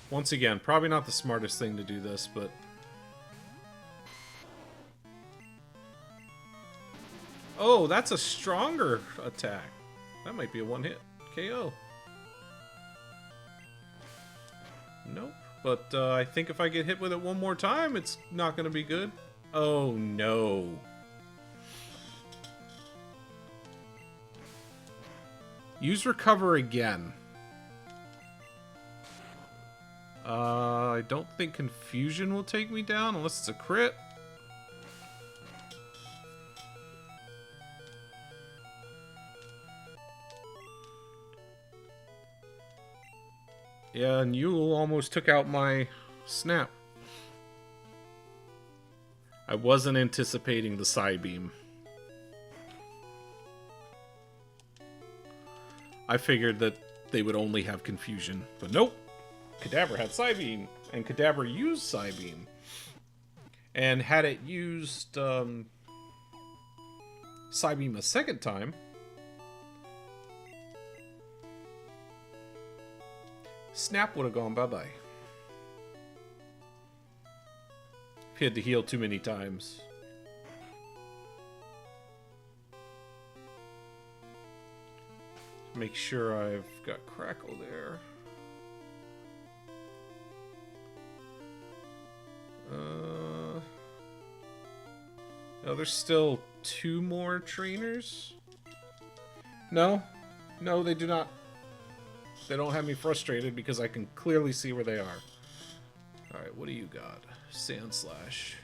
Once again, probably not the smartest thing to do this, but... Oh, that's a stronger attack. That might be a one-hit KO. Nope. But I think if I get hit with it one more time, it's not going to be good. Oh, no. Use Recover again. I don't think Confusion will take me down unless it's a crit. Yeah, and you almost took out my snap. I wasn't anticipating the Psybeam. I figured that they would only have Confusion, but nope. Kadabra had Psybeam, and Kadabra used Psybeam. And had it used Psybeam a second time, Snap would have gone bye-bye. If he had to heal too many times. Make sure I've got Crackle there. Oh, there's still 2 more trainers? No? No, they do not. They don't have me frustrated because I can clearly see where they are. Alright, what do you got? Sand Slash.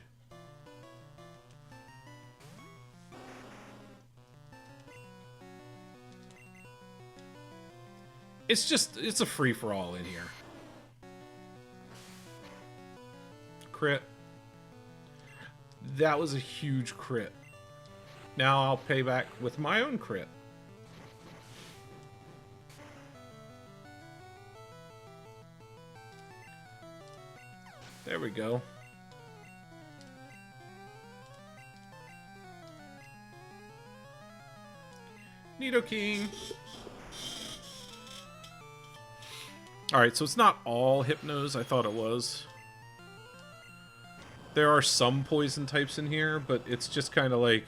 It's a free-for-all in here. Crit. That was a huge crit. Now I'll pay back with my own crit. There we go. Nidoking! Alright, so it's not all Hypnos. I thought it was. There are some poison types in here, but it's just kind of like...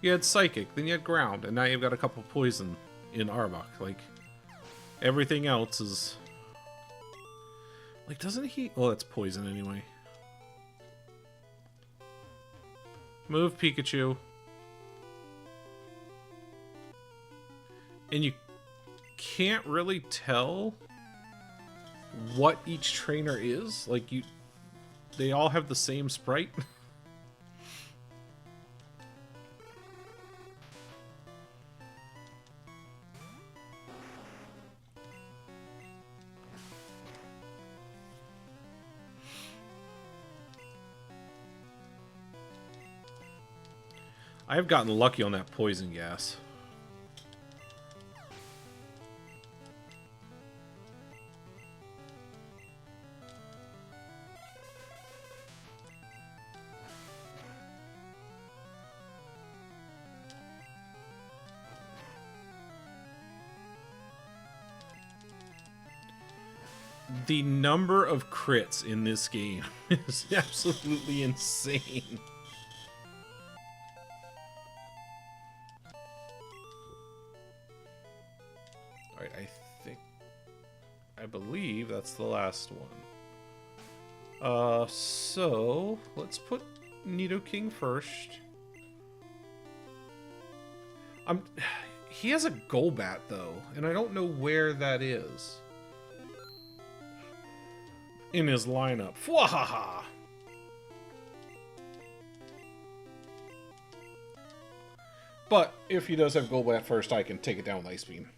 You had Psychic, then you had Ground, and now you've got a couple poison in Arbok. Like, everything else is... Like, doesn't he... Well, it's poison anyway. Move, Pikachu. And you can't really tell what each trainer is. Like, they all have the same sprite. I've gotten lucky on that poison gas. The number of crits in this game is absolutely insane. Alright, I believe that's the last one. So let's put Nidoking first. He has a Golbat though, and I don't know where that is in his lineup. Fwahaha! But if he does have Golbat first, I can take it down with Ice Beam.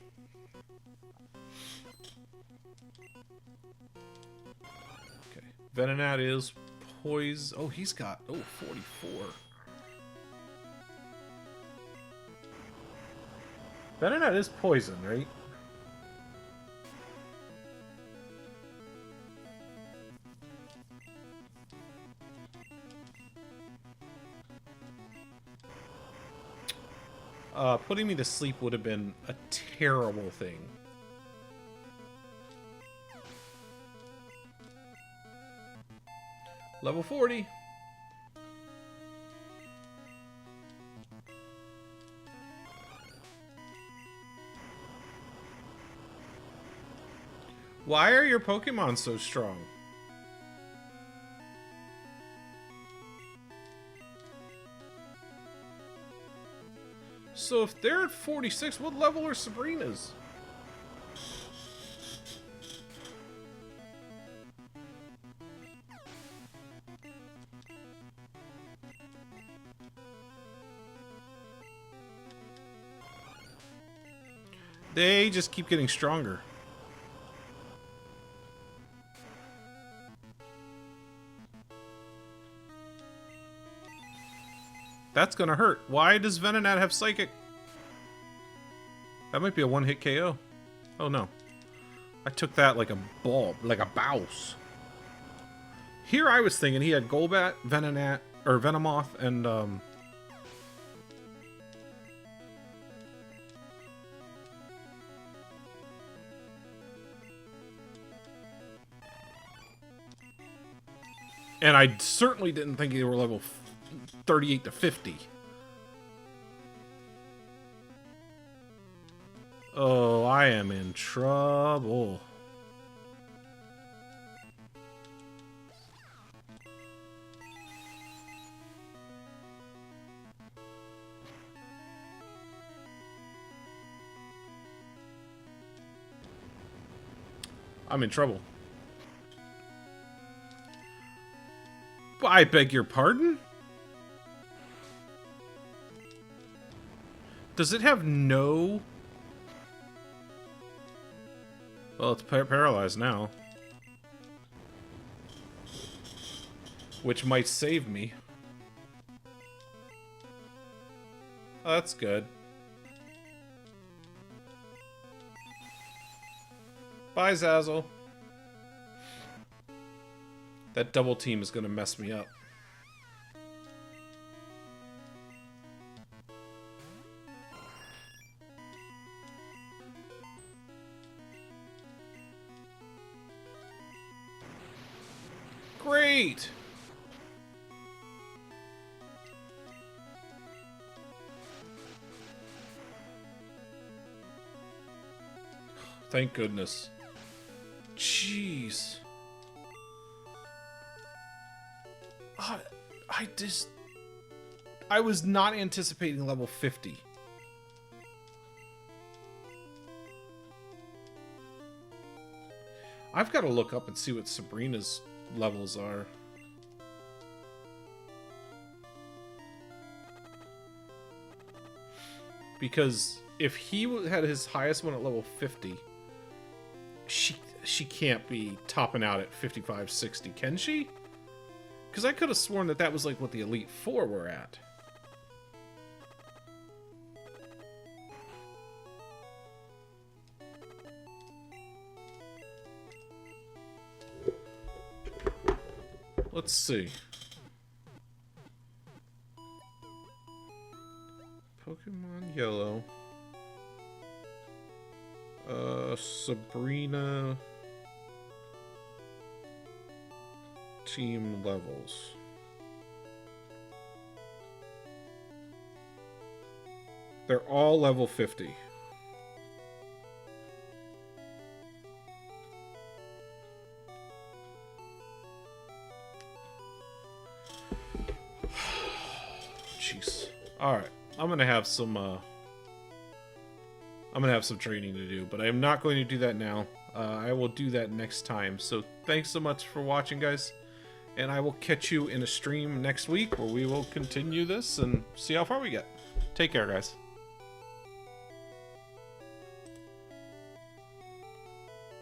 Okay. Venonat is poison. Oh, he's got 44. Venonat is poison, right? Putting me to sleep would have been a terrible thing. Level 40. Why are your Pokemon so strong? So if they're at 46, what level are Sabrina's? They just keep getting stronger. That's gonna hurt. Why does Venonat have Psychic? That might be a one-hit KO. Oh no. I took that like a ball, like a bouse. Here I was thinking he had Golbat, Venonat, or Venomoth, and and I certainly didn't think they were level 38 to 50. Oh, I am in trouble. I'm in trouble. I beg your pardon? Does it have no... Well, it's paralyzed now. Which might save me. Oh, that's good. Bye, Zazzle. That double team is going to mess me up. Great! Thank goodness. Jeez. I was not anticipating level 50. I've got to look up and see what Sabrina's levels are. Because if he had his highest one at level 50, she can't be topping out at 55, 60, can she? Because I could have sworn that that was like what the Elite Four were at. Let's see. Pokemon Yellow. Sabrina. Team levels. They're all level 50. Jeez. Alright. I'm gonna have some training to do, but I am not going to do that now. I will do that next time. So thanks so much for watching, guys. And I will catch you in a stream next week where we will continue this and see how far we get. Take care, guys.